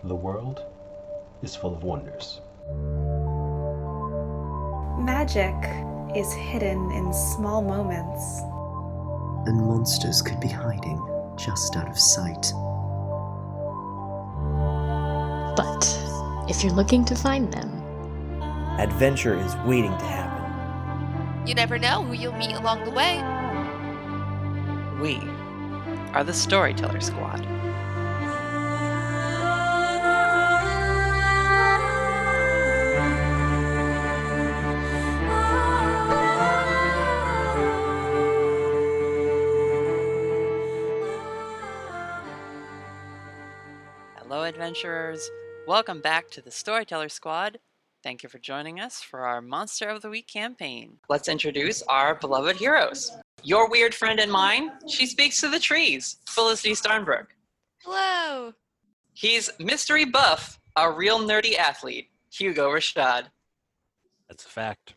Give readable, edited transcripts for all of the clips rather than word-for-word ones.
The world is full of wonders. Magic is hidden in small moments. And monsters could be hiding just out of sight. But if you're looking to find them, adventure is waiting to happen. You never know who you'll meet along the way. We are the Storyteller Squad. Hello, adventurers. Welcome back to the Storyteller Squad. Thank you for joining us for our Monster of the Week campaign. Let's introduce our beloved heroes. Your weird friend and mine, she speaks to the trees, Felicity Starnbrook. Hello. He's mystery buff, a real nerdy athlete, Hugo Rashad. That's a fact.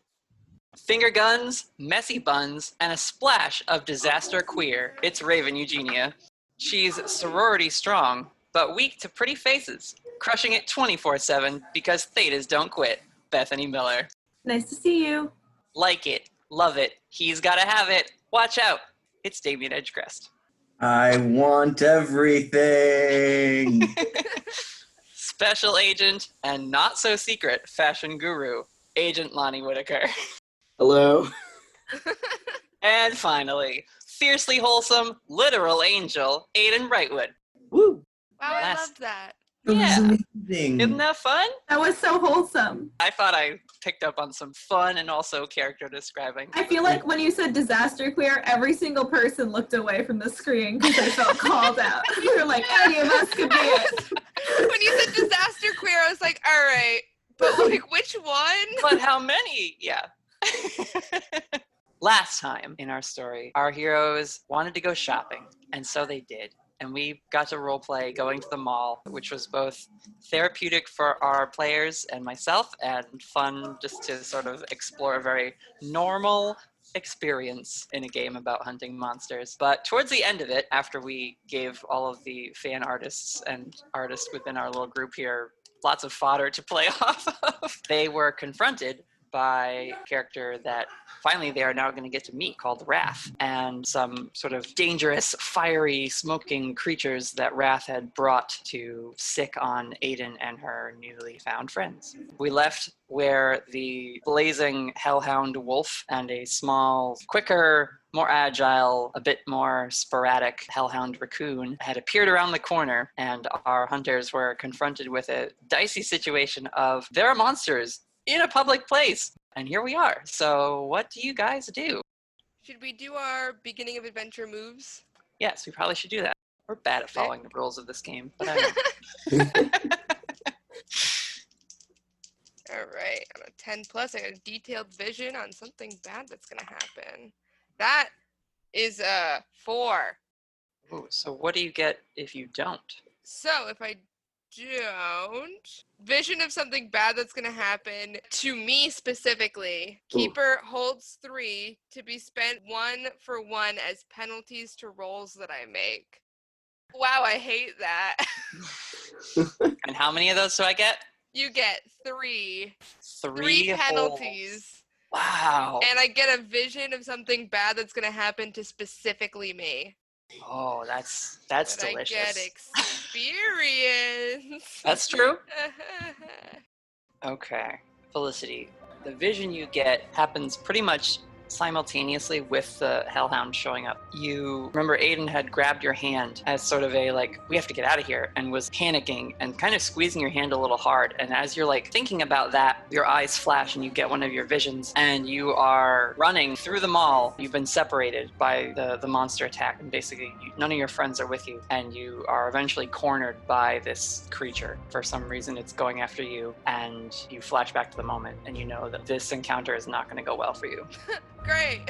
Finger guns, messy buns, and a splash of disaster queer, it's Raven Eugenia. She's sorority strong, but weak to pretty faces, crushing it 24/7 because thetas don't quit, Bethany Miller. Nice to see you. Like it, love it, he's gotta have it, watch out, it's Damien Edgecrest. I want everything. Special agent and not so secret fashion guru, Agent Lonnie Whittaker. Hello. And finally, fiercely wholesome, literal angel, Aiden Brightwood. Woo. Wow, I loved that. That was Yeah. amazing. Isn't that fun? That was so wholesome. I thought I picked up on some fun and also character describing. I feel like when you said disaster queer, every single person looked away from the screen because they felt called out. You were like, any of us could be it. When you said disaster queer, I was like, all right, but like which one? But how many? Yeah. Last time in our story, our heroes wanted to go shopping, and so they did. And we got to roleplay going to the mall, which was both therapeutic for our players and myself, and fun just to sort of explore a very normal experience in a game about hunting monsters. But towards the end of it, after we gave all of the fan artists and artists within our little group here lots of fodder to play off of, they were confronted by a character that finally they are now going to get to meet called Wrath, and some sort of dangerous, fiery, smoking creatures that Wrath had brought to sick on Aiden and her newly found friends. We left where the blazing hellhound wolf and a small, quicker, more agile, a bit more sporadic hellhound raccoon had appeared around the corner, and our hunters were confronted with a dicey situation of there are monsters in a public place, and here we are. So what do you guys do? Should we do our beginning of adventure moves? Yes, we probably should do that. We're bad at following the rules of this game, but I All right, on a 10 plus, I got a detailed vision on something bad that's gonna happen. That is a 4. Ooh, so what do you get if you don't? So if I don't, vision of something bad that's gonna happen to me specifically. Keeper holds 3 to be spent 1 for 1 as penalties to rolls that I make. Wow, I hate that. And how many of those do I get? You get 3. 3 penalties. Wow. And I get a vision of something bad that's gonna happen to specifically me. Oh, that's But delicious. I get experience. That's true. Okay, Felicity. The vision you get happens pretty much simultaneously with the hellhound showing up. You remember Aiden had grabbed your hand as sort of a like, we have to get out of here, and was panicking and kind of squeezing your hand a little hard. And as you're like thinking about that, your eyes flash and you get one of your visions, and you are running through the mall. You've been separated by the monster attack, and basically none of your friends are with you, and you are eventually cornered by this creature. For some reason it's going after you, and you flash back to the moment, and you know that this encounter is not going to go well for you. Great.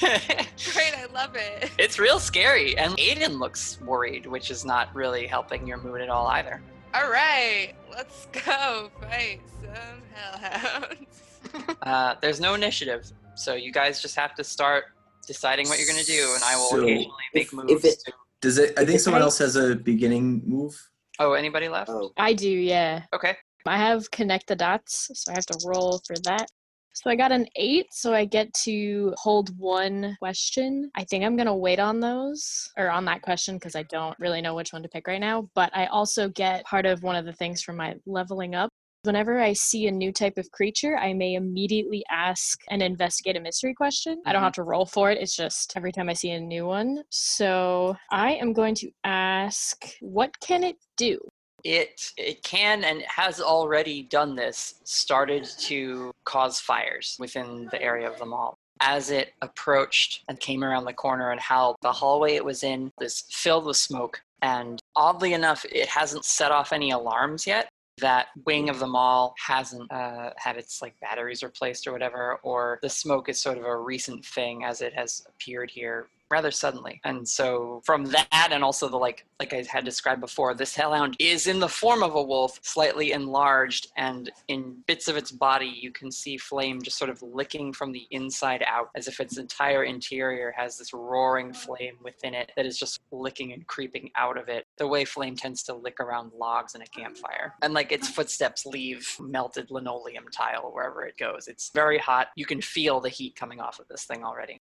Great, I love it. It's real scary, and Aiden looks worried, which is not really helping your mood at all either. All right, let's go fight some hellhounds. There's no initiative, so you guys just have to start deciding what you're going to do, and I will So, occasionally make moves. Does it? I think someone else has a beginning move. Oh, anybody left? Oh, I do, yeah. Okay. I have connect the dots, so I have to roll for that. So I got an 8, so I get to hold one question. I think I'm going to wait on those, or on that question, because I don't really know which one to pick right now. But I also get part of one of the things from my leveling up. Whenever I see a new type of creature, I may immediately ask and investigate a mystery question. I don't have to roll for it. It's just every time I see a new one. So I am going to ask, what can it do? It can and has already done this, started to cause fires within the area of the mall. As it approached and came around the corner and howled, the hallway it was in is filled with smoke. And oddly enough, it hasn't set off any alarms yet. That wing of the mall hasn't had its like batteries replaced or whatever, or the smoke is sort of a recent thing as it has appeared here rather suddenly. And so from that, and also the like I had described before, this hellhound is in the form of a wolf, slightly enlarged, and in bits of its body you can see flame just sort of licking from the inside out, as if its entire interior has this roaring flame within it that is just licking and creeping out of it, the way flame tends to lick around logs in a campfire. And like its footsteps leave melted linoleum tile wherever it goes. It's very hot. You can feel the heat coming off of this thing already.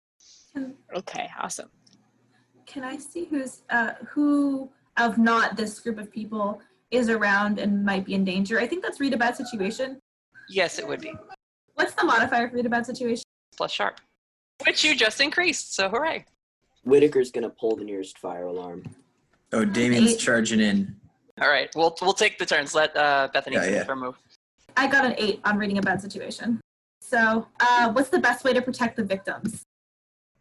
Okay, awesome. Can I see who of not this group of people is around and might be in danger? I think that's read a bad situation. Yes, it would be. What's the modifier for read a bad situation? Plus sharp. Which you just increased, so hooray. Whittaker's gonna pull the nearest fire alarm. Oh, Damien's charging in. All right, we'll take the turns. Let Bethany take her move. I got an 8 on reading a bad situation. So what's the best way to protect the victims?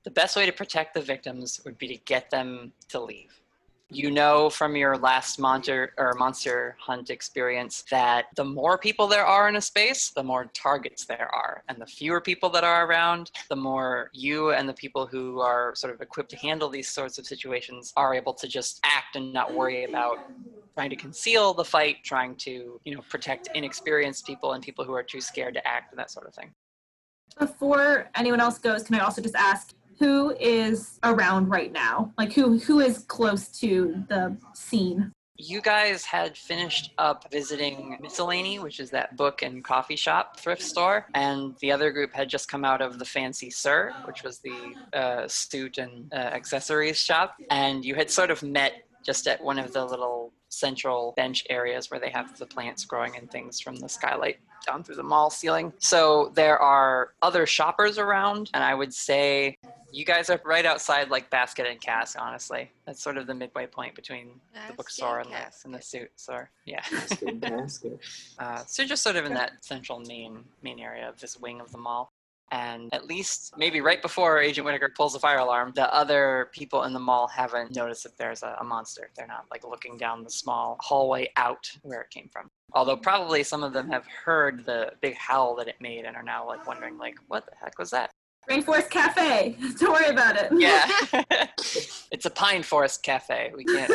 The best way to protect the victims would be to get them to leave. You know from your last monster hunt experience that the more people there are in a space, the more targets there are. And the fewer people that are around, the more you and the people who are sort of equipped to handle these sorts of situations are able to just act and not worry about trying to conceal the fight, trying to, protect inexperienced people and people who are too scared to act and that sort of thing. Before anyone else goes, can I also just ask, who is around right now? Like who is close to the scene? You guys had finished up visiting Miscellany, which is that book and coffee shop thrift store, and the other group had just come out of the Fancy Sir, which was the suit and accessories shop, and you had sort of met just at one of the little central bench areas where they have the plants growing and things from the skylight down through the mall ceiling. So there are other shoppers around, and I would say you guys are right outside like Basket and Cask, honestly. That's sort of the midway point between the bookstore and the suit store. Yeah. So just sort of in that central main area of this wing of the mall. And at least maybe right before Agent Whittaker pulls the fire alarm, the other people in the mall haven't noticed that there's a monster. They're not like looking down the small hallway out where it came from. Although probably some of them have heard the big howl that it made and are now like wondering like, what the heck was that? Rainforest Cafe. Don't worry about it. Yeah. It's a pine forest cafe. We can't.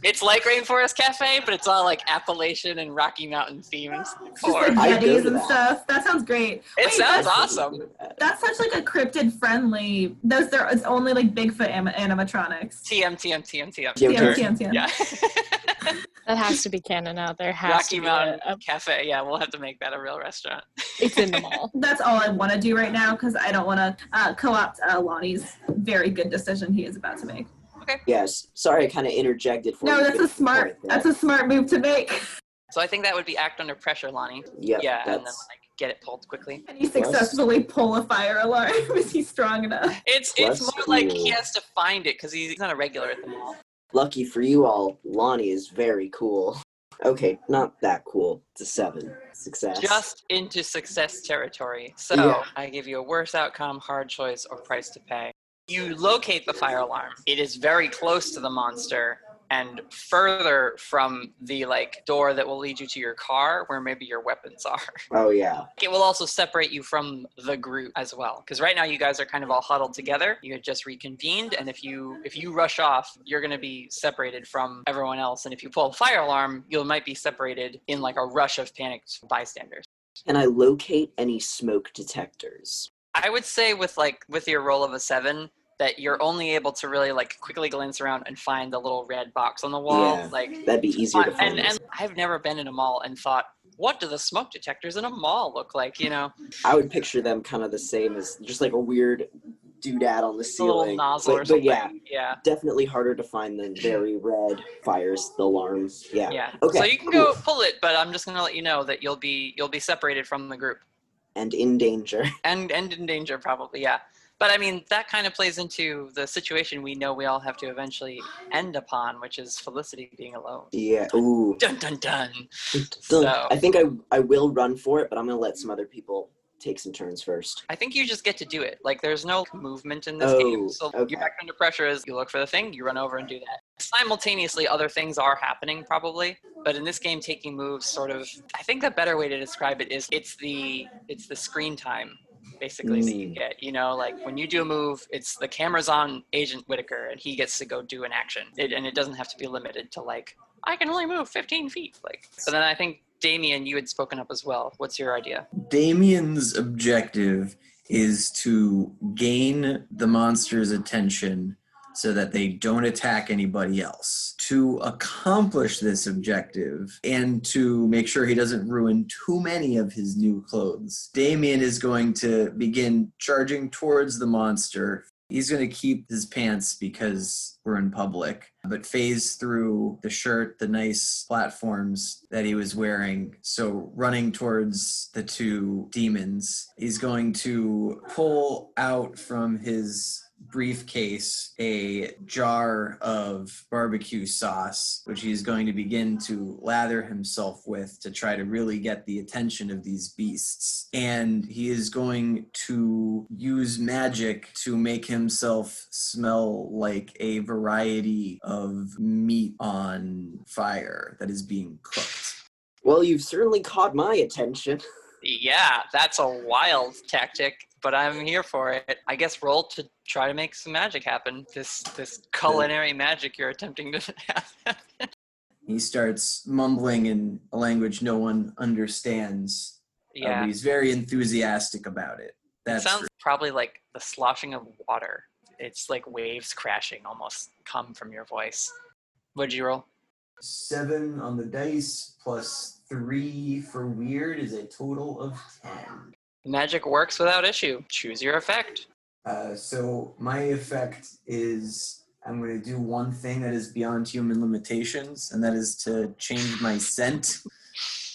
It's like Rainforest Cafe, but it's all like Appalachian and Rocky Mountain themes. Or Yetis and stuff. That sounds great. It sounds awesome. That's such like a cryptid friendly. It's only like Bigfoot animatronics. TM. Yeah. That has to be canon now. There has Rocky to be Mountain a Cafe. Yeah, we'll have to make that a real restaurant. It's in the mall. That's all I want to do right now because I don't want to co-opt Lonnie's very good decision he is about to make. Okay. Yes. Sorry, I kind of interjected. No, that's a smart move to make. So I think that would be act under pressure, Lonnie. Yep, yeah, and then like get it pulled quickly. Can he successfully pull a fire alarm? Is he strong enough? It's more like he has to find it because he's not a regular at the mall. Lucky for you all, Lonnie is very cool. Okay, not that cool. It's a 7. Success. Just into success territory. So I give you a worse outcome, hard choice, or price to pay. You locate the fire alarm. It is very close to the monster and further from the door that will lead you to your car where maybe your weapons are. Oh yeah. It will also separate you from the group as well. Because right now you guys are kind of all huddled together. You had just reconvened, and if you rush off, you're gonna be separated from everyone else. And if you pull a fire alarm, you might be separated in like a rush of panicked bystanders. Can I locate any smoke detectors? I would say with your roll of a 7, that you're only able to really like quickly glance around and find the little red box on the wall. Yeah, Like that'd be easier to find. and I've never been in a mall and thought, what do the smoke detectors in a mall look like? You know, I would picture them kind of the same as just like a weird doodad on the a little ceiling. nozzle or But something. yeah, definitely harder to find than very red fires, the alarms. Yeah. Yeah. Okay. So you can go pull it, but I'm just gonna let you know that you'll be separated from the group. And in danger. And in danger, probably, yeah. But I mean, that kind of plays into the situation we know we all have to eventually end upon, which is Felicity being alone. Yeah. Ooh. Dun dun dun. So I think I will run for it, but I'm gonna let some other people take some turns first. I think you just get to do it. Like, there's no movement in this game, so okay. your act under pressure is you look for the thing, you run over and do that. Simultaneously, other things are happening, probably, but in this game, taking moves sort of, I think the better way to describe it is it's the screen time, basically, that you get. You know, like, when you do a move, it's the camera's on Agent Whittaker, and he gets to go do an action. And it doesn't have to be limited to, like, I can only move 15 feet. Like, but then I think, Damien, you had spoken up as well. What's your idea? Damien's objective is to gain the monster's attention so that they don't attack anybody else. To accomplish this objective and to make sure he doesn't ruin too many of his new clothes, Damien is going to begin charging towards the monster. He's going to keep his pants because we're in public, but phase through the shirt, the nice platforms that he was wearing. So running towards the two demons, he's going to pull out from his briefcase a jar of barbecue sauce, which he's going to begin to lather himself with to try to really get the attention of these beasts. And he is going to use magic to make himself smell like a variety of meat on fire that is being cooked. Well, you've certainly caught my attention. Yeah, that's a wild tactic, but I'm here for it. I guess roll to try to make some magic happen. This culinary magic you're attempting to have. He starts mumbling in a language no one understands. Yeah. But he's very enthusiastic about it. It sounds probably like the sloshing of water. It's like waves crashing almost come from your voice. What'd you roll? 7 on the dice plus 3 for weird is a total of 10. Magic works without issue. Choose your effect. So my effect is I'm going to do one thing that is beyond human limitations, and that is to change my scent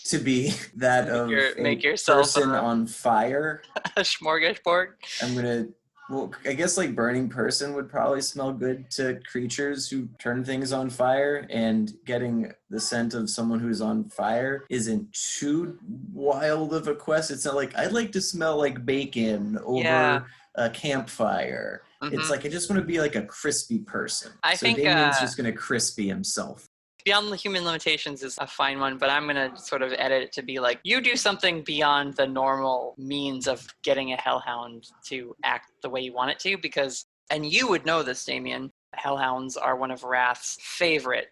to be that of make a yourself person on fire. A smorgasbord. I'm going to, well, I guess like burning person would probably smell good to creatures who turn things on fire, and getting the scent of someone who's on fire isn't too wild of a quest. It's not like I'd like to smell like bacon over a campfire. Mm-hmm. It's like I just want to be like a crispy person. I think Damien's just going to crispy himself. Beyond the human limitations is a fine one, but I'm going to sort of edit it to be like, you do something beyond the normal means of getting a hellhound to act the way you want it to, because, and you would know this, Damien, hellhounds are one of Wrath's favorite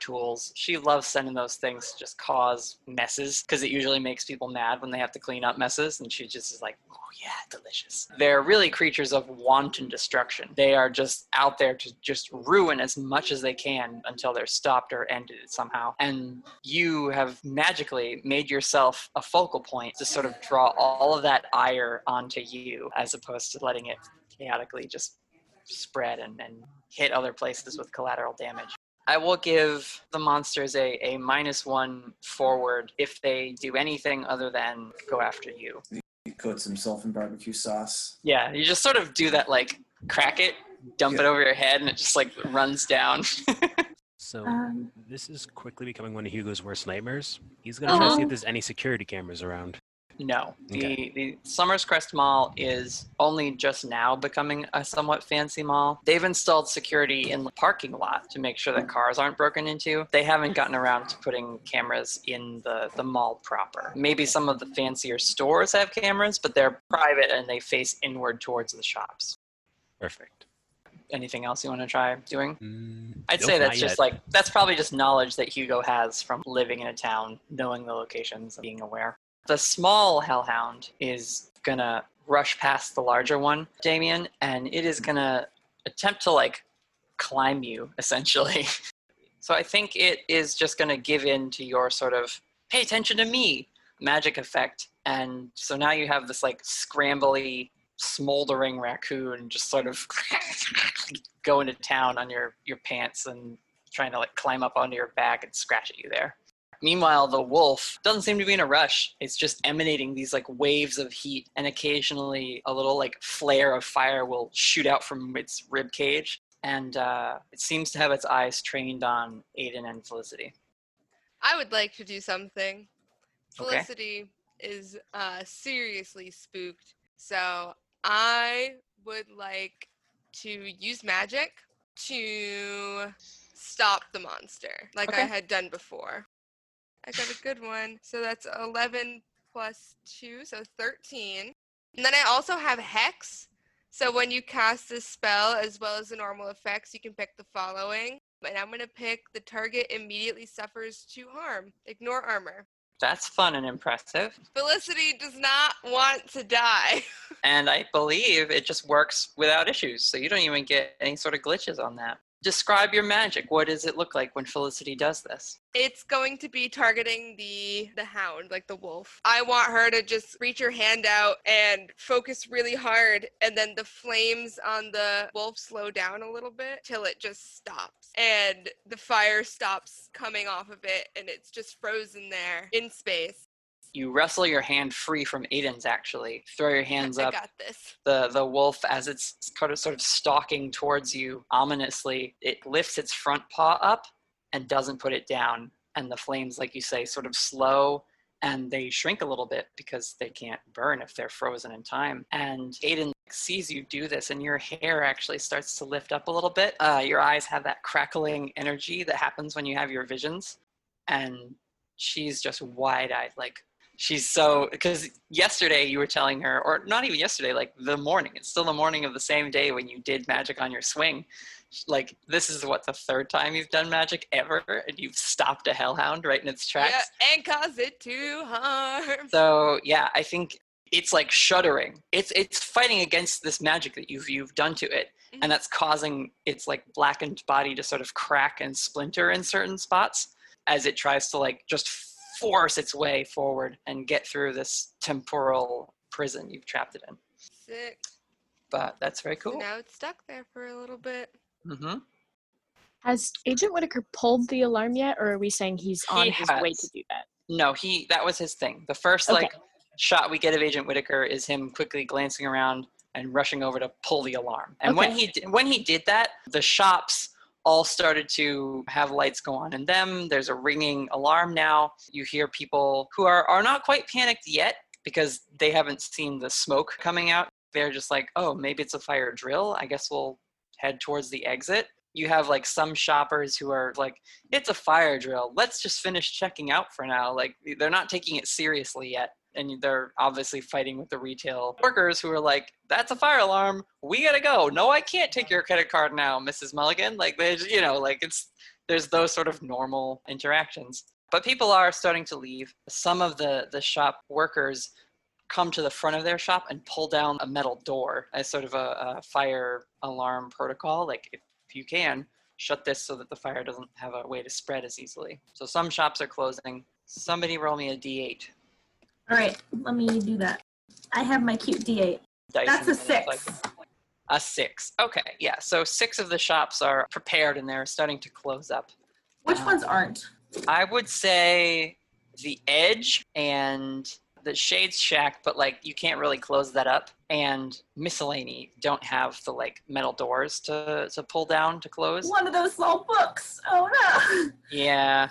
tools. She loves sending those things to just cause messes, because it usually makes people mad when they have to clean up messes, and she just is like, oh yeah, delicious. They're really creatures of wanton destruction. They are just out there to just ruin as much as they can until they're stopped or ended somehow. And you have magically made yourself a focal point to sort of draw all of that ire onto you, as opposed to letting it chaotically just spread and hit other places with collateral damage. I will give the monsters a -1 forward if they do anything other than go after you. He coats himself in barbecue sauce. Yeah, you just sort of do that, like, crack it, dump it over your head, and it just, like, runs down. So this is quickly becoming one of Hugo's worst nightmares. He's going to try to see if there's any security cameras around. No. Okay. The Summers Crest Mall is only just now becoming a somewhat fancy mall. They've installed security in the parking lot to make sure that cars aren't broken into. They haven't gotten around to putting cameras in the mall proper. Maybe some of the fancier stores have cameras, but they're private and they face inward towards the shops. Perfect. Anything else you want to try doing? I'd Nope, say that's not just yet. like, that's probably just knowledge that Hugo has from living in a town, knowing the locations, being aware. The small hellhound is gonna rush past the larger one, Damien, and it is gonna attempt to like climb you, essentially. So I think it is just going to give in to your sort of pay attention to me magic effect. And so now you have this like scrambly, smoldering raccoon just sort of going to town on your pants and trying to like climb up onto your back and scratch at you there. Meanwhile, the wolf doesn't seem to be in a rush. It's just emanating these like waves of heat, and occasionally a little like flare of fire will shoot out from its rib cage. And it seems to have its eyes trained on Aiden and Felicity. I would like to do something. Okay. Felicity is seriously spooked, so I would like to use magic to stop the monster, like I had done before. I got a good one. So that's 11 plus 2, so 13. And then I also have Hex. So when you cast this spell, as well as the normal effects, you can pick the following. And I'm going to pick the target immediately suffers 2 harm. Ignore armor. That's fun and impressive. Felicity does not want to die. And I believe it just works without issues, so you don't even get any sort of glitches on that. Describe your magic. What does it look like when Felicity does this? It's going to be targeting the hound, like the wolf. I want her to just reach her hand out and focus really hard, and then the flames on the wolf slow down a little bit till it just stops. And the fire stops coming off of it, and it's just frozen there in space. You wrestle your hand free from Aiden's, actually. Throw your hands up. I got this. The wolf, as it's sort of stalking towards you ominously, it lifts its front paw up and doesn't put it down. And the flames, like you say, sort of slow, and they shrink a little bit because they can't burn if they're frozen in time. And Aiden sees you do this, and your hair actually starts to lift up a little bit. Your eyes have that crackling energy that happens when you have your visions. And she's just wide-eyed, like, she's so, because yesterday you were telling her, or not even yesterday, like the morning, it's still the morning of the same day when you did magic on your swing. Like, this is what, the 3rd time you've done magic ever, and you've stopped a hellhound right in its tracks? Yeah, and caused it to harm. So, yeah, I think it's like shuddering. It's fighting against this magic that you've done to it, and that's causing its like blackened body to sort of crack and splinter in certain spots as it tries to like just force its way forward and get through this temporal prison you've trapped it in. Sick. But that's very cool. So now it's stuck there for a little bit. Mm-hmm. Has Agent Whittaker pulled the alarm yet, or are we saying he's on his way to do that? No, that was his thing. The first like shot we get of Agent Whittaker is him quickly glancing around and rushing over to pull the alarm. And when he did that, the shops all started to have lights go on in them. There's a ringing alarm now. You hear people who are not quite panicked yet because they haven't seen the smoke coming out. They're just like, oh, maybe it's a fire drill. I guess we'll head towards the exit. You have like some shoppers who are like, it's a fire drill. Let's just finish checking out for now. Like, they're not taking it seriously yet. And they're obviously fighting with the retail workers who are like, that's a fire alarm. We gotta go. No, I can't take your credit card now, Mrs. Mulligan. Like, there's those sort of normal interactions. But people are starting to leave. Some of the shop workers come to the front of their shop and pull down a metal door as sort of a fire alarm protocol. Like, if you can, shut this so that the fire doesn't have a way to spread as easily. So some shops are closing. Somebody roll me a D8. All right, let me do that. I have my cute D8. That's a 6. A 6. Okay, yeah. So 6 of the shops are prepared and they're starting to close up. Which ones aren't? I would say the Edge and the Shades Shack, but like you can't really close that up. And Miscellany don't have the like metal doors to pull down to close. One of those small books. Oh no. Yeah,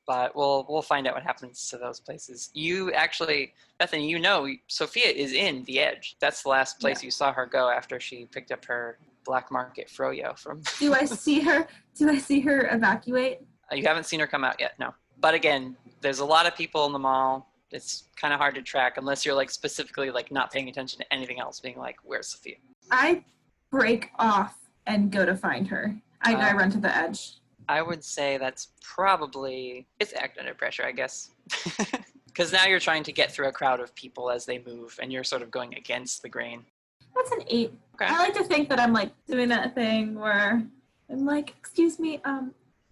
but we'll find out what happens to those places. You actually, Bethany, Sophia is in the Edge. That's the last place you saw her go after she picked up her black market froyo from. Do I see her? Do I see her evacuate? You haven't seen her come out yet, no. But again, there's a lot of people in the mall. It's kind of hard to track unless you're like specifically like not paying attention to anything else, being like, where's Sophia? I break off and go to find her. I run to the Edge. I would say that's probably, it's act under pressure, I guess. Because now you're trying to get through a crowd of people as they move and you're sort of going against the grain. That's an 8. Okay. I like to think that I'm like doing that thing where I'm like, excuse me, I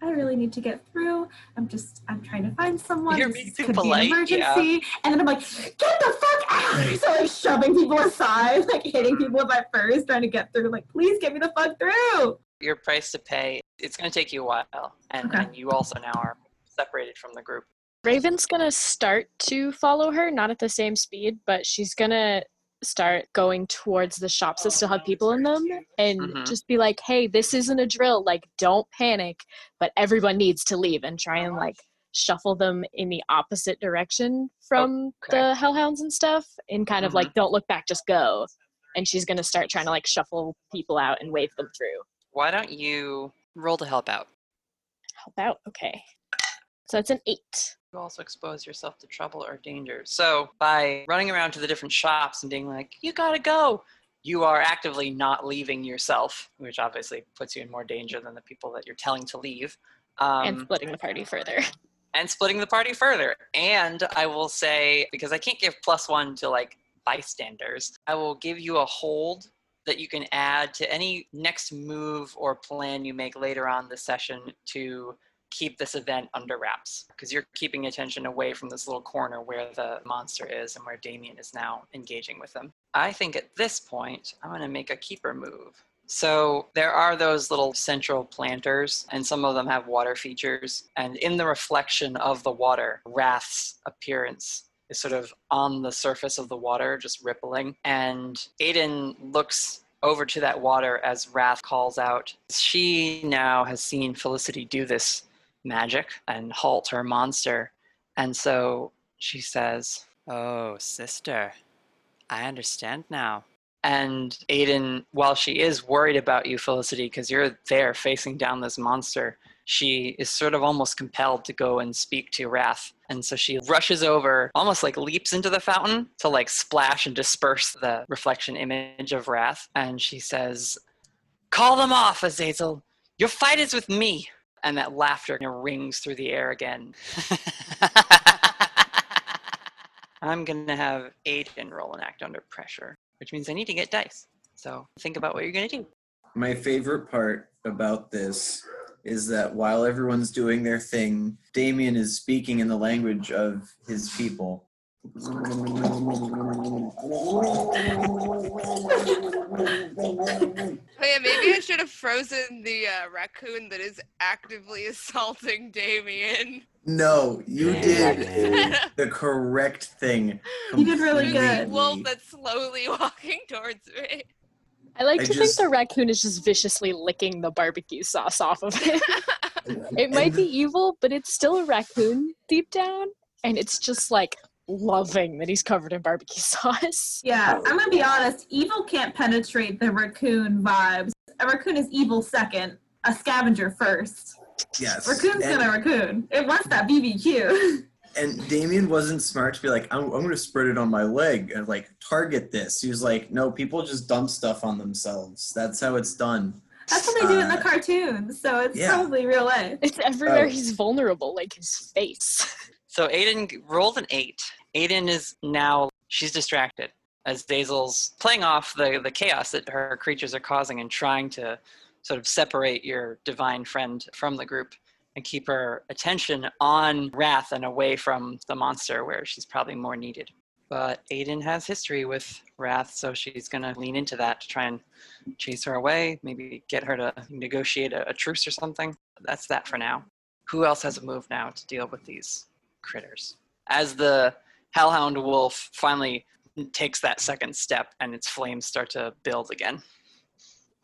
really need to get through. I'm trying to find someone. You're This being too could polite, be an emergency. yeah. And then I'm like, get the fuck out! So like shoving people aside, like hitting people with my furs, trying to get through. Like, please get me the fuck through. Your price to pay, it's going to take you a while. And you also now are separated from the group. Raven's gonna start to follow her, not at the same speed, but she's gonna start going towards the shops that still have people in them and just be like, hey, this isn't a drill, like, don't panic, but everyone needs to leave, and try and like shuffle them in the opposite direction from the hellhounds and stuff, and kind of like, don't look back, just go. And she's gonna start trying to like shuffle people out and wave them through. Why don't you roll to help out? Help out, okay. So that's an 8. You also expose yourself to trouble or danger. So by running around to the different shops and being like, you gotta go, you are actively not leaving yourself, which obviously puts you in more danger than the people that you're telling to leave. And splitting the party further. And I will say, because I can't give +1 to like bystanders, I will give you a hold that you can add to any next move or plan you make later on this session to keep this event under wraps, because you're keeping attention away from this little corner where the monster is and where Damien is now engaging with them. I think at this point, I'm going to make a keeper move. So there are those little central planters, and some of them have water features, and in the reflection of the water, Wrath's appearance is sort of on the surface of the water, just rippling, and Aiden looks over to that water as Wrath calls out. She now has seen Felicity do this magic and halt her monster, and so she says, "Oh, sister, I understand now." And Aiden, while she is worried about you, Felicity, because you're there facing down this monster, she is sort of almost compelled to go and speak to Wrath. And so she rushes over, almost like leaps into the fountain to like splash and disperse the reflection image of Wrath. And she says, "Call them off, Azazel. Your fight is with me." And that laughter rings through the air again. I'm going to have Aiden roll an act under pressure, which means I need to get dice. So think about what you're going to do. My favorite part about this is that while everyone's doing their thing, Damien is speaking in the language of his people. Oh yeah, maybe I should have frozen the raccoon that is actively assaulting Damien. No, you did the correct thing. You did really good. Wolf that's slowly walking towards me. I like to think the raccoon is just viciously licking the barbecue sauce off of it. It might be evil, but it's still a raccoon deep down, and it's just like loving that he's covered in barbecue sauce. Yeah, I'm gonna be honest, evil can't penetrate the raccoon vibes. A raccoon is evil second, a scavenger first. Yes. Raccoon's gonna raccoon. It wants that BBQ. And Damien wasn't smart to be like, I'm going to spread it on my leg and like target this. He was like, no, people just dump stuff on themselves. That's how it's done. That's what they do in the cartoons, so it's probably real life. It's everywhere he's vulnerable, like his face. So Aiden rolled an 8. Aiden is now, she's distracted as Azazel's playing off the chaos that her creatures are causing and trying to sort of separate your divine friend from the group and keep her attention on Wrath and away from the monster where she's probably more needed. But Aiden has history with Wrath, so she's going to lean into that to try and chase her away, maybe get her to negotiate a truce or something. That's that for now. Who else has a move now to deal with these critters? As the Hellhound Wolf finally takes that second step and its flames start to build again.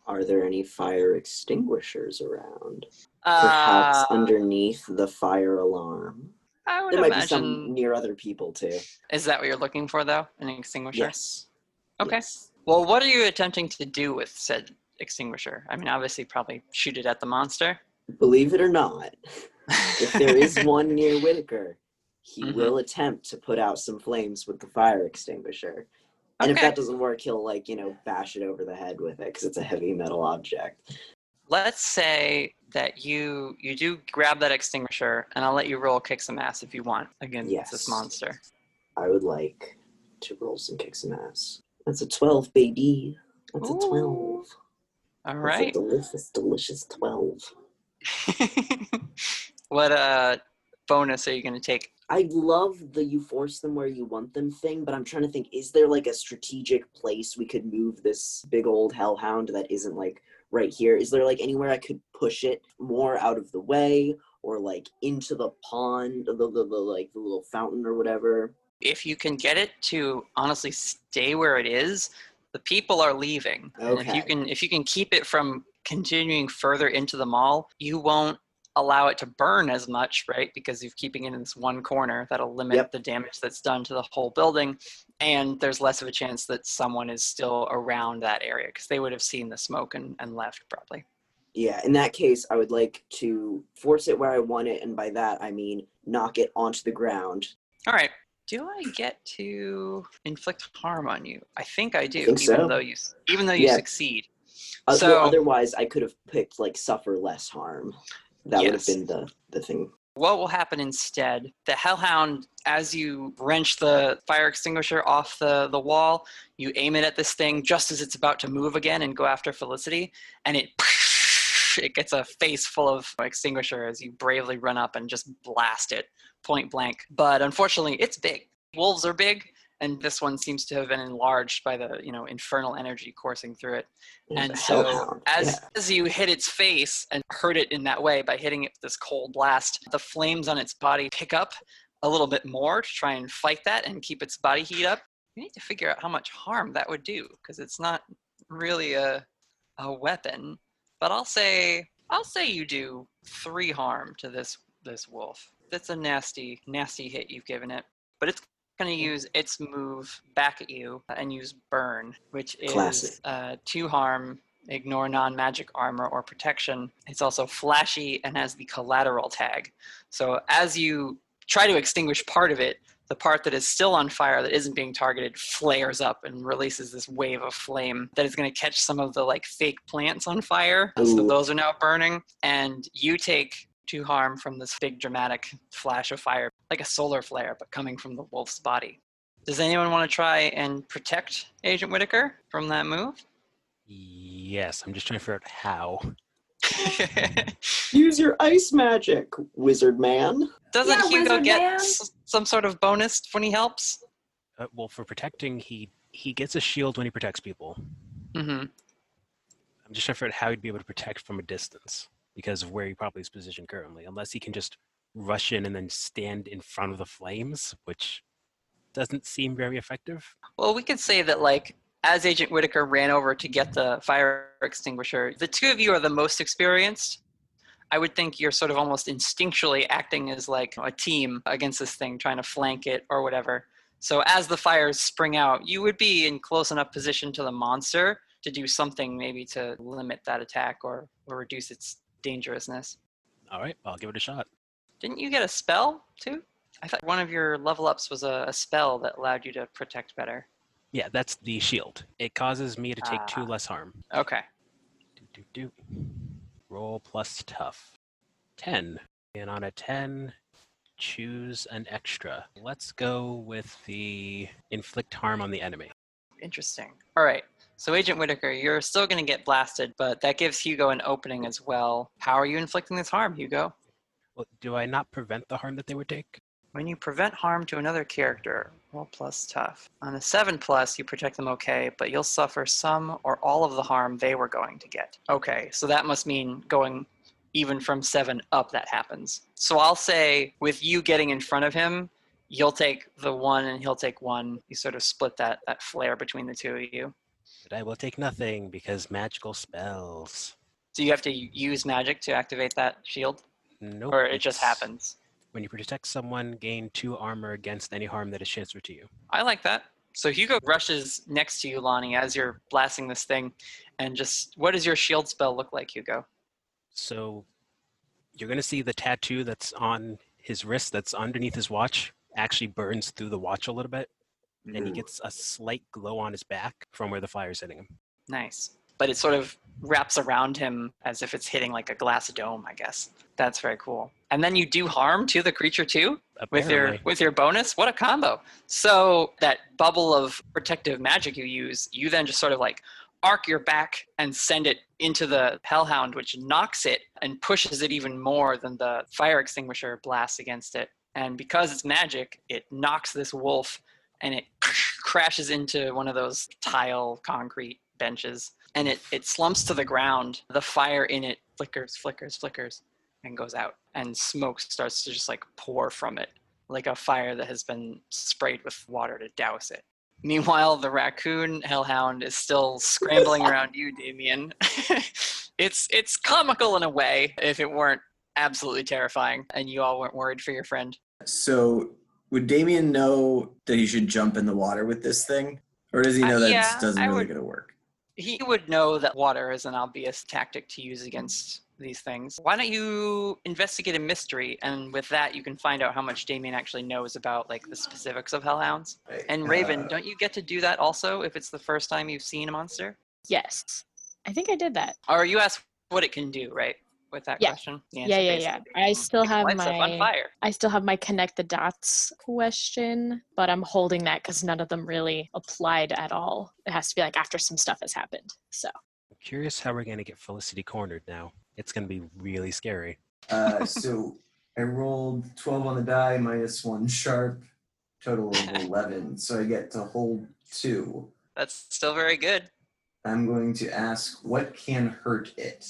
Are there any fire extinguishers around? Perhaps underneath the fire alarm. I would there might imagine... be some near other people too. Is that what you're looking for, though? An extinguisher? Yes. Okay. Yes. Well, what are you attempting to do with said extinguisher? I mean, obviously, probably shoot it at the monster. Believe it or not, if there is one near Whittaker, he will attempt to put out some flames with the fire extinguisher. And if that doesn't work, he'll, like, bash it over the head with it because it's a heavy metal object. Let's say that you do grab that extinguisher, and I'll let you roll kick some ass if you want against this monster. I would like to roll some kick some ass. That's a 12, baby. That's a 12. All That's right. a delicious, delicious 12. What bonus are you going to take? I love the you force them where you want them thing, but I'm trying to think, is there like a strategic place we could move this big old hellhound that isn't like right here? Is there like anywhere I could push it more out of the way, or like into the pond, the little fountain or whatever? If you can get it to honestly stay where it is, the people are leaving. Okay. And if you can keep it from continuing further into the mall, you won't allow it to burn as much, right? Because you're keeping it in this one corner. That'll limit the damage that's done to the whole building. And there's less of a chance that someone is still around that area because they would have seen the smoke and left probably. Yeah, in that case, I would like to force it where I want it. And by that, I mean knock it onto the ground. All right. Do I get to inflict harm on you? I think I do, even though you succeed. So otherwise, I could have picked like suffer less harm. That would have been the thing. What will happen instead? The hellhound, as you wrench the fire extinguisher off the wall, you aim it at this thing just as it's about to move again and go after Felicity, and it gets a face full of extinguisher as you bravely run up and just blast it point blank. But unfortunately, it's big. Wolves are big, and this one seems to have been enlarged by the infernal energy coursing through it. And so as you hit its face and hurt it in that way by hitting it with this cold blast, the flames on its body pick up a little bit more to try and fight that and keep its body heat up. You need to figure out how much harm that would do, because it's not really a weapon. But I'll say you do 3 harm to this wolf. That's a nasty, nasty hit you've given it. But it's going to use its move back at you and use burn, which is 2 harm, ignore non-magic armor or protection. It's also flashy and has the collateral tag. So as you try to extinguish part of it, the part that is still on fire that isn't being targeted flares up and releases this wave of flame that is going to catch some of the fake plants on fire. Ooh. So those are now burning, and you take 2 harm from this big dramatic flash of fire, like a solar flare, but coming from the wolf's body. Does anyone want to try and protect Agent Whittaker from that move? Yes, I'm just trying to figure out how. Use your ice magic, wizard man. Doesn't Hugo get some sort of bonus when he helps? Well, for protecting, he gets a shield when he protects people. Mm-hmm. I'm just trying to figure out how he'd be able to protect from a distance, because of where he probably is positioned currently, unless he can just rush in and then stand in front of the flames, which doesn't seem very effective. Well, we could say that, as Agent Whittaker ran over to get the fire extinguisher, the 2 of you are the most experienced. I would think you're sort of almost instinctually acting as a team against this thing, trying to flank it or whatever. So as the fires spring out, you would be in close enough position to the monster to do something maybe to limit that attack or reduce its dangerousness. All right, I'll give it a shot. Didn't you get a spell too? I thought one of your level ups was a spell that allowed you to protect better. Yeah, that's the shield. It causes me to take 2 less harm. Okay. Roll plus tough. 10. And on a 10, choose an extra. Let's go with the inflict harm on the enemy. Interesting. All right. So Agent Whittaker, you're still going to get blasted, but that gives Hugo an opening as well. How are you inflicting this harm, Hugo? Well, do I not prevent the harm that they would take? When you prevent harm to another character, roll plus tough. On a 7+, you protect them okay, but you'll suffer some or all of the harm they were going to get. Okay, so that must mean going even from 7 up that happens. So I'll say with you getting in front of him, you'll take the 1 and he'll take 1. You sort of split that flare between the 2 of you. But I will take nothing because magical spells. So you have to use magic to activate that shield? Nope. Or it just happens? When you protect someone, gain 2 armor against any harm that is transferred to you. I like that. So Hugo rushes next to you, Lonnie, as you're blasting this thing. And just, what does your shield spell look like, Hugo? So you're going to see the tattoo that's on his wrist, that's underneath his watch, actually burns through the watch a little bit. And he gets a slight glow on his back from where the fire's hitting him. Nice. But it sort of wraps around him as if it's hitting like a glass dome, I guess. That's very cool. And then you do harm to the creature too? Apparently. With your bonus? What a combo. So that bubble of protective magic you use, you then just sort of arc your back and send it into the hellhound, which knocks it and pushes it even more than the fire extinguisher blasts against it. And because it's magic, it knocks this wolf and it crashes into one of those tile concrete benches. And it slumps to the ground. The fire in it flickers, and goes out. And smoke starts to just like pour from it, like a fire that has been sprayed with water to douse it. Meanwhile, the raccoon hellhound is still scrambling around you, Damien. It's comical in a way, if it weren't absolutely terrifying and you all weren't worried for your friend. So would Damien know that he should jump in the water with this thing? Or does he know that doesn't really going to work? He would know that water is an obvious tactic to use against these things. Why don't you investigate a mystery, and with that you can find out how much Damien actually knows about like the specifics of hellhounds. Right. And Raven, don't you get to do that also if it's the first time you've seen a monster? Yes. I think I did that. Or you asked what it can do, right? With that question? Yeah. I still have lights up on fire. I still have my connect the dots question, but I'm holding that because none of them really applied at all. It has to be like after some stuff has happened. So I'm curious how we're gonna get Felicity cornered now. It's gonna be really scary. So I rolled 12 on the die minus 1 sharp, total of 11. So I get to hold 2. That's still very good. I'm going to ask, what can hurt it?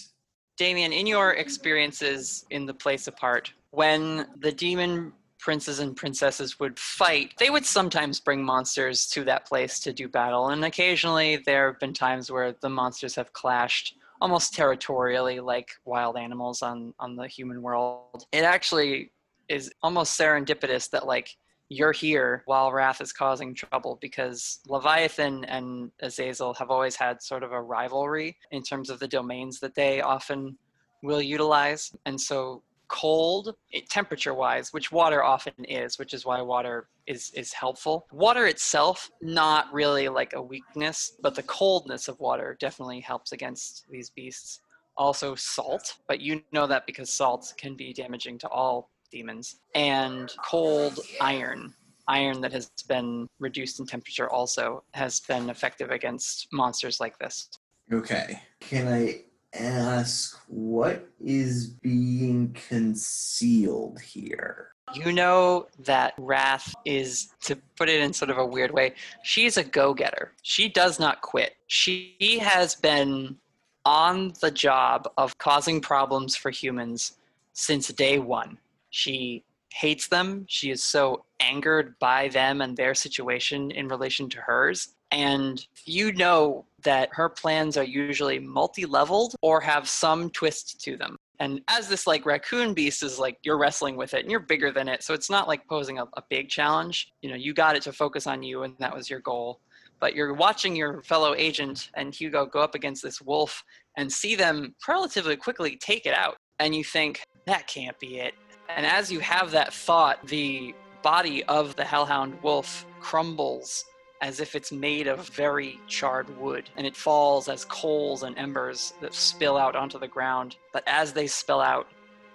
Damien, in your experiences in the place apart, when the demon princes and princesses would fight, they would sometimes bring monsters to that place to do battle. And occasionally there have been times where the monsters have clashed almost territorially like wild animals on the human world. It actually is almost serendipitous that like you're here while Wrath is causing trouble, because Leviathan and Azazel have always had sort of a rivalry in terms of the domains that they often will utilize. And so cold, temperature-wise, which water often is, which is why water is helpful. Water itself, not really like a weakness, but the coldness of water definitely helps against these beasts. Also salt, but you know that because salt can be damaging to all demons. And cold iron that has been reduced in temperature also has been effective against monsters like this. Okay. Can I ask what is being concealed here? You know that Wrath is, to put it in sort of a weird way, she's a go-getter. She does not quit. She has been on the job of causing problems for humans since day one. She hates them. She is so angered by them and their situation in relation to hers. And you know that her plans are usually multi-leveled or have some twist to them. And as this like raccoon beast is like, you're wrestling with it and you're bigger than it. So it's not like posing a big challenge. You know, you got it to focus on you and that was your goal. But you're watching your fellow agent and Hugo go up against this wolf and see them relatively quickly take it out. And you think, that can't be it. And as you have that thought, the body of the hellhound wolf crumbles as if it's made of very charred wood, and it falls as coals and embers that spill out onto the ground. But as they spill out,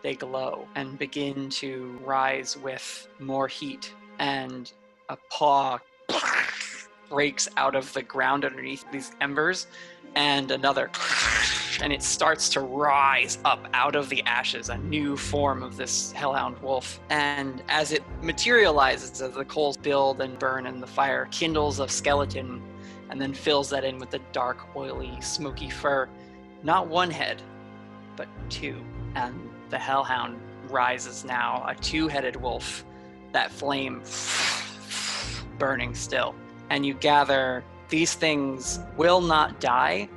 they glow and begin to rise with more heat, and a paw breaks out of the ground underneath these embers, and another, and it starts to rise up out of the ashes, a new form of this hellhound wolf. And as it materializes, as the coals build and burn and the fire kindles a skeleton and then fills that in with the dark, oily, smoky fur, not one head, but 2. And the hellhound rises now, a 2-headed wolf, that flame burning still. And you gather these things will not die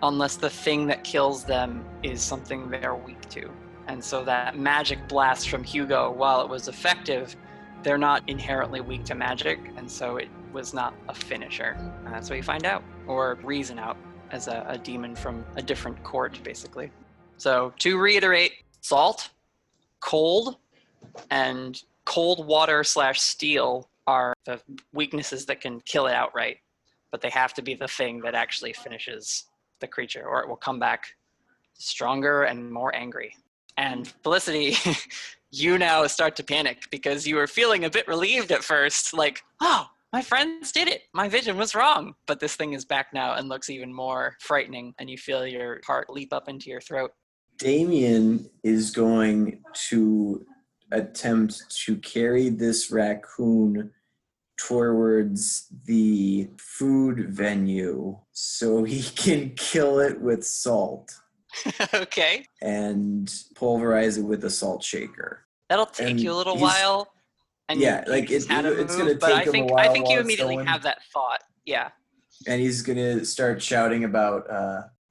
unless the thing that kills them is something they're weak to. And so that magic blast from Hugo, while it was effective, they're not inherently weak to magic, and so it was not a finisher. And that's what you find out, or reason out, as a demon from a different court, basically. So to reiterate, salt, cold, and cold water / steel are the weaknesses that can kill it outright, but they have to be the thing that actually finishes the creature, or it will come back stronger and more angry. And Felicity, you now start to panic because you were feeling a bit relieved at first, like, oh, my friends did it. My vision was wrong. But this thing is back now and looks even more frightening, and you feel your heart leap up into your throat. Damien is going to attempt to carry this raccoon towards the food venue so he can kill it with salt. Okay. And pulverize it with a salt shaker. That'll take you a little while. And yeah, you like just it's had to going move, to take him a while. I think while you it's immediately going. have that thought. Yeah. And he's going to start shouting about,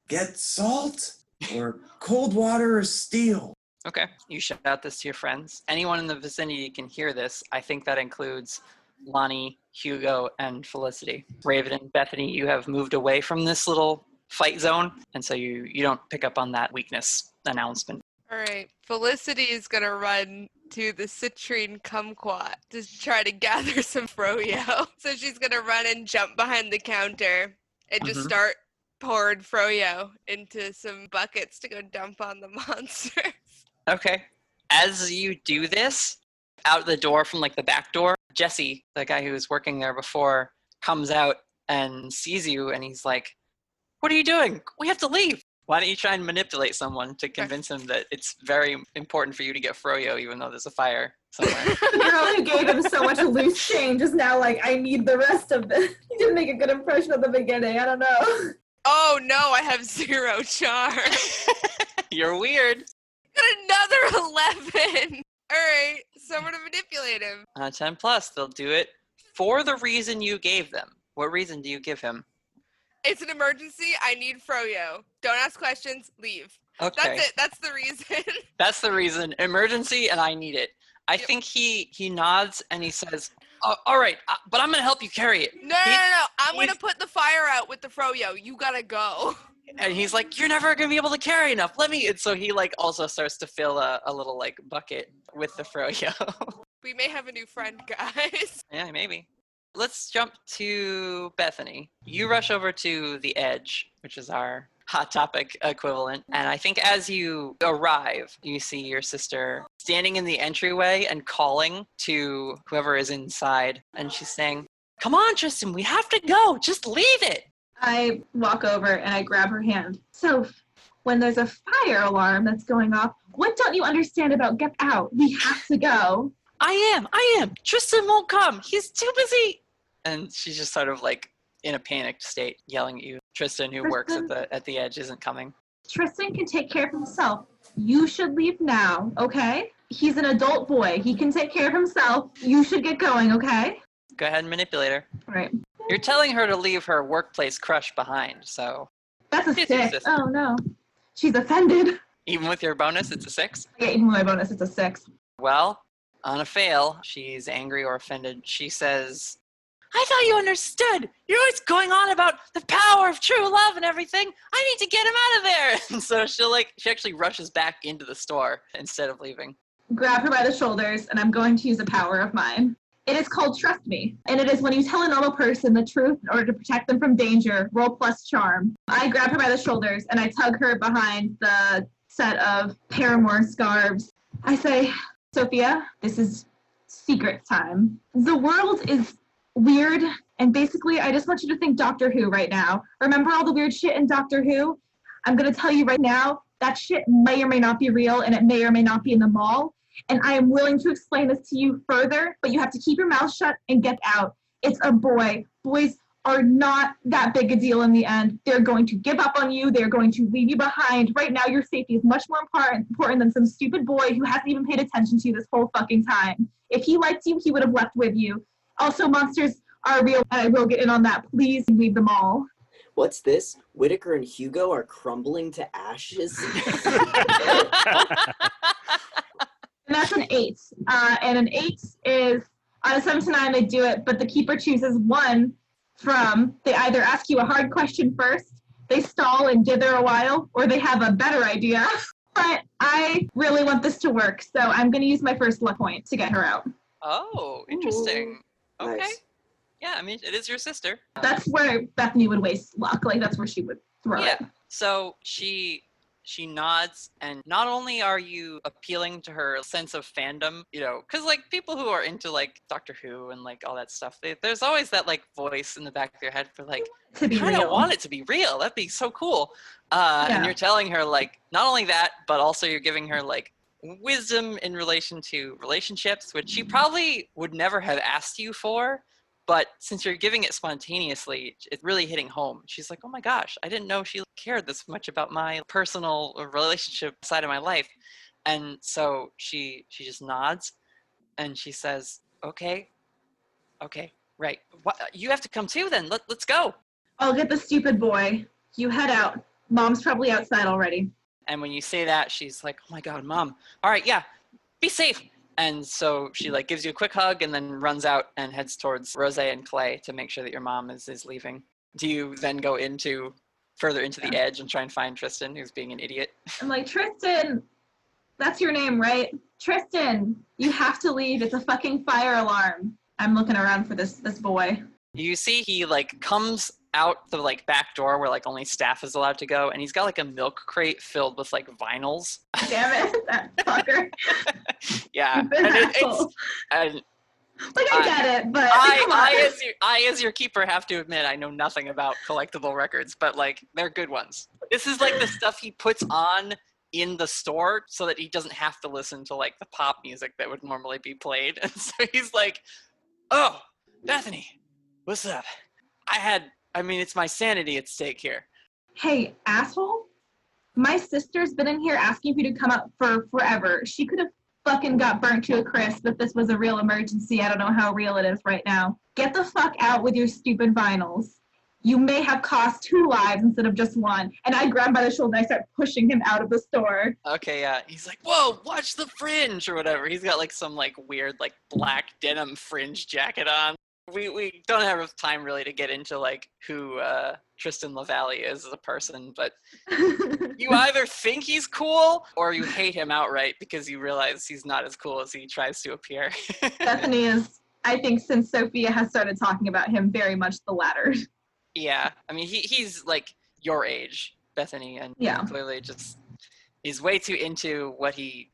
get salt or cold water or steel. Okay. You shout out this to your friends. Anyone in the vicinity can hear this. I think that includes Lonnie, Hugo, and Felicity. Raven and Bethany, you have moved away from this little fight zone, and so you don't pick up on that weakness announcement. All right. Felicity is going to run to the citrine kumquat to try to gather some froyo. So she's going to run and jump behind the counter and just start pouring froyo into some buckets to go dump on the monsters. Okay. As you do this, out the door from like the back door, Jesse, the guy who was working there before, comes out and sees you, and he's like, "What are you doing? We have to leave." Why don't you try and manipulate someone to convince him that it's very important for you to get froyo, even though there's a fire somewhere? The girl who gave him so much loose change is now like, I need the rest of this. He didn't make a good impression at the beginning. I don't know. Oh no, I have 0 charm. You're weird. Got another 11. All right, so I'm gonna manipulate him. 10 plus, they'll do it for the reason you gave them. What reason do you give him? It's an emergency. I need froyo. Don't ask questions. Leave. Okay. That's it. That's the reason. That's the reason. Emergency, and I need it. I think he nods and he says, oh, "All right, but I'm gonna help you carry it." No. I'm gonna put the fire out with the froyo. You gotta go. And he's like, "You're never gonna be able to carry enough. Let me." And so he like also starts to fill a little like bucket with the froyo. We may have a new friend, guys. Yeah, maybe. Let's jump to Bethany. You rush over to the edge, which is our Hot Topic equivalent. And I think as you arrive, you see your sister standing in the entryway and calling to whoever is inside. And she's saying, "Come on, Tristan, we have to go. Just leave it." I walk over and I grab her hand. So when there's a fire alarm that's going off, what don't you understand about get out? We have to go. I am. Tristan won't come. He's too busy. And she's just sort of like in a panicked state, yelling at you. Tristan, who works at the edge, isn't coming. Tristan can take care of himself. You should leave now, okay? He's an adult boy. He can take care of himself. You should get going, okay? Go ahead and manipulate her. All right. You're telling her to leave her workplace crush behind, so... That's a 6. Oh, no. She's offended. Even with your bonus, it's a 6? Yeah, even with my bonus, it's a 6. Well, on a fail, she's angry or offended. She says, "I thought you understood. You're always going on about the power of true love and everything. I need to get him out of there." And so she actually rushes back into the store instead of leaving. Grab her by the shoulders, and I'm going to use a power of mine. It is called Trust Me, and it is when you tell a normal person the truth in order to protect them from danger, roll plus charm. I grab her by the shoulders, and I tug her behind the set of paramour scarves. I say, "Sophia, this is secret time. The world is weird, and basically I just want you to think Doctor Who right now. Remember all the weird shit in Doctor Who? I'm going to tell you right now, that shit may or may not be real, and it may or may not be in the mall. And I am willing to explain this to you further, but you have to keep your mouth shut and get out. It's a boy. Boys are not that big a deal in the end. They're going to give up on you. They're going to leave you behind. Right now, your safety is much more important than some stupid boy who hasn't even paid attention to you this whole fucking time. If he liked you, he would have left with you. Also, monsters are real, and I will get in on that. Please leave them all." What's this? Whittaker and Hugo are crumbling to ashes? And that's an 8. And an 8 is, on a 7 to 9, they do it, but the keeper chooses one from, they either ask you a hard question first, they stall and dither a while, or they have a better idea. But I really want this to work, so I'm going to use my first luck point to get her out. Oh, interesting. Ooh, okay. nice. Yeah, I mean, it is your sister. That's where Bethany would waste luck. Like, that's where she would throw it. So she She nods, and not only are you appealing to her sense of fandom, because like people who are into like Doctor Who and like all that stuff, there's always that like voice in the back of their head for like, To be kind of real. want it to be real. That'd be so cool. And you're telling her like, not only that, but also you're giving her like wisdom in relation to relationships, which she probably would never have asked you for. But since you're giving it spontaneously, it's really hitting home. She's like, oh my gosh, I didn't know she cared this much about my personal relationship side of my life. And so she just nods and she says, okay, right. You have to come too then. Let's go. I'll get the stupid boy. You head out. Mom's probably outside already. And when you say that, she's like, oh my God, Mom. All right, yeah, be safe. And so she like gives you a quick hug and then runs out and heads towards Rose and Clay to make sure that your mom is leaving. Do you then go further into the edge and try and find Tristan, who's being an idiot? I'm like, Tristan, that's your name, right? Tristan, you have to leave. It's a fucking fire alarm. I'm looking around for this boy. You see he like comes out the like back door where like only staff is allowed to go, and he's got like a milk crate filled with like vinyls. Damn it, that fucker. Yeah, and I get it, but I as your keeper have to admit I know nothing about collectible records, but like they're good ones. This is like the stuff he puts on in the store so that he doesn't have to listen to like the pop music that would normally be played. And so he's like, oh, Bethany, what's up? It's my sanity at stake here. Hey, asshole. My sister's been in here asking for you to come up for forever. She could have fucking got burnt to a crisp if this was a real emergency. I don't know how real it is right now. Get the fuck out with your stupid vinyls. You may have cost 2 lives instead of just 1. And I grab him by the shoulder and I start pushing him out of the store. Okay, yeah. He's like, whoa, watch the fringe or whatever. He's got like some like weird like black denim fringe jacket on. We don't have time really to get into like who Tristan LaValle is as a person, but you either think he's cool or you hate him outright because you realize he's not as cool as he tries to appear. Bethany is, I think since Sophia has started talking about him, very much the latter. Yeah, I mean he's like your age, Bethany, and clearly just he's way too into what he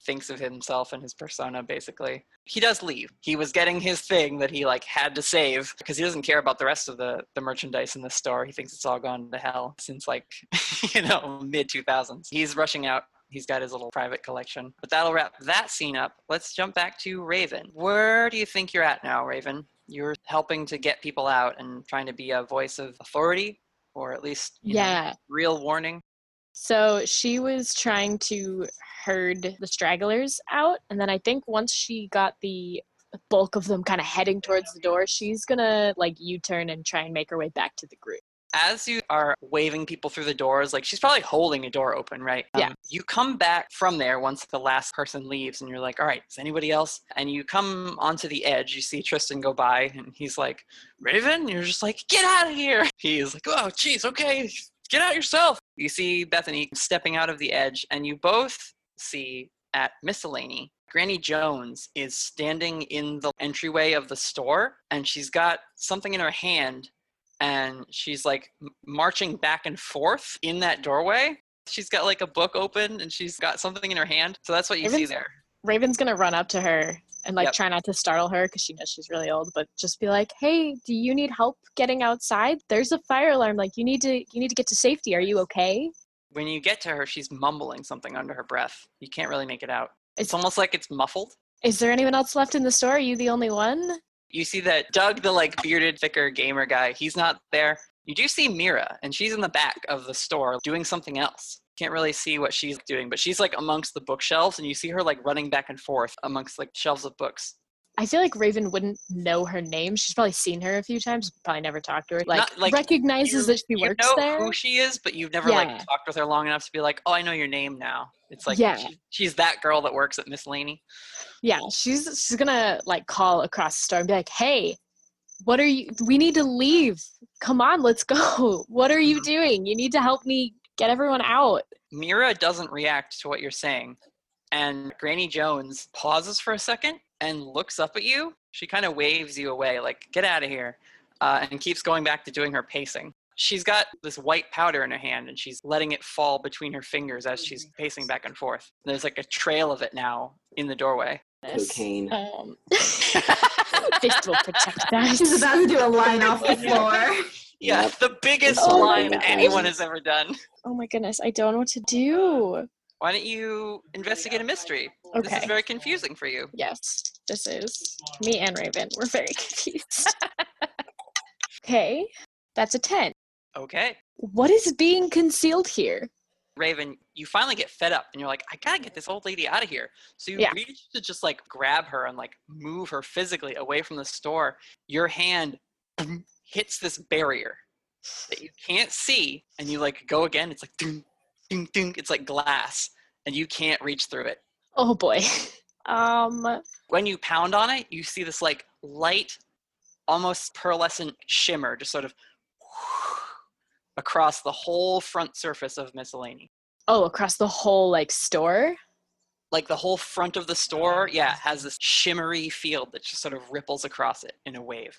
thinks of himself and his persona, basically. He does leave. He was getting his thing that he like had to save because he doesn't care about the rest of the merchandise in the store. He thinks it's all gone to hell since like, mid 2000s. He's rushing out. He's got his little private collection. But that'll wrap that scene up. Let's jump back to Raven. Where do you think you're at now, Raven? You're helping to get people out and trying to be a voice of authority, or at least real warning. So she was trying to herd the stragglers out, and then I think once she got the bulk of them kind of heading towards the door, she's gonna like U-turn and try and make her way back to the group. As you are waving people through the doors, like she's probably holding a door open, right? Yeah. You come back from there once the last person leaves and you're like, all right, is anybody else? And you come onto the edge, you see Tristan go by and he's like, Raven? And you're just like, get out of here. He's like, oh, geez, okay, get out yourself. You see Bethany stepping out of the edge and you both see at Miscellany, Granny Jones is standing in the entryway of the store and she's got something in her hand. And she's like marching back and forth in that doorway. She's got like a book open and she's got something in her hand. So that's what you see there. Raven's gonna run up to her and like try not to startle her because she knows she's really old, but just be like, hey, do you need help getting outside? There's a fire alarm. Like you need to get to safety. Are you okay? When you get to her, she's mumbling something under her breath. You can't really make it out. It's almost like it's muffled. Is there anyone else left in the store? Are you the only one? You see that Doug, the like bearded, thicker gamer guy, he's not there. You do see Mira, and she's in the back of the store doing something else. Can't really see what she's doing, but she's like amongst the bookshelves, and you see her like running back and forth amongst like shelves of books. I feel like Raven wouldn't know her name. She's probably seen her a few times, probably never talked to her. Like recognizes that she works there. You know who she is, but you've never like talked with her long enough to be like, oh, I know your name now. It's like she's that girl that works at Miscellany. Yeah, she's gonna like call across the store and be like, hey, we need to leave. Come on, let's go. What are you doing? You need to help me get everyone out. Mira doesn't react to what you're saying. And Granny Jones pauses for a second and looks up at you. She kind of waves you away, like, get out of here, and keeps going back to doing her pacing. She's got this white powder in her hand, and she's letting it fall between her fingers as she's pacing back and forth. There's like a trail of it now in the doorway. Cocaine. This will protect us. She's about to do a line off the floor. Yeah, the biggest Oh my line goodness. anyone has ever done. Oh my goodness, I don't know what to do. Why don't you investigate a mystery? This Okay. is very confusing for you. Yes, this is. Me and Raven, we're very confused. Okay, that's a 10. Okay. What is being concealed here? Raven, you finally get fed up and you're like, I gotta get this old lady out of here. So you reach to just like grab her and like move her physically away from the store. Your hand hits this barrier that you can't see, and you like go again. It's like ding, ding, ding. It's like glass, and you can't reach through it. Oh boy. When you pound on it, you see this like light, almost pearlescent shimmer just sort of across the whole front surface of Miscellany. Oh, across the whole like store? Like the whole front of the store, yeah, has this shimmery field that just sort of ripples across it in a wave.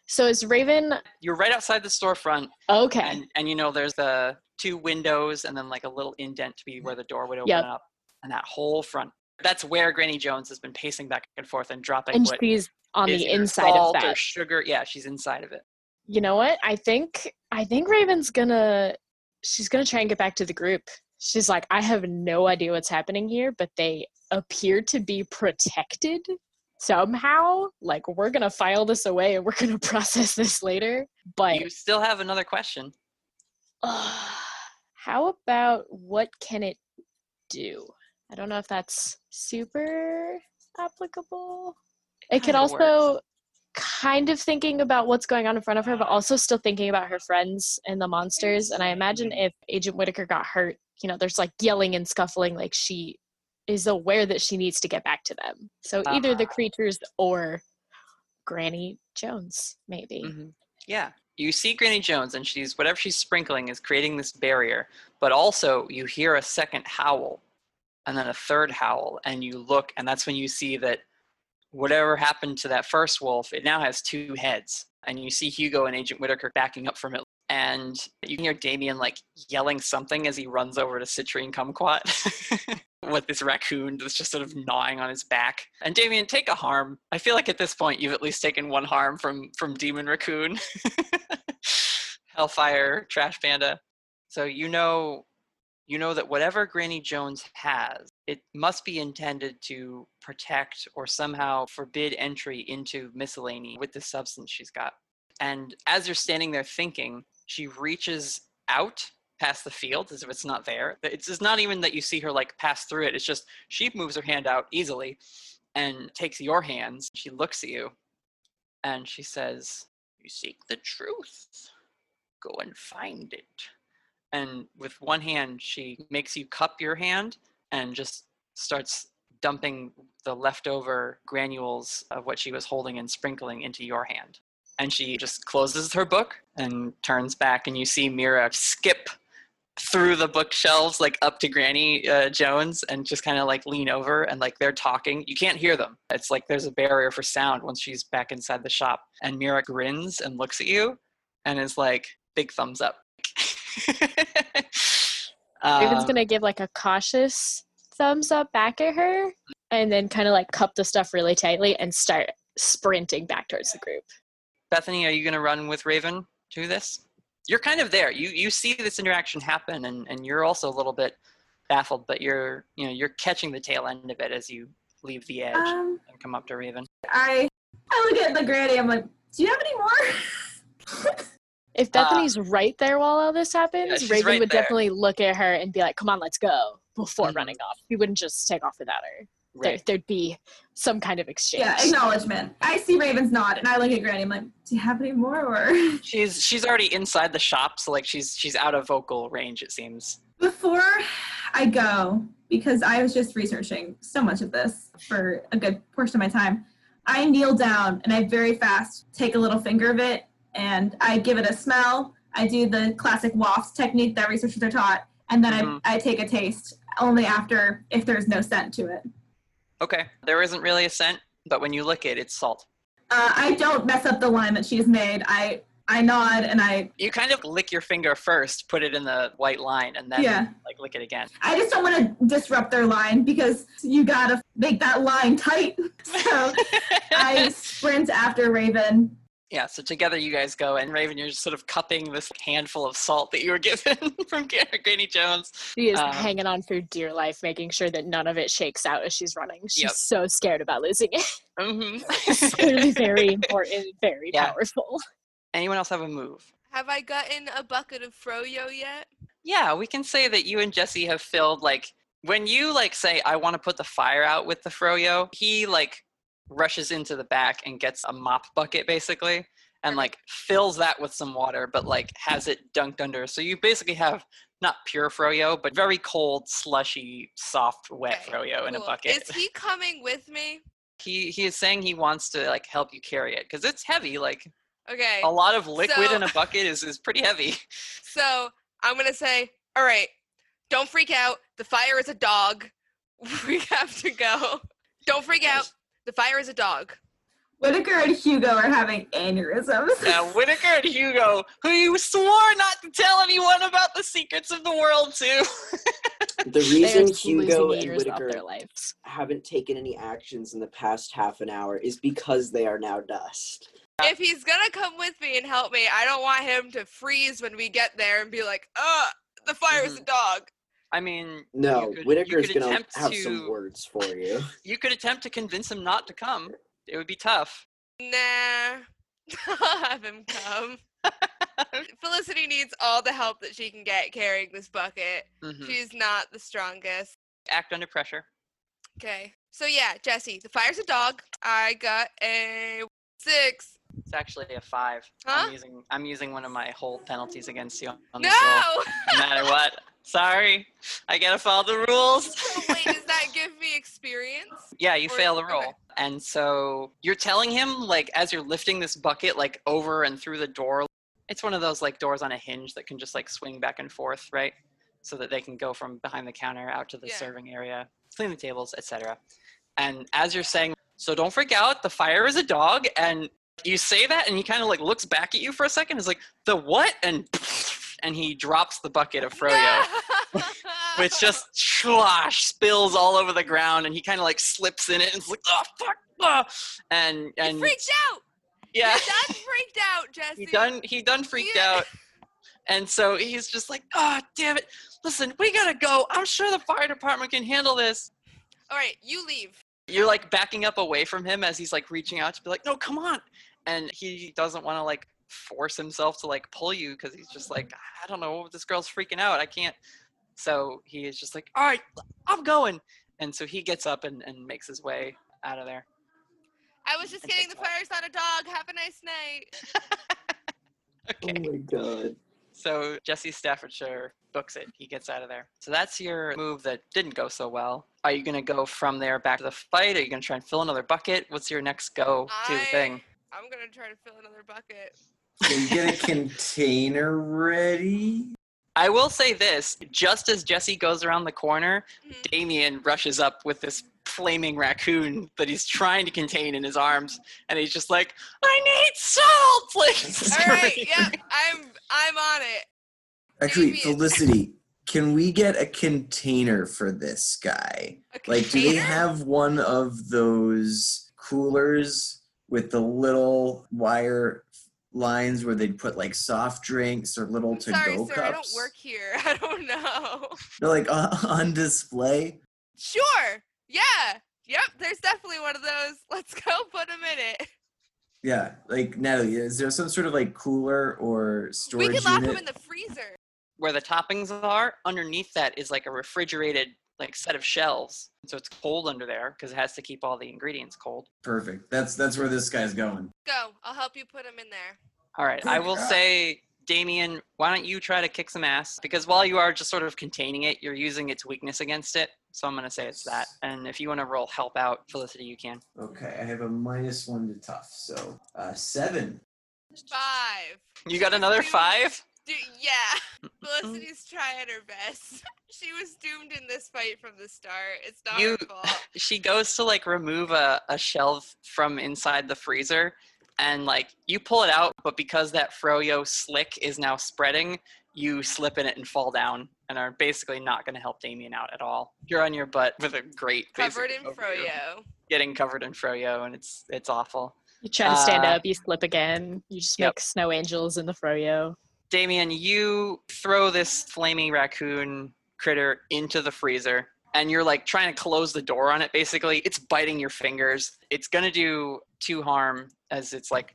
So is Raven... You're right outside the storefront. Okay. And you know, there's the 2 windows and then like a little indent to be where the door would open up. And that whole front. That's where Granny Jones has been pacing back and forth and dropping And what she's on is the either inside of salt that. or sugar. Yeah, she's inside of it. You know what? I think Raven's she's gonna try and get back to the group. She's like, I have no idea what's happening here, but they appear to be protected somehow. Like, we're gonna file this away and we're gonna process this later. But You still have another question. how about what can it do? I don't know if that's super applicable. It could kinda also works. kind of thinking about what's going on in front of her, but also still thinking about her friends and the monsters. And I imagine if Agent Whittaker got hurt, you know, there's like yelling and scuffling, like she is aware that she needs to get back to them. So either the creatures or Granny Jones, maybe. Mm-hmm. Yeah. You see Granny Jones, and whatever she's sprinkling is creating this barrier, but also you hear a second howl and then a third howl, and you look, and that's when you see that whatever happened to that first wolf, it now has 2 heads. And you see Hugo and Agent Whittaker backing up from it. And you can hear Damien like yelling something as he runs over to Citrine Kumquat with this raccoon that's just sort of gnawing on his back. And Damien, take a harm. I feel like at this point you've at least taken 1 harm from Demon Raccoon. Hellfire, Trash Panda. So you know that whatever Granny Jones has, it must be intended to protect or somehow forbid entry into Miscellany with the substance she's got. And as you're standing there thinking, she reaches out past the field as if it's not there. It's just not even that you see her like pass through it. It's just she moves her hand out easily and takes your hands. She looks at you and she says, "You seek the truth. Go and find it." And with one hand, she makes you cup your hand and just starts dumping the leftover granules of what she was holding and sprinkling into your hand. And she just closes her book and turns back, and you see Mira skip through the bookshelves, like up to Granny Jones, and just kind of like lean over, and like they're talking. You can't hear them. It's like there's a barrier for sound once she's back inside the shop. And Mira grins and looks at you and is like, big thumbs up. Raven's gonna give like a cautious thumbs up back at her and then kind of like cup the stuff really tightly and start sprinting back towards the group. Bethany, are you gonna run with Raven to this? You're kind of there. You see this interaction happen, and you're also a little bit baffled, but you're catching the tail end of it as you leave the edge and come up to Raven. I look at the granny, I'm like, do you have any more? If Bethany's right there while all this happens, she's Raven right would there. definitely look at her and be like, come on, let's go, before running off. He wouldn't just take off without her. Right. There'd be some kind of exchange. Yeah, acknowledgement. I see Raven's nod, and I look at Granny. I'm like, do you have any more? Or She's already inside the shop, so like she's out of vocal range, it seems. before I go, because I was just researching so much of this for a good portion of my time, I kneel down and I very fast take a little finger of it and I give it a smell. I do the classic waft technique that researchers are taught, and then I take a taste only after if there's no scent to it. Okay, there isn't really a scent, but when you lick it, it's salt. I don't mess up the line that she's made. I I nod and You kind of lick your finger first, put it in the white line, and then like lick it again. I just don't want to disrupt their line because you gotta make that line tight. So I sprint after Raven. Yeah, so together you guys go, and Raven, you're just sort of cupping this handful of salt that you were given from Granny Jones. She is hanging on for dear life, making sure that none of it shakes out as she's running. She's so scared about losing it. It's clearly very important, very powerful. Anyone else have a move? Have I gotten a bucket of froyo yet? Yeah, we can say that you and Jesse have filled, like, when you, like, say, I want to put the fire out with the froyo, he, like, rushes into the back and gets a mop bucket, basically, and, like, fills that with some water, but, like, has it dunked under. So you basically have not pure froyo, but very cold, slushy, soft, wet froyo in a bucket. Is he coming with me? He is saying he wants to, like, help you carry it, because it's heavy, like... Okay. A lot of liquid in a bucket is pretty heavy. So I'm going to say, all right, don't freak out. The fire is a dog. We have to go. Don't freak out. The fire is a dog. Whittaker and Hugo are having aneurysms. Yeah, Whittaker and Hugo, who you swore not to tell anyone about the secrets of the world to. The reason Hugo and Whittaker haven't taken any actions in the past half an hour is because they are now dust. If he's gonna come with me and help me, I don't want him to freeze when we get there and be like, the fire's a dog. I mean... No, Whittaker's gonna have some words for you. You could attempt to convince him not to come. It would be tough. Nah. I'll have him come. Felicity needs all the help that she can get carrying this bucket. She's not the strongest. Act under pressure. Okay. So yeah, Jesse, the fire's a dog. I got a 6. It's actually a 5. Huh? I'm using one of my hold penalties against you on No! this roll. No matter what. Sorry. I gotta follow the rules. So wait, does that give me experience? Yeah, you fail the roll. Okay. And so you're telling him, like, as you're lifting this bucket, like, over and through the door. It's one of those, like, doors on a hinge that can just, like, swing back and forth, right? So that they can go from behind the counter out to the serving area, clean the tables, etc. And as you're saying, so don't freak out, the fire is a dog, and you say that, and he kind of, like, looks back at you for a second, is like, the what? And he drops the bucket of froyo, which just spills all over the ground, and he kind of, like, slips in it, and it's like, oh, fuck, and he freaked out! Yeah. He done freaked out, Jesse. He done freaked out. And so he's just like, oh, damn it. Listen, we gotta go. I'm sure the fire department can handle this. All right, you leave. You're, like, backing up away from him as he's, like, reaching out to be like, no, come on. And he doesn't want to, like, force himself to, like, pull you because he's just like, I don't know, this girl's freaking out. I can't. So he is just like, all right, I'm going. And so he gets up and makes his way out of there. I was just kidding. The fire's not a dog. Have a nice night. Okay. Oh, my God. So Jesse Staffordshire books it. He gets out of there. So that's your move that didn't go so well. Are you going to go from there back to the fight? Are you going to try and fill another bucket? What's your next go-to thing? I'm going to try to fill another bucket. So you get a container ready? I will say this. Just as Jesse goes around the corner, Damien rushes up with this flaming raccoon that he's trying to contain in his arms. And he's just like, I need salt! Like, all right, yep, I'm on it. Actually, Felicity, can we get a container for this guy? Like, do they have one of those coolers with the little wire lines where they'd put, like, soft drinks or little to-go cups? I don't work here. I don't know. They're, like, on display? Sure. Yeah. Yep, there's definitely one of those. Let's go put them in it. Yeah, like, Natalie, is there some sort of, like, cooler or storage We could lock unit? them in the freezer. Where the toppings are, underneath that is, like, a refrigerated, like, set of shelves. So it's cold under there because it has to keep all the ingredients cold. Perfect. That's where this guy's going. Go. I'll help you put them in there. All right. I will say, Damien, why don't you try to kick some ass? Because while you are just sort of containing it, you're using its weakness against it. So I'm going to say it's that. And if you want to roll help out, Felicity, you can. Okay, I have a -1 to tough, so 7. 5. You got another 5? Yeah. Felicity's trying her best. She was doomed in this fight from the start. It's not her fault. She goes to, like, remove a shelf from inside the freezer, and like you pull it out, but because that froyo slick is now spreading, you slip in it and fall down and are basically not going to help Damien out at all. You're on your butt with a grate Covered in over you, froyo. getting covered in froyo, and it's awful. You try to stand up, you slip again. You just Yep. make snow angels in the froyo. Damien, you throw this flaming raccoon critter into the freezer, and you're like trying to close the door on it. Basically, it's biting your fingers. It's gonna do 2 harm as it's like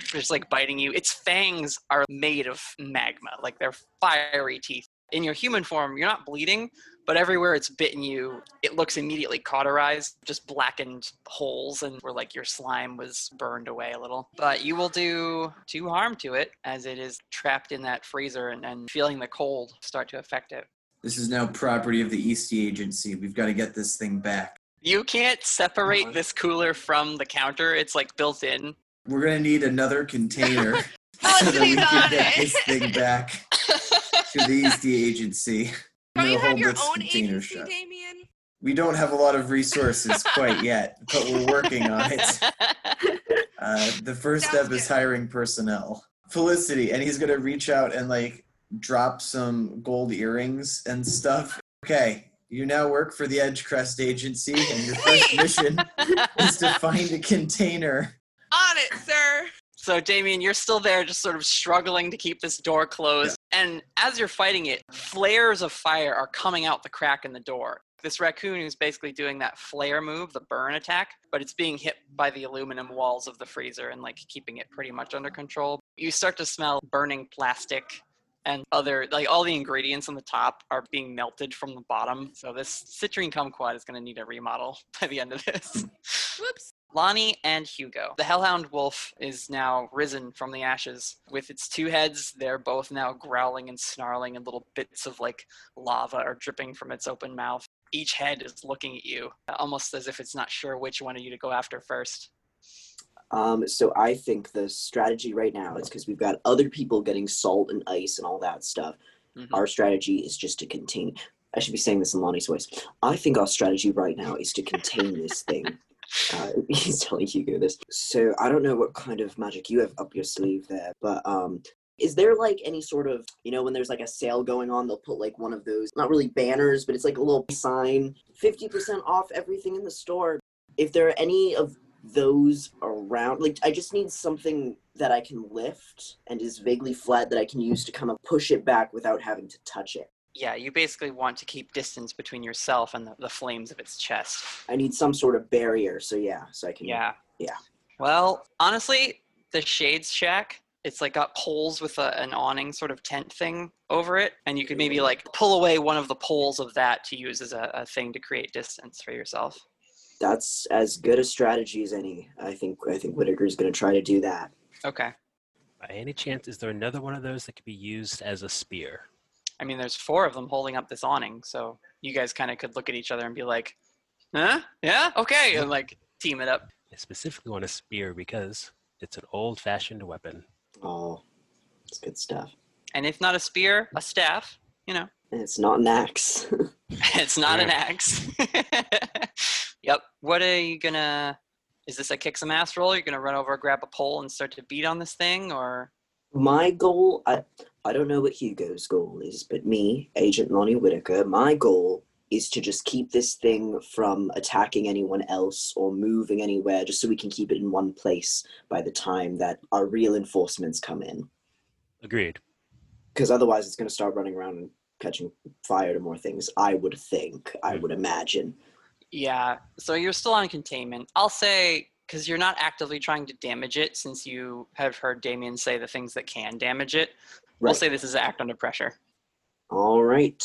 just like biting you. Its fangs are made of magma, like they're fiery teeth. In your human form, you're not bleeding, but everywhere it's bitten you, it looks immediately cauterized, just blackened holes, and where like your slime was burned away a little. But you will do 2 harm to it as it is trapped in that freezer and feeling the cold start to affect it. This is now property of the Eastie Agency. We've got to get this thing back. You can't separate this cooler from the counter. It's like built in. We're going to need another container so that we can get this thing back to the Eastie Agency. Don't you have Hold your this own container agency, shut. Damien? We don't have a lot of resources quite yet, but we're working on it. The first step is hiring personnel. Felicity, and he's going to reach out and like drop some gold earrings and stuff. Okay, you now work for the Edgecrest Agency, and your first mission is to find a container. On it, sir. So, Damien, you're still there just sort of struggling to keep this door closed. Yeah. And as you're fighting it, flares of fire are coming out the crack in the door. This raccoon is basically doing that flare move, the burn attack, but it's being hit by the aluminum walls of the freezer and like keeping it pretty much under control. You start to smell burning plastic and other, like all the ingredients on the top are being melted from the bottom. So this citrine kumquat is going to need a remodel by the end of this. Whoops. Lonnie and Hugo. The Hellhound Wolf is now risen from the ashes. With its 2 heads, they're both now growling and snarling, and little bits of like lava are dripping from its open mouth. Each head is looking at you, almost as if it's not sure which one of you to go after first. So I think the strategy right now is because we've got other people getting salt and ice and all that stuff. Mm-hmm. Our strategy is just to contain. I should be saying this in Lonnie's voice. I think our strategy right now is to contain this thing. He's telling Hugo this. So I don't know what kind of magic you have up your sleeve there, but is there like any sort of, you know, when there's like a sale going on, they'll put like one of those, not really banners, but it's like a little sign, 50% off everything in the store. If there are any of those around, like I just need something that I can lift and is vaguely flat that I can use to kind of push it back without having to touch it. Yeah, you basically want to keep distance between yourself and the flames of its chest. I need some sort of barrier, so I can... Yeah. Well, honestly, the Shades Shack, it's like got poles with an awning sort of tent thing over it, and you could maybe like pull away one of the poles of that to use as a thing to create distance for yourself. That's as good a strategy as any. I think Whittaker's going to try to do that. Okay. By any chance, is there another one of those that could be used as a spear? I mean, there's 4 of them holding up this awning, so you guys kind of could look at each other and be like, huh? Yeah? Okay, and like team it up. I specifically want a spear because it's an old-fashioned weapon. Oh, it's good stuff. And if not a spear, a staff, you know. And it's not an axe. It's not an axe. Yep. What are you gonna... Is this a kick some ass roll? You're gonna run over, grab a pole, and start to beat on this thing, or... My goal, I don't know what Hugo's goal is, but me, Agent Lonnie Whittaker, my goal is to just keep this thing from attacking anyone else or moving anywhere, just so we can keep it in one place by the time that our real enforcements come in. Agreed. Because otherwise it's going to start running around and catching fire to more things, I would think, I would imagine. Yeah, so you're still on containment. I'll say, because you're not actively trying to damage it, since you have heard Damien say the things that can damage it, we'll say this is act under pressure. All right.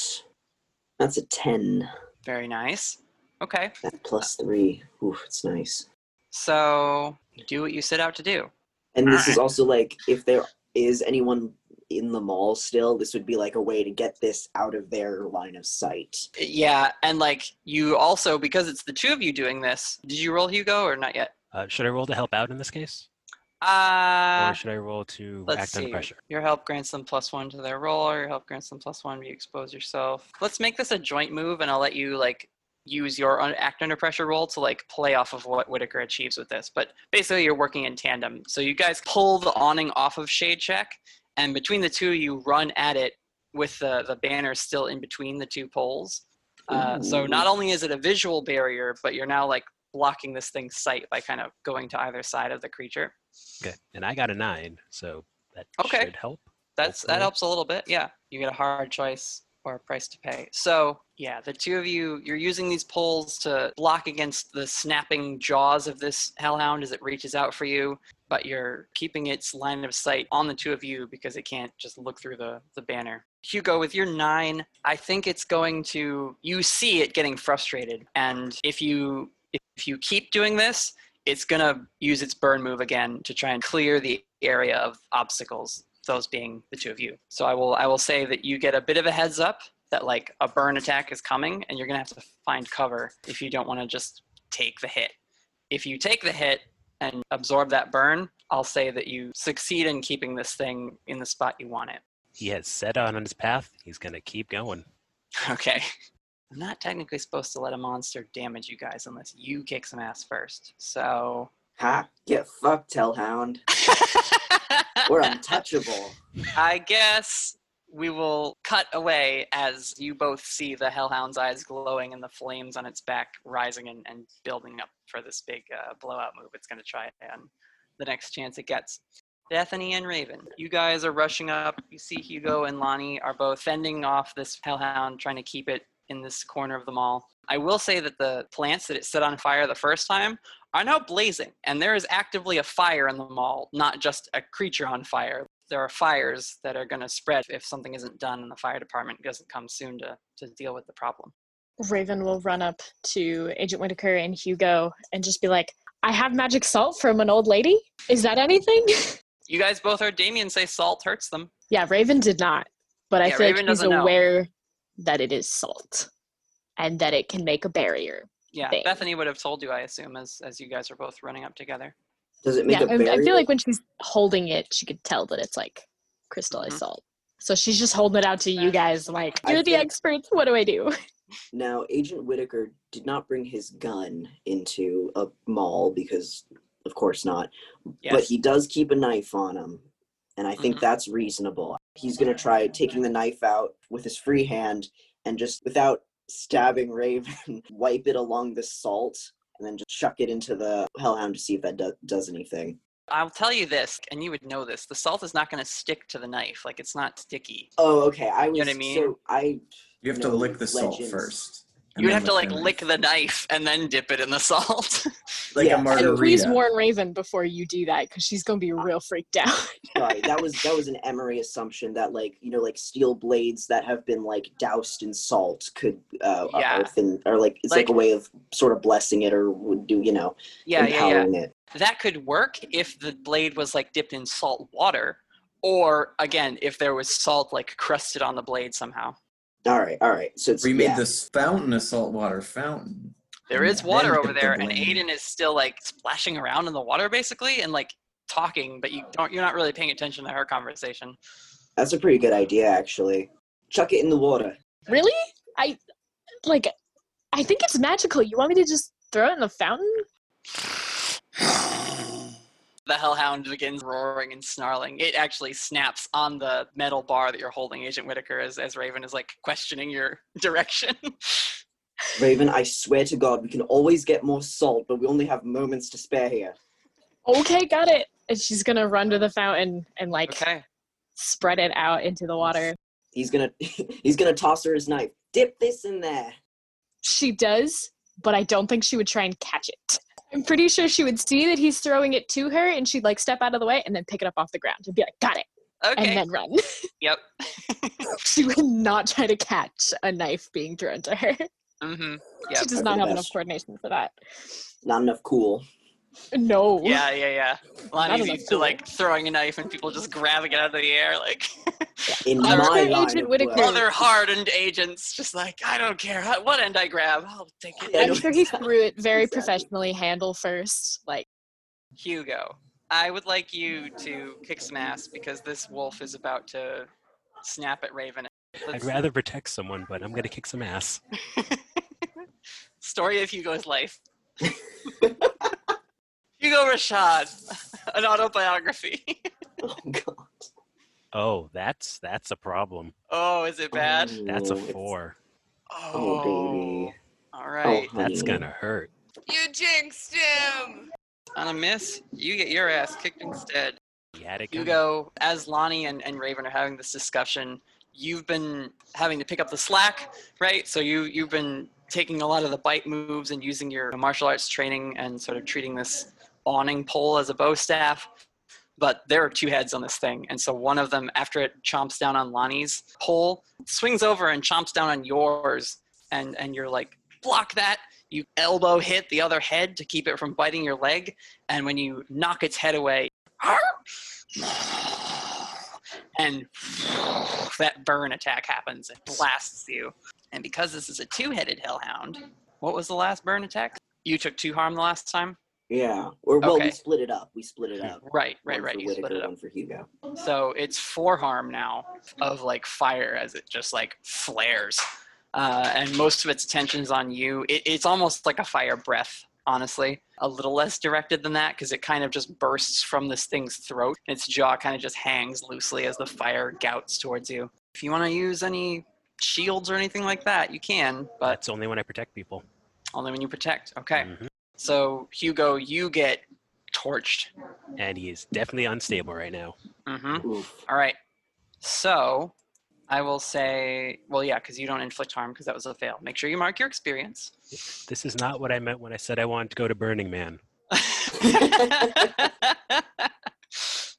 That's a 10. Very nice. Okay. That plus 3. Ooh, it's nice. So, do what you set out to do. And this is also like, if there is anyone in the mall still, this would be like a way to get this out of their line of sight. Yeah, and like you also, because it's the 2 of you doing this, did you roll Hugo or not yet? Should I roll to help out in this case? Or should I roll to act under pressure? Your help grants them +1 to their roll, or your help grants them +1 if you expose yourself. Let's make this a joint move, and I'll let you like use your act under pressure roll to like play off of what Whittaker achieves with this. But basically you're working in tandem. So you guys pull the awning off of Shade Check, and between the two you run at it with the banner still in between the two poles. So not only is it a visual barrier, but you're now like blocking this thing's sight by kind of going to either side of the creature. Okay, and I got a 9, so that should help. That helps a little bit. Yeah, you get a hard choice or a price to pay. So yeah, the two of you, you're using these poles to block against the snapping jaws of this hellhound as it reaches out for you, but you're keeping its line of sight on the two of you because it can't just look through the banner. Hugo, with your 9, I think it's going to, you see it getting frustrated, and if you keep doing this, it's going to use its burn move again to try and clear the area of obstacles, those being the two of you. So I will say that you get a bit of a heads up that like a burn attack is coming, and you're going to have to find cover if you don't want to just take the hit. If you take the hit and absorb that burn, I'll say that you succeed in keeping this thing in the spot you want it. He has set out on his path. He's going to keep going. Okay. I'm not technically supposed to let a monster damage you guys unless you kick some ass first. So... Ha! Get fucked, Hellhound. We're untouchable. I guess we will cut away as you both see the Hellhound's eyes glowing and the flames on its back rising and building up for this big blowout move it's going to try on the next chance it gets. Bethany and Raven, you guys are rushing up. You see Hugo and Lonnie are both fending off this Hellhound, trying to keep it in this corner of the mall. I will say that the plants that it set on fire the first time are now blazing, and there is actively a fire in the mall, not just a creature on fire. There are fires that are going to spread if something isn't done and the fire department doesn't come soon to deal with the problem. Raven will run up to Agent Whittaker and Hugo and just be like, I have magic salt from an old lady. Is that anything? You guys both heard Damien say salt hurts them. Yeah, Raven did not, but I feel Raven like he's doesn't know. aware that it is salt and that it can make a barrier. Yeah, thing. Bethany would have told you, I assume, as you guys are both running up together. Does it make a barrier? I feel like when she's holding it, she could tell that it's like crystallized salt. So she's just holding it out to you guys like, you're the experts, what do I do? Now, Agent Whittaker did not bring his gun into a mall because, of course not. Yes. But he does keep a knife on him, and I think that's reasonable. He's going to try taking the knife out with his free hand and just, without stabbing Raven, wipe it along the salt and then just chuck it into the Hellhound to see if that does anything. I'll tell you this, and you would know this, the salt is not going to stick to the knife. Like, it's not sticky. Oh, okay. You know what I mean? You have to lick the salt first. You would have to like lick the knife and then dip it in the salt. Like a margarita. And please warn Raven before you do that, because she's gonna be real freaked out. Sorry, that was an Emery assumption that like steel blades that have been like doused in salt could or like it's like a way of sort of blessing it or would do empowering it. That could work if the blade was like dipped in salt water, or again if there was salt like crusted on the blade somehow. All right. So we made this fountain a saltwater fountain. There is water over there, and Aiden is still like splashing around in the water basically, and like talking, but you're not really paying attention to her conversation. That's a pretty good idea, actually. Chuck it in the water. Really? I think it's magical. You want me to just throw it in the fountain? The Hellhound begins roaring and snarling. It actually snaps on the metal bar that you're holding, Agent Whittaker, as Raven is like questioning your direction. Raven, I swear to God, we can always get more salt, but we only have moments to spare here. Okay, got it. And she's gonna run to the fountain and spread it out into the water. He's gonna toss her his knife. Dip this in there. She does, but I don't think she would try and catch it. I'm pretty sure she would see that he's throwing it to her, and she'd step out of the way and then pick it up off the ground and be like, got it. Okay. And then run. Yep. She would not try to catch a knife being thrown to her. Mm-hmm. Yep. She does not have enough coordination for that. Not enough cool. No. Yeah. Lonnie's used to throwing a knife and people just grabbing it out of the air In my line Agent Whittaker. Other hardened agents just I don't care what end I grab, I'll take it. I'm sure he threw it very professionally, handle first. Hugo, I would like you to kick some ass because this wolf is about to snap at Raven. I'd rather protect someone, but I'm gonna kick some ass. Story of Hugo's life. Hugo Rashad, an autobiography. Oh god. Oh, that's a problem. Oh, is it bad? That's a it's- 4. Oh baby. All Oh right. honey. That's gonna hurt. You jinxed him. On a miss, you get your ass kicked instead. He had it coming. Hugo, as Lonnie and Raven are having this discussion, you've been having to pick up the slack, right? So you've been taking a lot of the bite moves and using your martial arts training and sort of treating this awning pole as a bow staff. But there are 2 heads on this thing, and so one of them, after it chomps down on Lonnie's pole, swings over and chomps down on yours, and you're like, block that. You elbow hit the other head to keep it from biting your leg, and when you knock its head away, and that burn attack happens. It blasts you. And because this is a 2-headed hellhound, what was the last burn attack? You took 2 harm the last time? Yeah. Or well, Okay. we split it up. Right. One You for split Whittaker, it up. one for Hugo. So it's 4 harm now of like fire as it just like flares. And most of its attention is on you. It's almost like a fire breath, honestly. A little less directed than that because it kind of just bursts from this thing's throat. Its jaw kind of just hangs loosely as the fire gouts towards you. If you want to use any shields or anything like that, you can, but That's only when I protect people. only when you protect. Okay. Mhm. So, Hugo, you get torched. And he is definitely unstable right now. Mm-hmm. Oof. All right. So, I will say, well, yeah, because you don't inflict harm because that was a fail. Make sure you mark your experience. This is not what I meant when I said I wanted to go to Burning Man.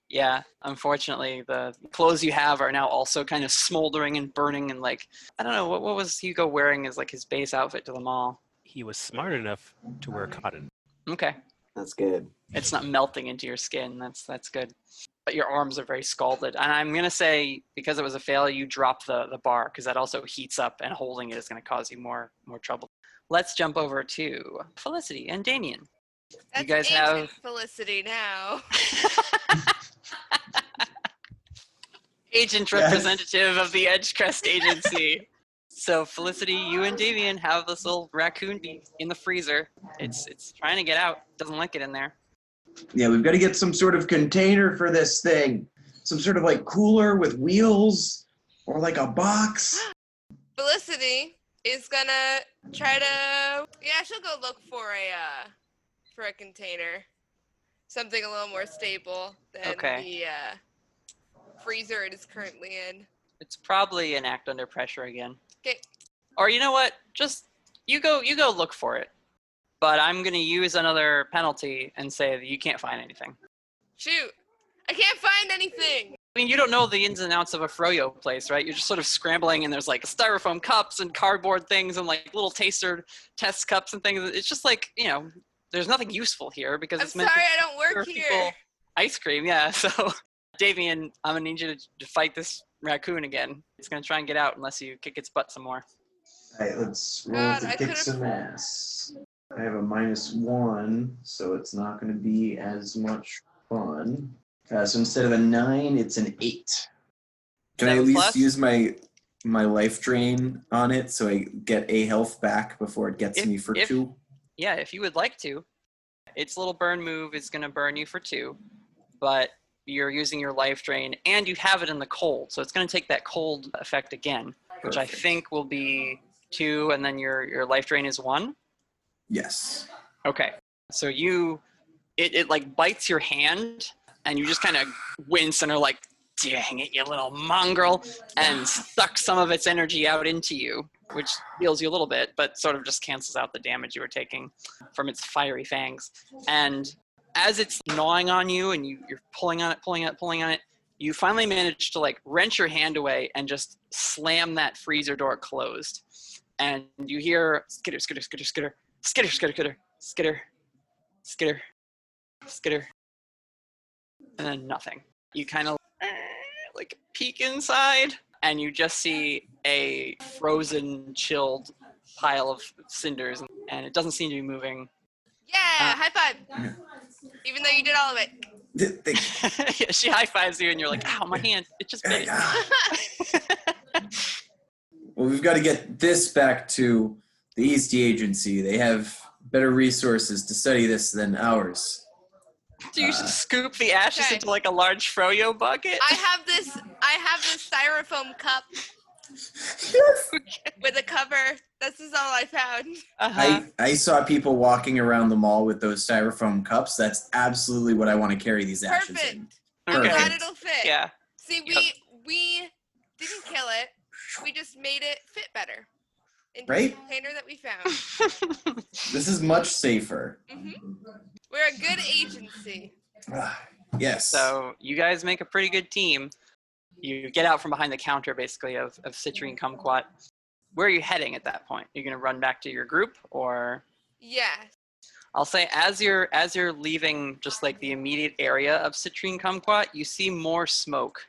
Yeah, unfortunately, the clothes you have are now also kind of smoldering and burning and like, I don't know, what was Hugo wearing as like his base outfit to the mall? He was smart enough to wear cotton. Okay. That's good. It's not melting into your skin. That's good. But your arms are very scalded. And I'm going to say, because it was a fail, you drop the bar because that also heats up and holding it is going to cause you more trouble. Let's jump over to Felicity and Damien. That's You guys ancient have... Felicity now. Agent representative of the Edgecrest Agency. So Felicity, you and Damien have this little raccoon in the freezer. It's trying to get out. Doesn't like it in there. Yeah, we've got to get some sort of container for this thing. Some sort of like cooler with wheels or like a box. Felicity is gonna try to, she'll go look for a container. Something a little more stable than the freezer it is currently in. It's probably an act under pressure again. Okay. Or you know what? Just you go look for it. But I'm gonna use another penalty and say that you can't find anything. Shoot! I can't find anything! I mean, you don't know the ins and outs of a froyo place, right? You're just sort of scrambling and there's like styrofoam cups and cardboard things and like little taster test cups and things. It's just like, there's nothing useful here because it's meant sorry, to I don't work serve here. people ice cream, yeah. So, Damien, I'm gonna need you to fight this raccoon again. It's gonna try and get out unless you kick its butt some more. All right, let's roll God, to I kick could've- some ass. I have a -1, so it's not going to be as much fun. So instead of a 9, it's an 8. Can I at 7 least plus? use my life drain on it so I get a health back before it gets me for 2? Yeah, if you would like to. Its little burn move is gonna burn you for 2, but you're using your life drain and you have it in the cold, so it's gonna take that cold effect again, which I think will be 2, and then your life drain is 1. Yes. Okay, so it like bites your hand, and you just kind of wince and are like, dang it, you little mongrel, and sucks some of its energy out into you, which heals you a little bit, but sort of just cancels out the damage you were taking from its fiery fangs. And as it's gnawing on you and you're pulling on it, you finally manage to like wrench your hand away and just slam that freezer door closed. And you hear skitter, skitter, skitter, skitter, skitter, skitter, skitter, skitter, skitter, skitter, and then nothing. You kind of like peek inside and you just see a frozen, chilled pile of cinders, and it doesn't seem to be moving. Yeah, high five! Even though you did all of it. Yeah, she high fives you and you're like, ow, my hand, it just bit it. Well, we've got to get this back to the Eastie Agency. They have better resources to study this than ours. Do you just scoop the ashes Okay. into like a large froyo bucket? I have this styrofoam cup with a cover. This is all I found. I saw people walking around the mall with those styrofoam cups. That's absolutely what I want to carry these ashes in. I'm glad Perfect. it'll fit. Yeah. See, we didn't kill it. We just made it fit better into Right? the container that we found. This is much safer. We're a good agency. Yes. So you guys make a pretty good team. You get out from behind the counter, basically, of citrine kumquat. Where are you heading at that point? Are you going to run back to your group, or? Yeah. I'll say as you're leaving just like the immediate area of citrine kumquat, you see more smoke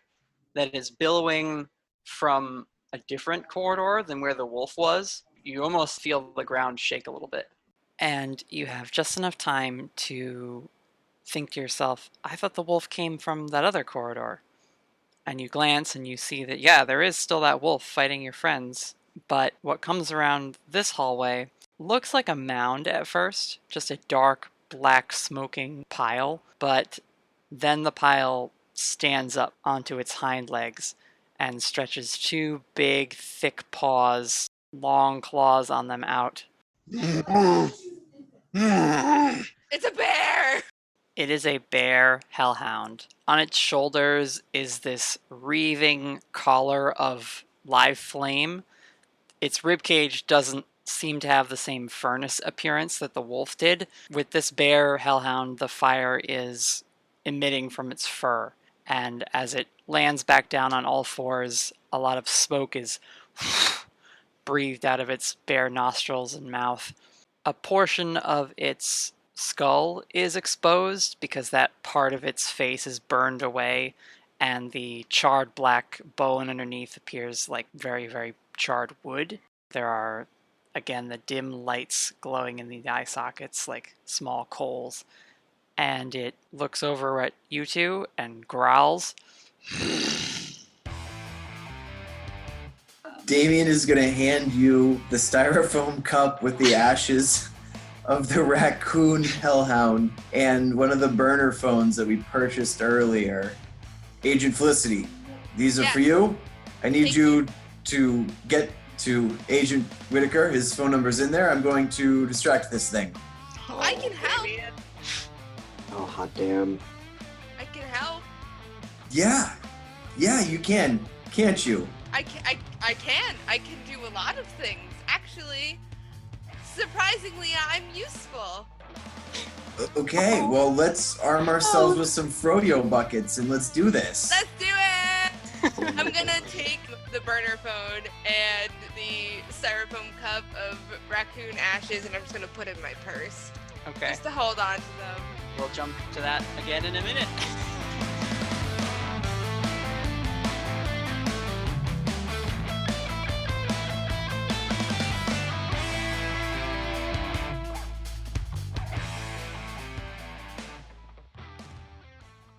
that is billowing from a different corridor than where the wolf was. You almost feel the ground shake a little bit. And you have just enough time to think to yourself, I thought the wolf came from that other corridor. And you glance and you see that, yeah, there is still that wolf fighting your friends. But what comes around this hallway looks like a mound at first, just a dark, black, smoking pile. But then the pile stands up onto its hind legs and stretches two big, thick paws, long claws on them out. It's a bear! It is a bear hellhound. On its shoulders is this wreathing collar of live flame. Its ribcage doesn't seem to have the same furnace appearance that the wolf did. With this bear hellhound, the fire is emitting from its fur. And as it lands back down on all fours, a lot of smoke is breathed out of its bare nostrils and mouth. A portion of its skull is exposed because that part of its face is burned away, and the charred black bone underneath appears like very, very charred wood. There are, again, the dim lights glowing in the eye sockets like small coals. And it looks over at you two and growls. Damien is going to hand you the styrofoam cup with the ashes of the raccoon hellhound and one of the burner phones that we purchased earlier. Agent Felicity, these are for you. I need you to get to Agent Whittaker. His phone number's in there. I'm going to distract this thing. I can help. Oh, hot damn. I can help. Yeah, you can, can't you? I can. I can do a lot of things. Actually, surprisingly, I'm useful. Okay, well, let's arm ourselves with some Froyo buckets and let's do this. Let's do it! I'm gonna take the burner phone and the styrofoam cup of raccoon ashes, and I'm just gonna put it in my purse. Okay. Just to hold on to them. We'll jump to that again in a minute.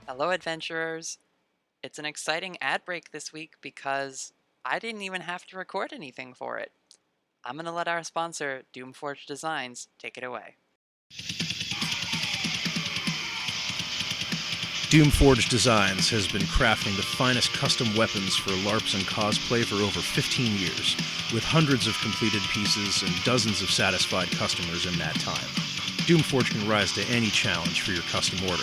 Hello, adventurers. It's an exciting ad break this week because I didn't even have to record anything for it. I'm going to let our sponsor, Doomforge Designs, take it away. Doomforge Designs has been crafting the finest custom weapons for LARPs and cosplay for over 15 years, with hundreds of completed pieces and dozens of satisfied customers in that time. Doomforge can rise to any challenge for your custom order.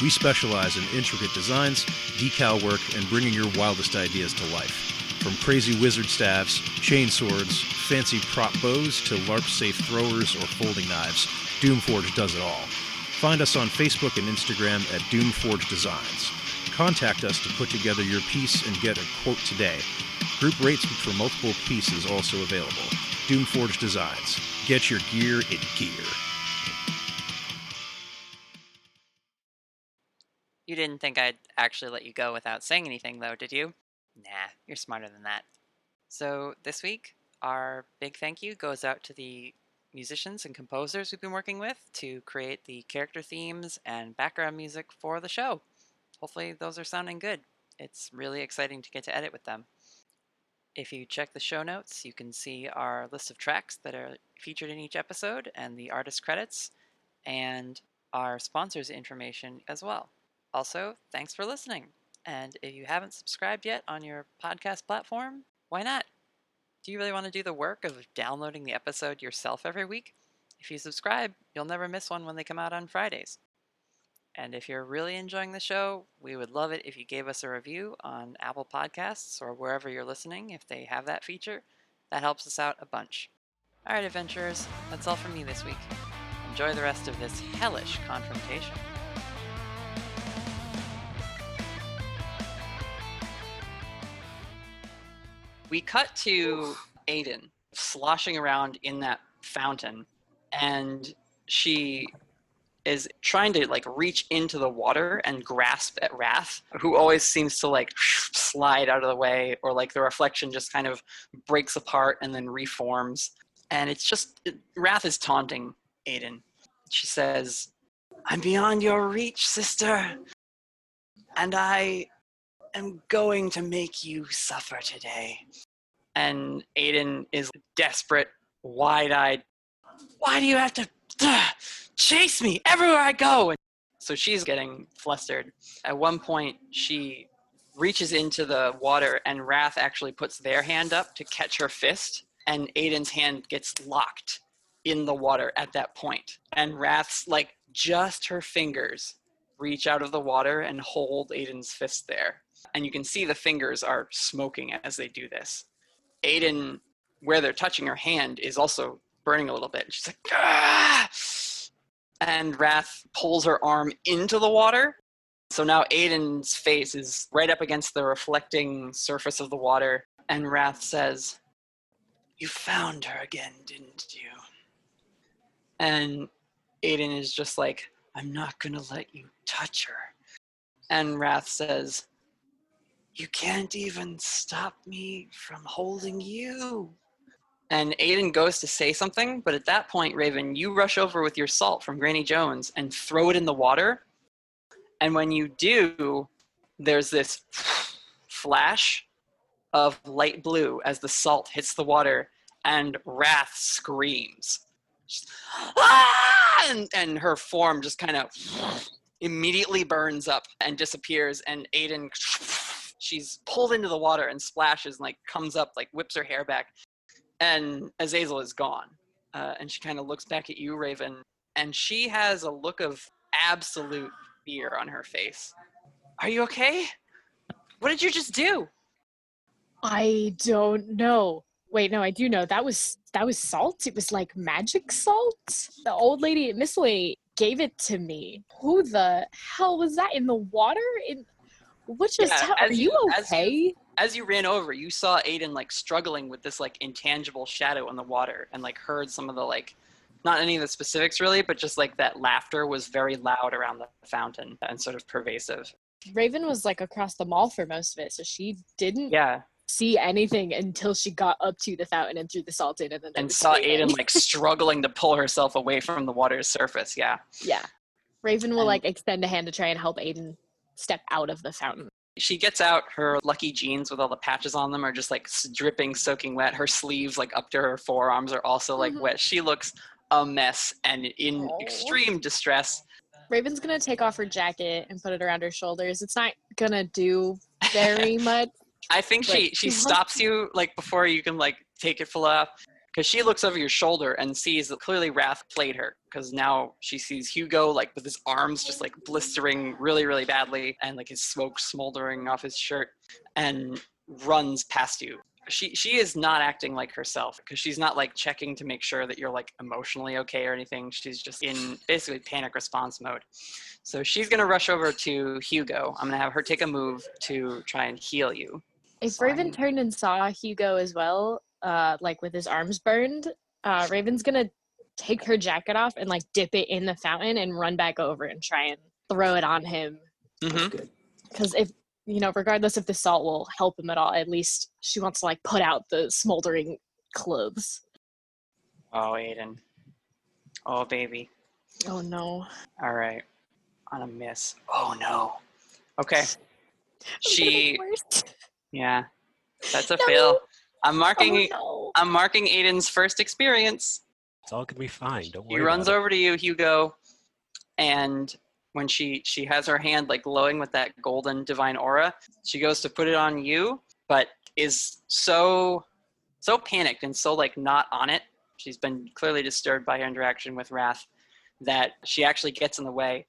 We specialize in intricate designs, decal work, and bringing your wildest ideas to life. From crazy wizard staffs, chain swords, fancy prop bows, to LARP-safe throwers or folding knives, Doomforge does it all. Find us on Facebook and Instagram at Doomforge Designs. Contact us to put together your piece and get a quote today. Group rates for multiple pieces also available. Doomforge Designs. Get your gear in gear. You didn't think I'd actually let you go without saying anything, though, did you? Nah, you're smarter than that. So this week, our big thank you goes out to the musicians and composers we've been working with to create the character themes and background music for the show. Hopefully those are sounding good. It's really exciting to get to edit with them. If you check the show notes, you can see our list of tracks that are featured in each episode and the artist credits and our sponsors' information as well. Also, thanks for listening. And if you haven't subscribed yet on your podcast platform, why not? Do you really want to do the work of downloading the episode yourself every week? If you subscribe, you'll never miss one when they come out on Fridays. And if you're really enjoying the show, we would love it if you gave us a review on Apple Podcasts or wherever you're listening if they have that feature. That helps us out a bunch. All right, adventurers, that's all from me this week. Enjoy the rest of this hellish confrontation. We cut to Aiden sloshing around in that fountain, and she is trying to like reach into the water and grasp at Wrath, who always seems to like slide out of the way, or like the reflection just kind of breaks apart and then reforms. And it's just, Wrath is taunting Aiden. She says, "I'm beyond your reach, sister, and I am going to make you suffer today." And Aiden is desperate, wide-eyed. "Why do you have to chase me everywhere I go?" And so she's getting flustered. At one point, she reaches into the water, and Wrath actually puts their hand up to catch her fist, and Aiden's hand gets locked in the water at that point. And Wrath's, like, just her fingers reach out of the water and hold Aiden's fist there. And you can see the fingers are smoking as they do this. Aiden, where they're touching her hand, is also burning a little bit. She's like, "Ah!" And Wrath pulls her arm into the water. So now Aiden's face is right up against the reflecting surface of the water. And Wrath says, "You found her again, didn't you?" And Aiden is just like, "I'm not going to let you touch her." And Wrath says, "You can't even stop me from holding you." And Aiden goes to say something, but at that point, Raven, you rush over with your salt from Granny Jones and throw it in the water. And when you do, there's this flash of light blue as the salt hits the water, and Wrath screams. She's, "Ah!" And her form just kind of immediately burns up and disappears, and Aiden, she's pulled into the water and splashes and like comes up, like whips her hair back. And Azazel is gone. And she kind of looks back at you, Raven, and she has a look of absolute fear on her face. "Are you okay? What did you just do?" I don't know. Wait, no, I do know. That was salt? It was like magic salt? The old lady at Mistley gave it to me. Who the hell was that in the water? What just happened? Are you okay? As you ran over, you saw Aiden like struggling with this like intangible shadow in the water, and like heard some of the like, not any of the specifics really, but just like that laughter was very loud around the fountain and sort of pervasive. Raven was like across the mall for most of it, so she didn't Yeah. see anything until she got up to the fountain and threw the salt in, and then And saw Aiden like struggling to pull herself away from the water's surface. Yeah. Yeah. Raven will like extend a hand to try and help Aiden step out of the fountain. She gets out her lucky jeans with all the patches on them are just like dripping, soaking wet. Her sleeves like up to her forearms are also like wet. She looks a mess and in extreme distress. Raven's gonna take off her jacket and put it around her shoulders. It's not gonna do very much. I think she stops you like before you can like take it full off, because she looks over your shoulder and sees that clearly Wrath played her, because now she sees Hugo like with his arms just like blistering really, really badly and like his smoke smoldering off his shirt, and runs past you. She is not acting like herself, because she's not like checking to make sure that you're like emotionally okay or anything. She's just in basically panic response mode. So she's gonna rush over to Hugo. I'm gonna have her take a move to try and heal you. If Raven turned and saw Hugo as well, like with his arms burned, Raven's gonna take her jacket off and like dip it in the fountain and run back over and try and throw it on him. Because if, you know, regardless if the salt will help him at all, at least she wants to like put out the smoldering clothes. Oh, Aiden. Oh, baby. Oh, no. All right. On a miss. Oh, no. Okay. She... Yeah. That's a fail. I'm marking no. I'm marking Aiden's first experience. It's all gonna be fine. Don't worry. He runs about over to you, Hugo, and when she has her hand like glowing with that golden divine aura, she goes to put it on you, but is so panicked and so like not on it. She's been clearly disturbed by her interaction with Wrath that she actually gets in the way.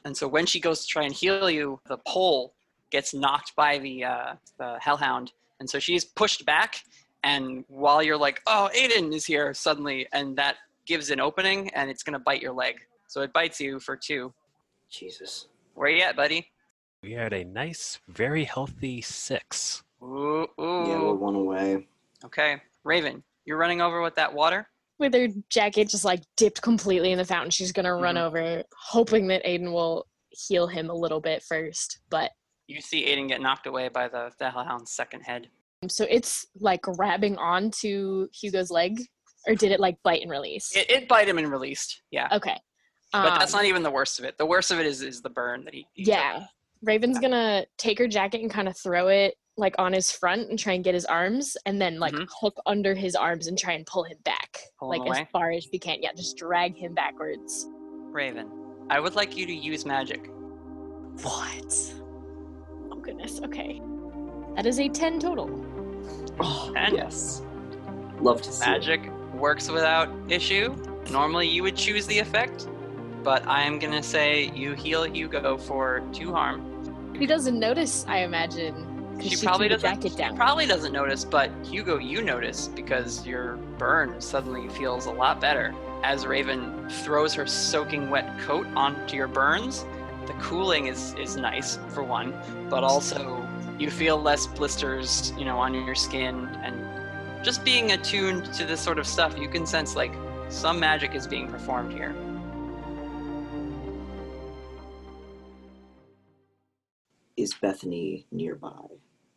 And so when she goes to try and heal you, the pole gets knocked by the hellhound, and so she's pushed back. And while you're like, "Oh, Aiden is here," suddenly, and that gives an opening, and it's gonna bite your leg. So it bites you for 2. Jesus. Where you at, buddy? We had a nice, very healthy 6. Ooh. Yeah, we're 1 away. Okay, Raven, you're running over with that water. With her jacket just like dipped completely in the fountain, she's gonna run over, hoping that Aiden will heal him a little bit first. But You see Aiden get knocked away by the hellhound's second head. so it's like grabbing onto Hugo's leg, or did it like bite and release? It bite him and released. Yeah. Okay. But that's not even the worst of it. The worst of it is the burn that he Yeah. took. Raven's gonna take her jacket and kind of throw it like on his front and try and get his arms, and then like hook under his arms and try and pull him back. Pull him like away? as far as we can. Yeah, just drag him backwards. Raven, I would like you to use magic. What? Oh goodness, okay. That is a 10 total. Oh, 10? yes. Love to see Magic works without issue. Normally you would choose the effect, but I am going to say you heal Hugo for 2 harm. He doesn't notice, I imagine. She She probably threw the doesn't. jacket down. She probably doesn't notice, but Hugo, you notice because your burn suddenly feels a lot better as Raven throws her soaking wet coat onto your burns. The cooling is nice for one, but also you feel less blisters, on your skin, and just being attuned to this sort of stuff, you can sense like some magic is being performed here. Is Bethany nearby?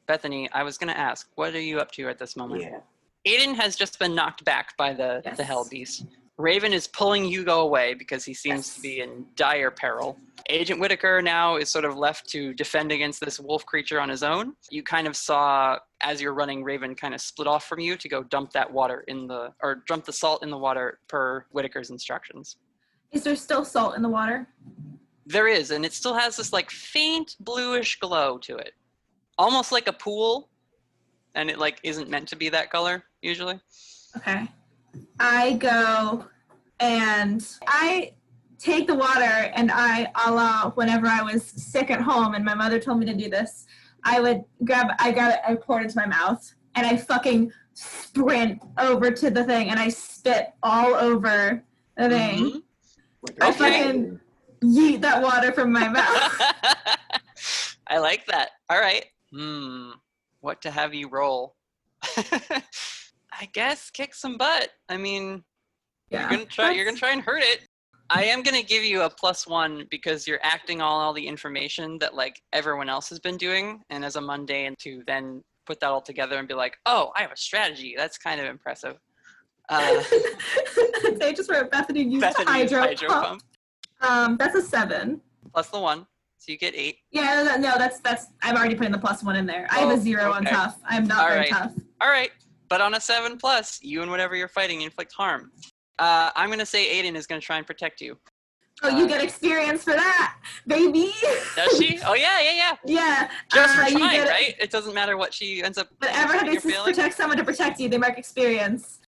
Bethany, I was going to ask, what are you up to at this moment? Yeah. Aiden has just been knocked back by the hell beast. Raven is pulling Hugo away because he seems to be in dire peril. Agent Whittaker now is sort of left to defend against this wolf creature on his own. You kind of saw, as you're running, Raven kind of split off from you to go dump that water dump the salt in the water per Whittaker's instructions. Is there still salt in the water? There is, and it still has this like faint bluish glow to it. Almost like a pool, and it like isn't meant to be that color usually. Okay. I go and I take the water, and a la whenever I was sick at home and my mother told me to do this, I pour it into my mouth, and I fucking sprint over to the thing, and I spit all over the thing. I fucking yeet that water from my mouth. I like that. All right. What to have you roll? I guess kick some butt. I mean, you're gonna try and hurt it. I am gonna give you a +1 because you're acting on all the information that like everyone else has been doing, and as a mundane to then put that all together and be like, oh, I have a strategy. That's kind of impressive. They just wrote Bethany used hydro pump. That's a 7. Plus the 1, so you get 8. Yeah, no, that's. I'm already putting the +1 in there. I have a 0 on tough. I'm not very tough. All right, but on a 7+, you and whatever you're fighting inflict harm. I'm gonna say Aiden is gonna try and protect you. Oh, you get experience for that, baby. Does she? Oh yeah. Yeah. Just for trying, right? It doesn't matter what she ends up. Whatever happens to protect someone to protect you, they mark experience.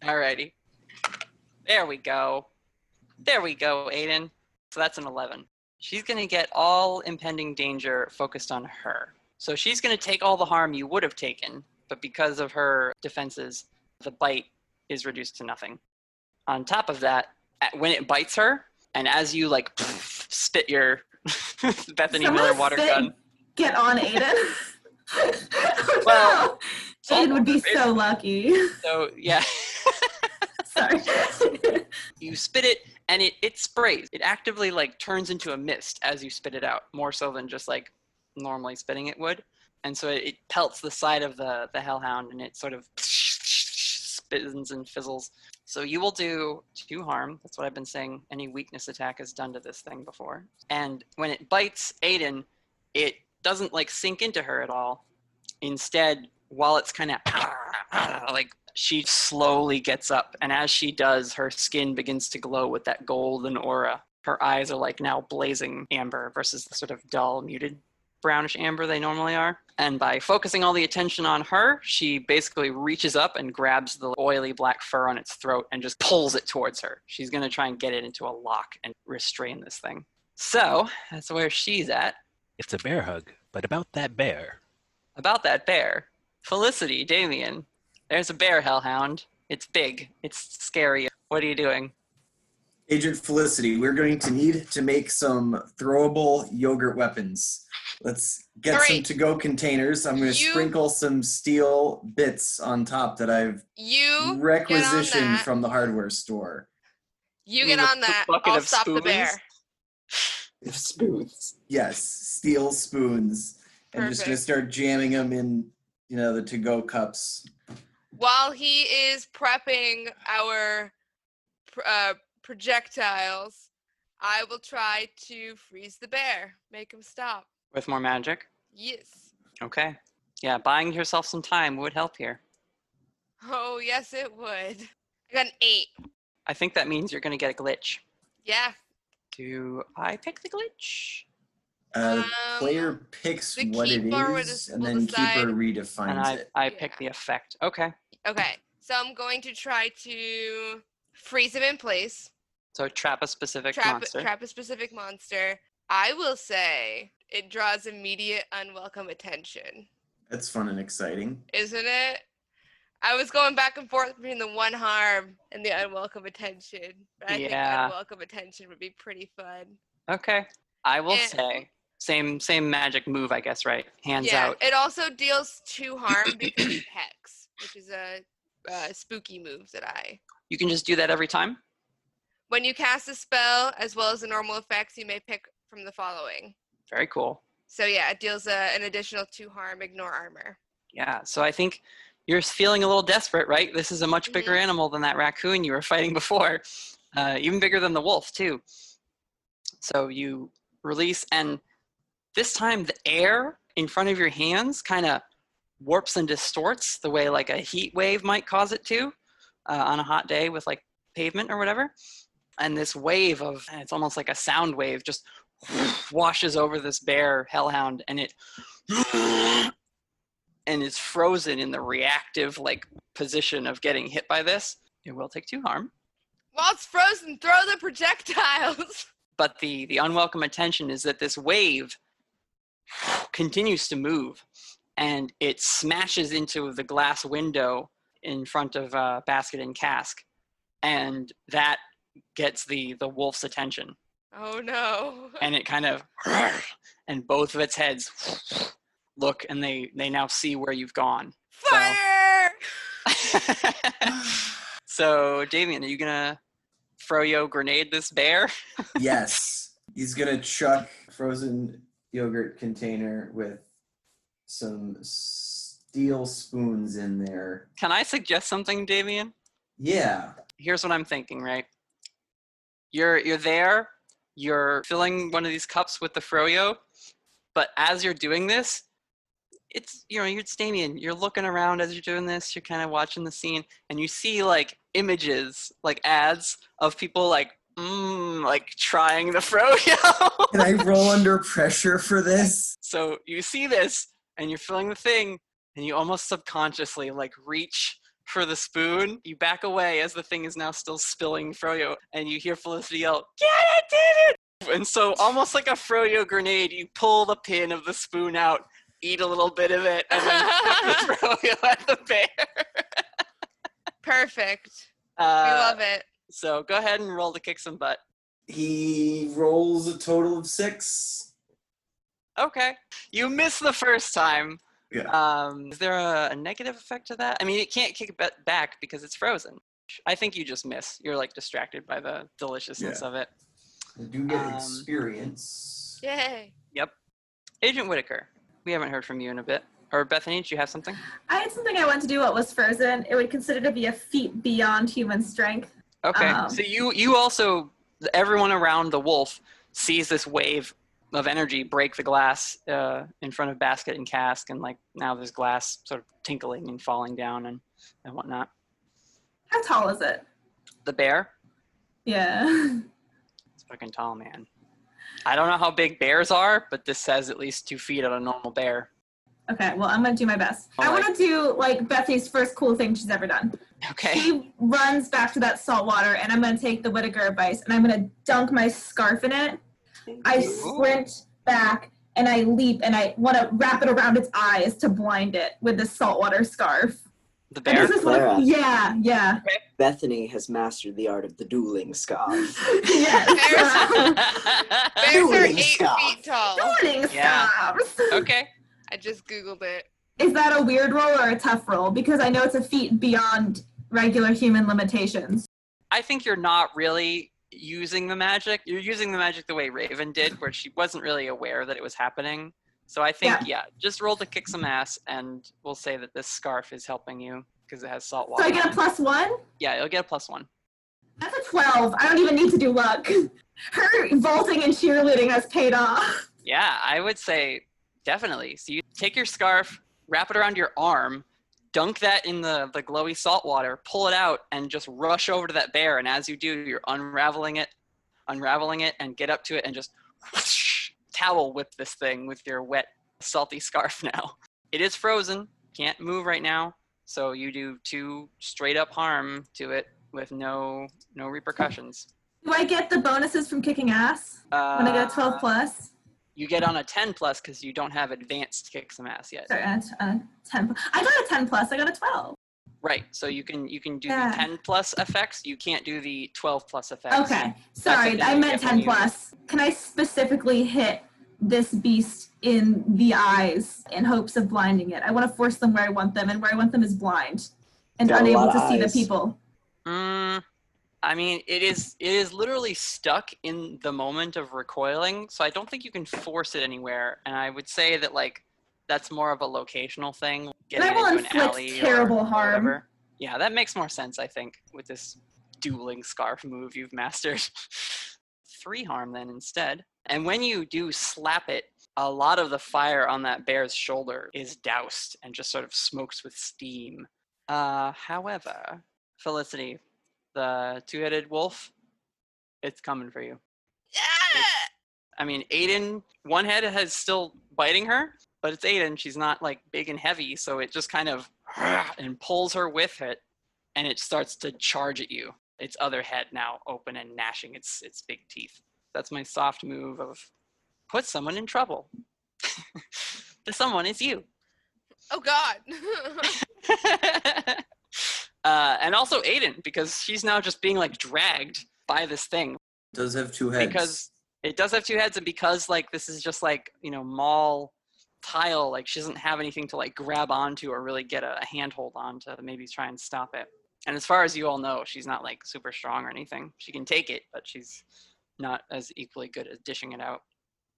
Alrighty. There we go, Aiden. So that's an 11. She's gonna get all impending danger focused on her. So she's gonna take all the harm you would have taken, but because of her defenses, the bite is reduced to nothing. On top of that, when it bites her, and as you like spit your Bethany Miller water gun. Get on Aiden. Well, Aiden would be so lucky. So yeah. Sorry. You spit it, and it sprays. It actively like turns into a mist as you spit it out, more so than just like normally spitting it would. And so it pelts the side of the hellhound, and it sort of spins and fizzles. So you will do 2 harm. That's what I've been saying. Any weakness attack has done to this thing before. And when it bites Aiden, it doesn't like sink into her at all. Instead, while it's kind of like she slowly gets up, and as she does, her skin begins to glow with that golden aura. Her eyes are like now blazing amber versus the sort of dull, muted brownish amber they normally are. And by focusing all the attention on her, she basically reaches up and grabs the oily black fur on its throat and just pulls it towards her. She's going to try and get it into a lock and restrain this thing. So that's where she's at. It's a bear hug, but about that bear. About that bear. Felicity, Damien, there's a bear hellhound. It's big. It's scary. What are you doing? Agent Felicity, we're going to need to make some throwable yogurt weapons. Let's get some to-go containers. I'm going to sprinkle some steel bits on top that I've requisitioned from the hardware store. You get on that. I'll stop the bear. Spoons. Yes, steel spoons. And just going to start jamming them in, the to-go cups. While he is prepping our projectiles, I will try to freeze the bear. Make him stop. With more magic? Yes. Okay. Yeah, buying yourself some time would help here. Oh, yes, it would. I got an 8. I think that means you're going to get a glitch. Yeah. Do I pick the glitch? Player picks what it is, and then Keeper redefines it. I pick the effect. Okay. Okay. So I'm going to try to freeze him in place. So trap a specific monster. Trap a specific monster. I will say it draws immediate unwelcome attention. That's fun and exciting. Isn't it? I was going back and forth between the one harm and the unwelcome attention. But I think unwelcome attention would be pretty fun. Okay. I will say, same magic move, I guess, right? Hands out. It also deals 2 harm because of Hex, which is a spooky move that I... You can just do that every time? When you cast a spell, as well as the normal effects, you may pick from the following. Very cool. So yeah, it deals an additional 2 harm, ignore armor. Yeah, so I think you're feeling a little desperate, right? This is a much bigger animal than that raccoon you were fighting before. Even bigger than the wolf, too. So you release, and this time the air in front of your hands kind of warps and distorts the way like a heat wave might cause it to on a hot day with like pavement or whatever. And this wave of, it's almost like a sound wave, just washes over this bear hellhound, and it's frozen in the reactive like position of getting hit by this. It will take 2 harm. While it's frozen, throw the projectiles. But the unwelcome attention is that this wave continues to move, and it smashes into the glass window in front of Basket and Cask, and that gets the wolf's attention. Oh no. And it kind of, and both of its heads look, and they now see where you've gone. Fire! So Damien, are you gonna froyo grenade this bear? Yes. He's gonna chuck frozen yogurt container with some steel spoons in there. Can I suggest something, Damien? Yeah. Here's what I'm thinking, right? You're there, you're filling one of these cups with the froyo, but as you're doing this, it's Damien, you're looking around as you're doing this, you're kind of watching the scene, and you see like images, like ads of people like trying the froyo. Can I roll under pressure for this? So you see this, and you're filling the thing, and you almost subconsciously like reach for the spoon. You back away as the thing is now still spilling froyo, and you hear Felicity yell, "Get it, David!" And so almost like a froyo grenade, you pull the pin of the spoon out, eat a little bit of it, and then the froyo at the bear. Perfect. We love it. So go ahead and roll to kick some butt. He rolls a total of 6. Okay. You missed the first time. Yeah. Is there a negative effect to that? I mean, it can't kick it back because it's frozen. I think you just miss. You're like distracted by the deliciousness of it. I do get experience. Yay. Yep. Agent Whittaker, we haven't heard from you in a bit. Or Bethany, did you have something? I had something I wanted to do what was frozen. It would consider to be a feat beyond human strength. Okay, so you also, everyone around the wolf sees this wave of energy break the glass in front of Basket and Cask, and like now there's glass sort of tinkling and falling down and whatnot. How tall is it? The bear? Yeah. It's fucking tall, man. I don't know how big bears are, but this says at least 2 feet on a normal bear. Okay, well, I'm going to do my best. I want to do, like, Betsy's first cool thing she's ever done. Okay. She runs back to that salt water, and I'm going to take the Whittaker advice, and I'm going to dunk my scarf in it. I sprint back, and I leap, and I want to wrap it around its eyes to blind it with this saltwater scarf. The bear? Clara, yeah. Bethany has mastered the art of the dueling scarf. Bears are 8 scarf. feet tall. Dueling scarves. Okay. I just Googled it. Is that a weird roll or a tough roll? Because I know it's a feat beyond regular human limitations. I think you're not really using the magic. You're using the magic the way Raven did, where she wasn't really aware that it was happening. So I think, just roll to kick some ass, and we'll say that this scarf is helping you because it has salt water. So I get a +1? Yeah, you'll get a +1. That's a 12. I don't even need to do luck. Her vaulting and cheerleading has paid off. Yeah, I would say definitely. So you take your scarf, wrap it around your arm, dunk that in the glowy salt water, pull it out, and just rush over to that bear. And as you do, you're unraveling it, and get up to it and just whoosh, towel whip this thing with your wet, salty scarf now. It is frozen, can't move right now, so you do 2 straight up harm to it with no repercussions. Do I get the bonuses from kicking ass when I get a 12 plus? You get on a 10 plus because you don't have advanced kick some ass yet. Sorry, 10. I got a 10 plus. I got a 12. Right. So you can do the 10 plus effects. You can't do the 12 plus effects. Okay. Sorry, I meant 10 plus. Can I specifically hit this beast in the eyes in hopes of blinding it? I want to force them where I want them, and where I want them is blind and unable to see the people. I mean, it is literally stuck in the moment of recoiling, so I don't think you can force it anywhere. And I would say that that's more of a locational thing. And I will inflict terrible harm. Whatever. Yeah, that makes more sense, I think, with this dueling scarf move you've mastered. 3 harm then instead. And when you do slap it, a lot of the fire on that bear's shoulder is doused and just sort of smokes with steam. However, Felicity, the 2-headed wolf, it's coming for you. I mean, Aiden, one head is still biting her, but it's Aiden. She's not big and heavy, so it just kind of and pulls her with it, and it starts to charge at you. Its other head now open and gnashing its big teeth. That's my soft move of put someone in trouble. The someone is you. Oh God. And also Aiden, because she's now just being dragged by this thing. It does have 2 heads. Because it does have 2 heads, and because this is just mall tile, she doesn't have anything to grab onto or really get a handhold on to maybe try and stop it. And as far as you all know, she's not super strong or anything. She can take it, but she's not as equally good at dishing it out.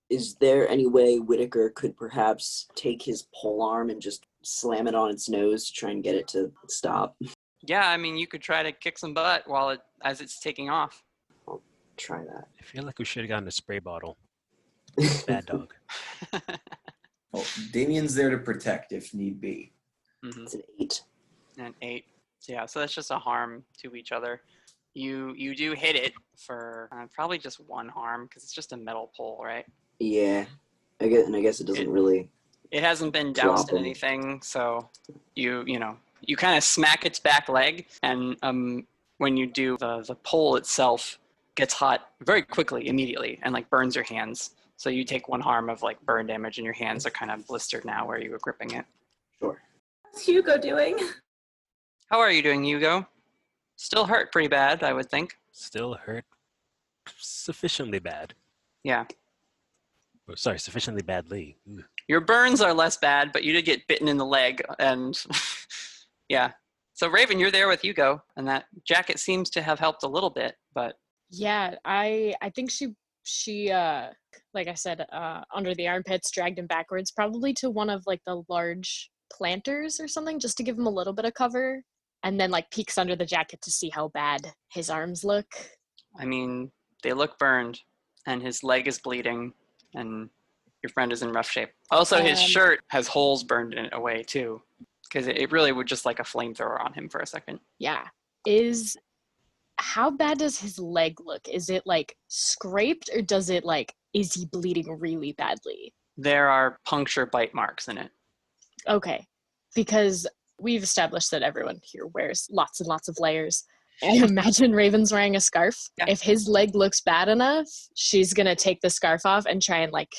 Is there any way Whittaker could perhaps take his polearm and just slam it on its nose to try and get it to stop? Yeah, I mean, you could try to kick some butt as it's taking off. I'll try that. I feel like we should have gotten a spray bottle. Bad dog. Well, Damien's there to protect if need be. Mm-hmm. It's an 8. An 8. Yeah, so that's just a harm to each other. You do hit it for probably just 1 harm because it's just a metal pole, right? Yeah, I guess it doesn't really. It hasn't been doused in anything, so you kind of smack its back leg, and when you do, the pole itself gets hot very quickly, immediately, and burns your hands. So you take 1 harm of burn damage, and your hands are kind of blistered now where you were gripping it. Sure. What's Hugo doing? How are you doing, Hugo? Still hurt pretty bad, I would think. Still hurt sufficiently bad. Yeah. Oh, sorry, sufficiently badly. Ooh. Your burns are less bad, but you did get bitten in the leg, and yeah. So Raven, you're there with Hugo, and that jacket seems to have helped a little bit, but yeah, I think she like I said, under the armpits, dragged him backwards, probably to one of the large planters or something, just to give him a little bit of cover, and then peeks under the jacket to see how bad his arms look. I mean, they look burned, and his leg is bleeding, and your friend is in rough shape. Also, his shirt has holes burned in it away too, because it really would just like a flamethrower on him for a second. Yeah. How bad does his leg look? Is it like scraped, or does it like, is he bleeding really badly? There are puncture bite marks in it. Okay. Because we've established that everyone here wears lots and lots of layers. I imagine Raven's wearing a scarf. Yeah. If his leg looks bad enough, she's going to take the scarf off and try and like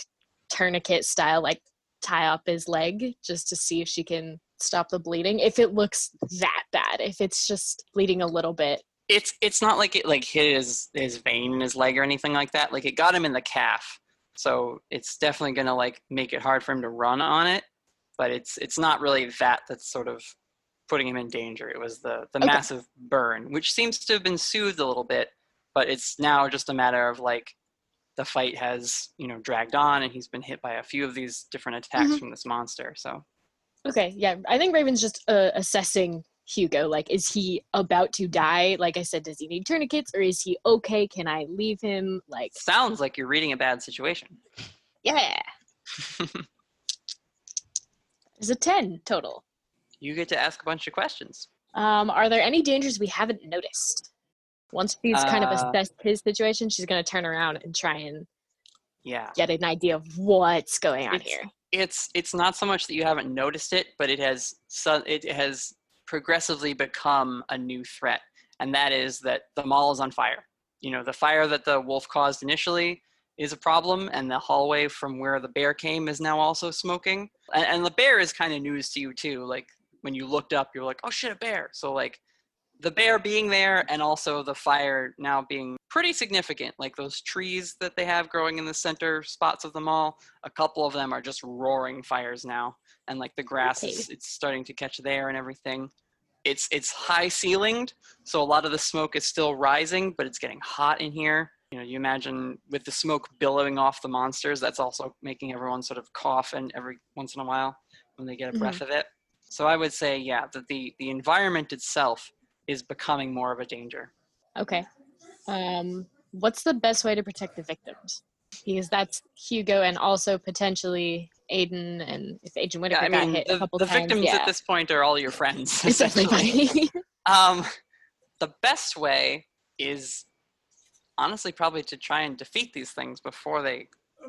tourniquet style, like tie up his leg just to see if she can stop the bleeding. If it looks that bad, if it's just bleeding a little bit. It's not like it like hit his vein in his leg or anything like that. Like it got him in the calf. So it's definitely going to like make it hard for him to run on it. But it's not really that's sort of putting him in danger. It was the massive burn, which seems to have been soothed a little bit, but it's now just a matter of like the fight has, dragged on, and he's been hit by a few of these different attacks from this monster. So, okay, yeah, I think Raven's just assessing Hugo. Like, is he about to die? Like I said, does he need tourniquets, or is he okay? Can I leave him? Like, sounds like you're reading a bad situation. Yeah. There's a 10 total. You get to ask a bunch of questions. Are there any dangers we haven't noticed? Once she's kind of assessed his situation, she's going to turn around and try and get an idea of what's going on here. It's not so much that you haven't noticed it, but it has progressively become a new threat, and that is that the mall is on fire. The fire that the wolf caused initially is a problem, and the hallway from where the bear came is now also smoking. And the bear is kind of news to you too. Like when you looked up, you're like, oh shit, a bear. So like the bear being there, and also the fire now being pretty significant. Like those trees that they have growing in the center spots of the mall, a couple of them are just roaring fires now. And like the grass it's starting to catch there and everything. It's high ceilinged, so a lot of the smoke is still rising, but it's getting hot in here. You imagine with the smoke billowing off the monsters, that's also making everyone sort of cough and every once in a while when they get a breath of it. So I would say, that the environment itself is becoming more of a danger. Okay. What's the best way to protect the victims? Because that's Hugo and also potentially Aiden, and if Agent Whittaker got hit a couple the times. The victims at this point are all your friends. It's definitely funny. The best way is honestly probably to try and defeat these things before they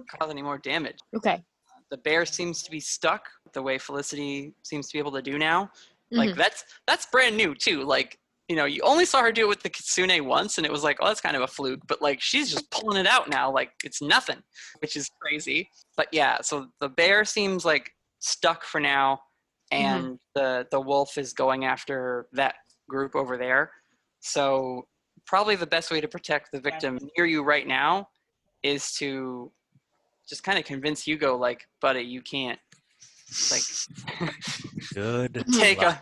cause any more damage. Okay. The bear seems to be stuck the way Felicity seems to be able to do now. Like that's brand new too. Like, you only saw her do it with the kitsune once, and it was like, oh, that's kind of a fluke. But like, she's just pulling it out now, like it's nothing, which is crazy. But yeah, so the bear seems like stuck for now, and the wolf is going after that group over there. So probably the best way to protect the victim near you right now is to just kind of convince Hugo, like, buddy, you can't. Like, good. Take a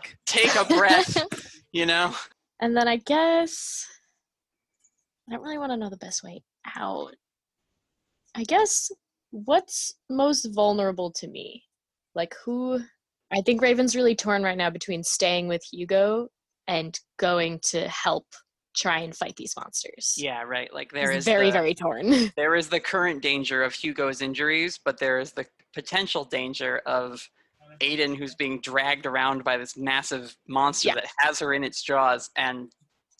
breath, And then I guess I don't really want to know the best way out. I guess what's most vulnerable to me? Like who? I think Raven's really torn right now between staying with Hugo and going to help try and fight these monsters. Yeah, right. Like there is very torn. There is the current danger of Hugo's injuries, but there is the potential danger of Aiden, who's being dragged around by this massive monster that has her in its jaws, and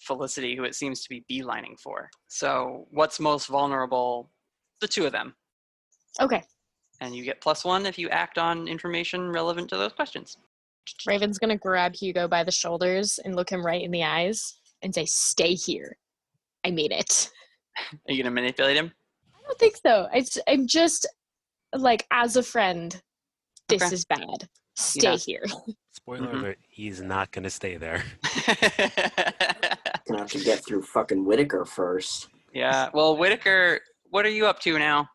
Felicity, who it seems to be beelining for. So what's most vulnerable? The two of them. Okay. And you get +1 if you act on information relevant to those questions. Raven's going to grab Hugo by the shoulders and look him right in the eyes and say, stay here. I mean it. Are you going to manipulate him? I don't think so. I'm just, like, as a friend, this is bad. Stay here. Spoiler alert, he's not going to stay there. Gonna have to get through fucking Whittaker first. Yeah, well, Whittaker, what are you up to now?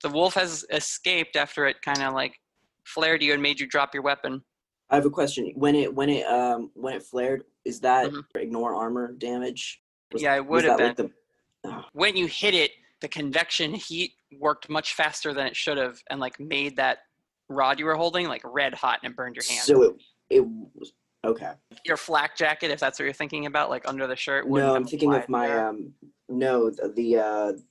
The wolf has escaped after it kind of like flared you and made you drop your weapon. I have a question. When it flared, is that ignore armor damage? Yeah, it would have been. Like When you hit it, the convection heat worked much faster than it should have, and like made that rod you were holding like red hot, and it burned your hand. So it was okay. Your flak jacket, if that's what you're thinking about, like under the shirt. No, I'm thinking of my the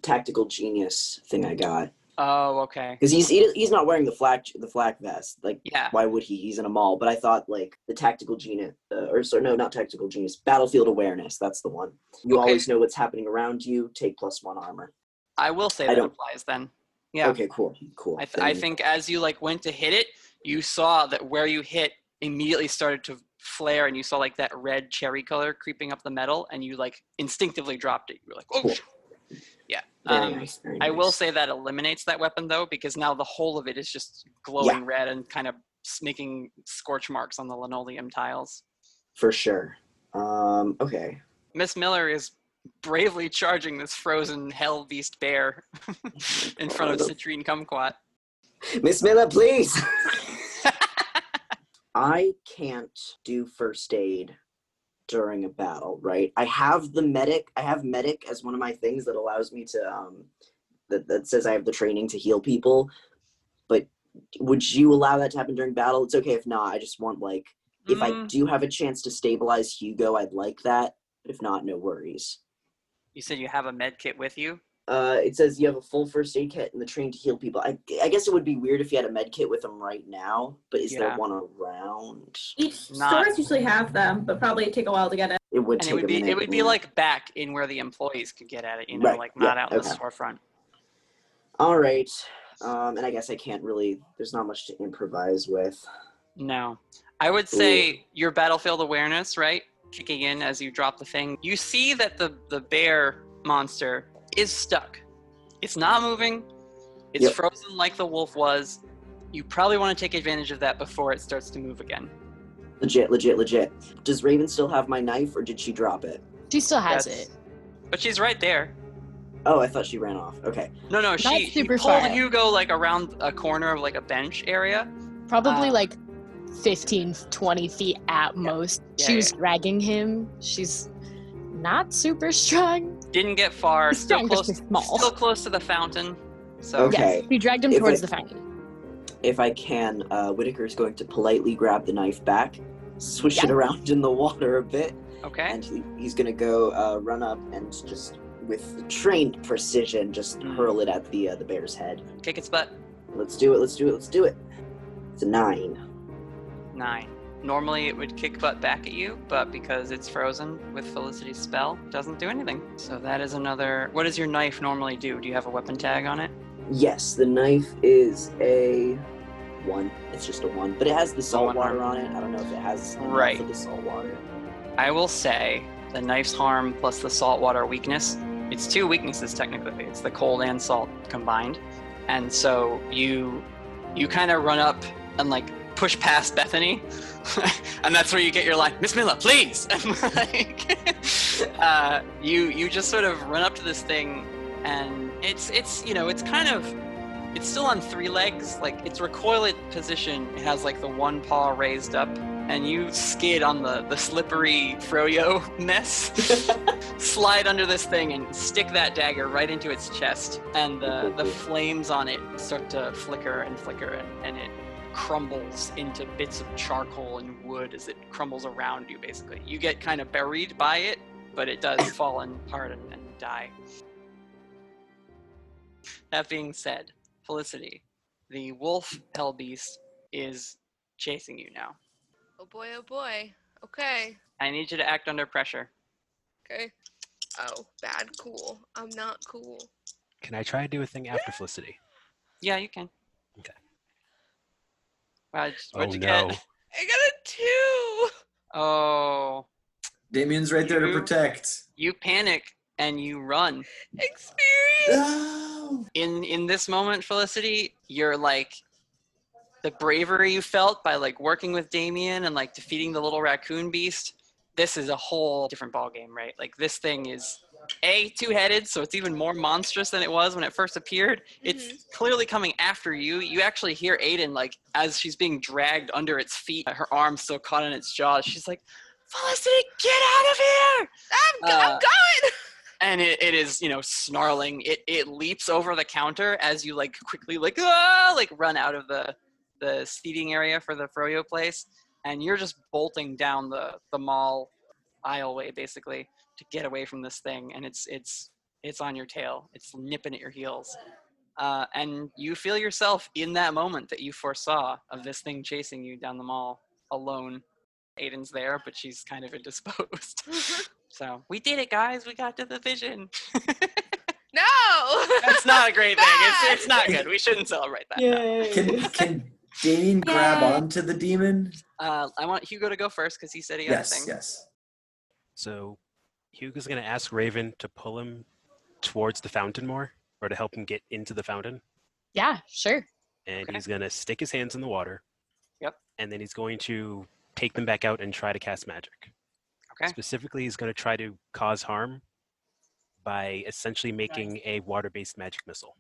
tactical genius thing I got. Oh, okay. Because he's not wearing the flak vest. Like, Yeah. why would he? He's in a mall. But I thought like the tactical genius, not tactical genius, battlefield awareness. That's the one. You always know what's happening around you. Take +1 armor. I will say that applies then. Yeah. Okay, cool. I think as you like went to hit it, you saw that where you hit immediately started to flare, and you saw like that red cherry color creeping up the metal, and you like instinctively dropped it. You were like, oh, cool. Yeah. Very nice. I will say that eliminates that weapon though, because now the whole of it is just glowing red and kind of making scorch marks on the linoleum tiles. For sure. Okay. Miss Miller is bravely charging this frozen hell beast bear in front of Citrine Kumquat. Miss Miller, please. I can't do first aid during a battle, right? I have medic as one of my things that allows me to that says I have the training to heal people. But would you allow that to happen during battle? It's okay if not. I just want like if I do have a chance to stabilize Hugo, I'd like that. But if not, no worries. You said you have a med kit with you? It says you have a full first aid kit and the training to heal people. I guess it would be weird if you had a med kit with them right now, but is there one around? Each stores usually have them, but probably take a while to get it. It would It would be like back in where the employees could get at it, you know, like not out in the storefront. All right. And I guess I can't really, there's not much to improvise with. No. I would say your battlefield awareness, right? Kicking in as you drop the thing. You see that the bear monster is stuck. It's not moving. It's frozen like the wolf was. You probably want to take advantage of that before it starts to move again. Legit. Does Raven still have my knife, or did she drop it? She still has it. But she's right there. Oh, I thought she ran off. Okay. No, she pulled Hugo like around a corner of like a bench area. Probably like 15, 20 feet at most. She was dragging him. She's not super strong. Didn't get far. Still close to the fountain. So okay. He dragged him towards the fountain. If I can, Whittaker is going to politely grab the knife back, swish it around in the water a bit. Okay. And he's going to go run up and just, with trained precision, just hurl it at the bear's head. Kick its butt. Let's do it. It's a 9. 9. Normally it would kick butt back at you, but because it's frozen with Felicity's spell, it doesn't do anything. So that is another... What does your knife normally do? Do you have a weapon tag on it? Yes, the knife is a 1. It's just a 1, but it has the salt water on it. I don't know if it has enough of the salt water. I will say the knife's harm plus the salt water weakness. It's 2 weaknesses technically. It's the cold and salt combined. And so you kind of run up and like push past Bethany, and that's where you get your line, Miss Miller, please. And like, you just sort of run up to this thing, and it's still on 3 legs. Like its recoiled position, it has like the one paw raised up, and you skid on the slippery froyo mess, slide under this thing and stick that dagger right into its chest, and the flames on it start to flicker, and it crumbles into bits of charcoal and wood as it crumbles around you, basically. You get kind of buried by it, but it does fall apart and die. That being said, Felicity, the wolf hell beast is chasing you now. Oh boy. Okay. I need you to act under pressure. Okay. Oh, bad. Cool. I'm not cool. Can I try to do a thing after Felicity? Yeah, you can. Okay. What'd you get? I got a 2. Oh. Damien's right there to protect. You panic and you run. Experience. In this moment, Felicity, you're like the bravery you felt by like working with Damien and like defeating the little raccoon beast. This is a whole different ballgame, right? Like this thing is two-headed, so it's even more monstrous than it was when it first appeared. It's clearly coming after you. You actually hear Aiden, like, as she's being dragged under its feet, her arms still caught in its jaws. She's like, Felicity, get out of here! I'm going! And it is, snarling. It leaps over the counter as you, like, quickly, run out of the seating area for the froyo place. And you're just bolting down the mall aisleway, basically, to get away from this thing, and it's on your tail. It's nipping at your heels. And you feel yourself in that moment that you foresaw of this thing chasing you down the mall alone. Aiden's there, but she's kind of indisposed. So we did it, guys. We got to the vision. No! That's not a great thing. It's not good. We shouldn't celebrate that. Yay. Can Damien grab onto the demon? I want Hugo to go first because he said he got a thing. Yes. So Hugo's going to ask Raven to pull him towards the fountain more, or to help him get into the fountain. Yeah, sure. And he's going to stick his hands in the water. Yep. And then he's going to take them back out and try to cast magic. Okay. Specifically, he's going to try to cause harm by essentially making a water-based magic missile.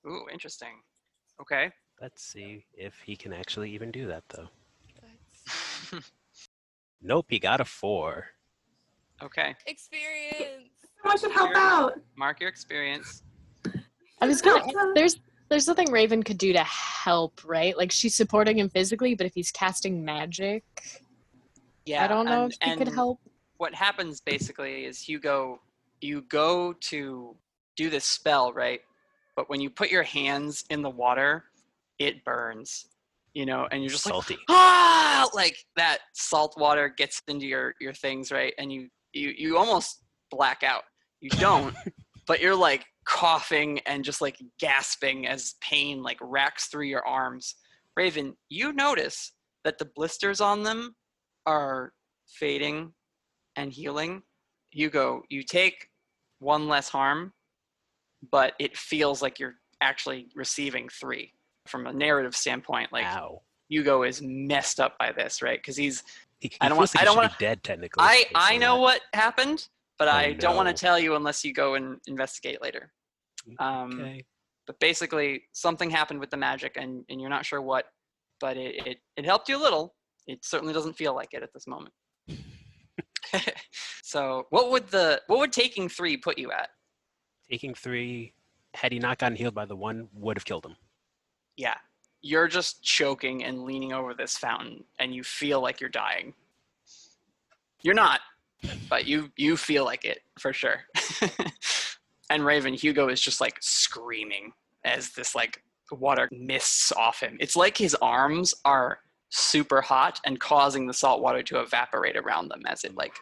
Ooh, interesting. Okay. Let's see if he can actually even do that, though. Nope, he got a 4. Okay. Experience. I should help out. Mark your experience. I was gonna. There's nothing Raven could do to help, right? Like she's supporting him physically, but if he's casting magic, Yeah, I don't know if he could help. What happens basically is Hugo, you go to do this spell, right? But when you put your hands in the water, it burns, and you're just salty. Like that salt water gets into your things, right? And you almost black out. You don't, but you're like coughing and just like gasping as pain like racks through your arms. Raven, you notice that the blisters on them are fading and healing. Hugo, you take 1 less harm, but it feels like you're actually receiving 3. From a narrative standpoint, like Ow. Hugo is messed up by this, right? Because He I don't want to be dead technically. I know what happened, but I don't want no. to tell you unless you go and investigate later. Okay. But basically, something happened with the magic, and you're not sure what, but it helped you a little. It certainly doesn't feel like it at this moment. So, what would taking 3 put you at? Taking 3, had he not gotten healed by the 1, would have killed him. Yeah, you're just choking and leaning over this fountain, and you feel like you're dying. You're not, but you feel like it for sure. And Raven, Hugo is just like screaming as this like water mists off him. It's like his arms are super hot and causing the salt water to evaporate around them as it like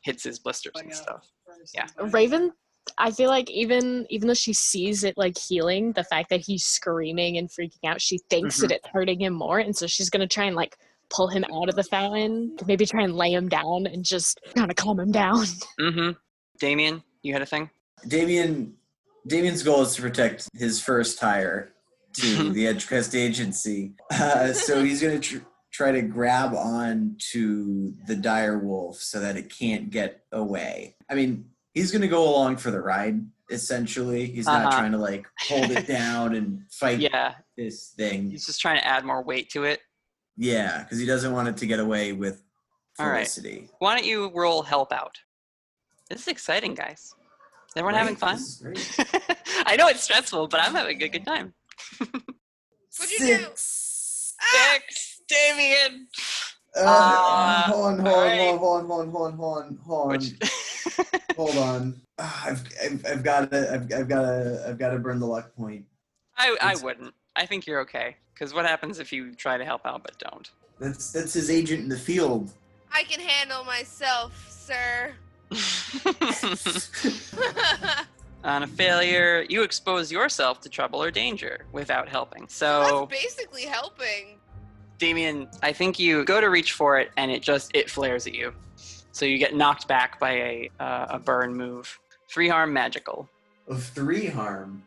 hits his blisters and stuff. Yeah. Raven, I feel like even though she sees it like healing, the fact that he's screaming and freaking out, she thinks that it's hurting him more, and so she's gonna try and like pull him out of the fountain, maybe try and lay him down and just kind of calm him down. Damien, you had a thing? Damien's goal is to protect his first hire to the Edgecrest Agency. So he's going to try to grab on to the dire wolf so that it can't get away. I mean, he's going to go along for the ride, essentially. He's not trying to like hold it down and fight this thing. He's just trying to add more weight to it. Yeah, because he doesn't want it to get away with Felicity. All right. Why don't you roll help out? This is exciting, guys. Is everyone having fun? This is great. I know it's stressful, but I'm having a good time. What'd you do? 6, Damien. Hold on. I've got to burn the luck point. I wouldn't. I think you're okay. Because what happens if you try to help out but don't? That's his agent in the field. I can handle myself, sir. On a failure, you expose yourself to trouble or danger without helping. So that's basically helping. Damien, I think you go to reach for it and it flares at you. So you get knocked back by a burn move. 3 harm magical. Of 3 harm?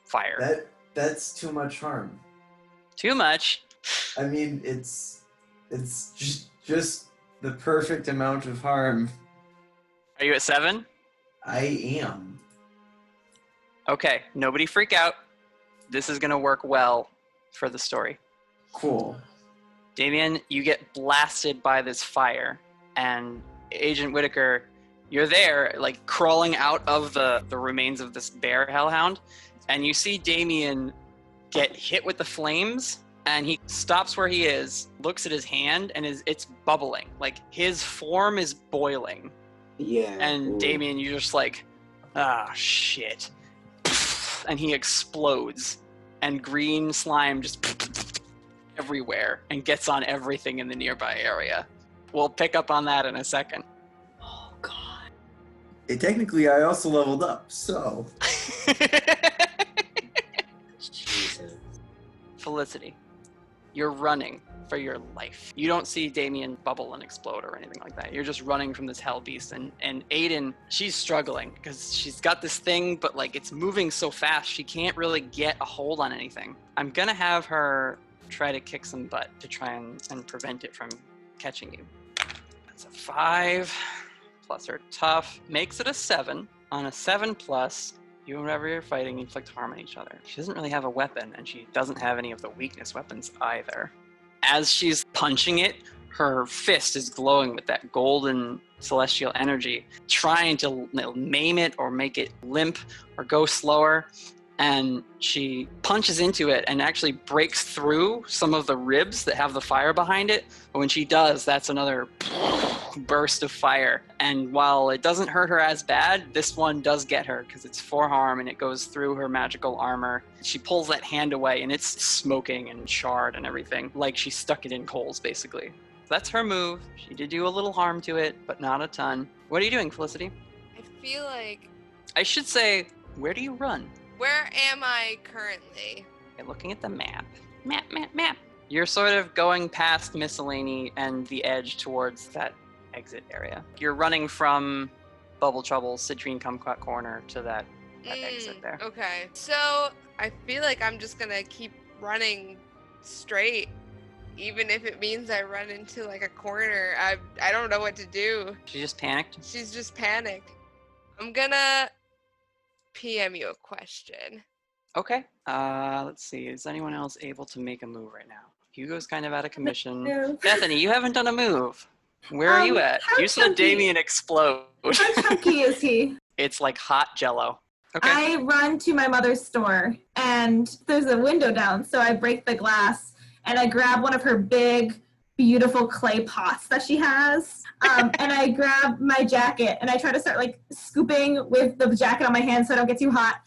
Fire. That's too much harm. Too much? I mean, it's just the perfect amount of harm. Are you at 7? I am. Okay, nobody freak out. This is going to work well for the story. Cool. Damien, you get blasted by this fire, and Agent Whittaker, you're there, like crawling out of the remains of this bear hellhound, and you see Damien get hit with the flames, and he stops where he is, looks at his hand, and it's bubbling. Like, his form is boiling. Yeah. And Damien, you're just like, ah, shit. and he explodes, and green slime just everywhere and gets on everything in the nearby area. We'll pick up on that in a second. Oh, God. Technically, I also leveled up, so... Jesus. Felicity, you're running for your life. You don't see Damien bubble and explode or anything like that. You're just running from this hell beast. And Aiden, she's struggling because she's got this thing, but like it's moving so fast, she can't really get a hold on anything. I'm gonna have her try to kick some butt to try and prevent it from catching you. That's a 5, plus her tough, makes it a 7. On a 7+, you and whoever you're fighting inflict harm on each other. She doesn't really have a weapon, and she doesn't have any of the weakness weapons either. As she's punching it, her fist is glowing with that golden celestial energy, trying to maim it or make it limp or go slower. And she punches into it and actually breaks through some of the ribs that have the fire behind it. But when she does, that's another burst of fire. And while it doesn't hurt her as bad, this one does get her because it's 4 harm and it goes through her magical armor. She pulls that hand away and it's smoking and charred and everything, like she stuck it in coals, basically. That's her move. She did do a little harm to it, but not a ton. What are you doing, Felicity? I feel like... I should say, where do you run? Where am I currently? Okay, looking at the map. Map. You're sort of going past Miscellany and the edge towards that exit area. You're running from Bubble Trouble, Citrine Kumquat Corner to that exit there. Okay. So I feel like I'm just gonna keep running straight, even if it means I run into like a corner. I don't know what to do. She just panicked? She's just panicked. I'm gonna PM you a question. Okay. Let's see. Is anyone else able to make a move right now? Hugo's kind of out of commission. No. Bethany, you haven't done a move. Where are you at? how You saw chunky- Damien explode. How chunky is he? It's like hot jello. Okay. I run to my mother's store, and there's a window down, so I break the glass, and I grab one of her big, beautiful clay pots that she has, and I grab my jacket, and I try to start, like, scooping with the jacket on my hand so I don't get too hot,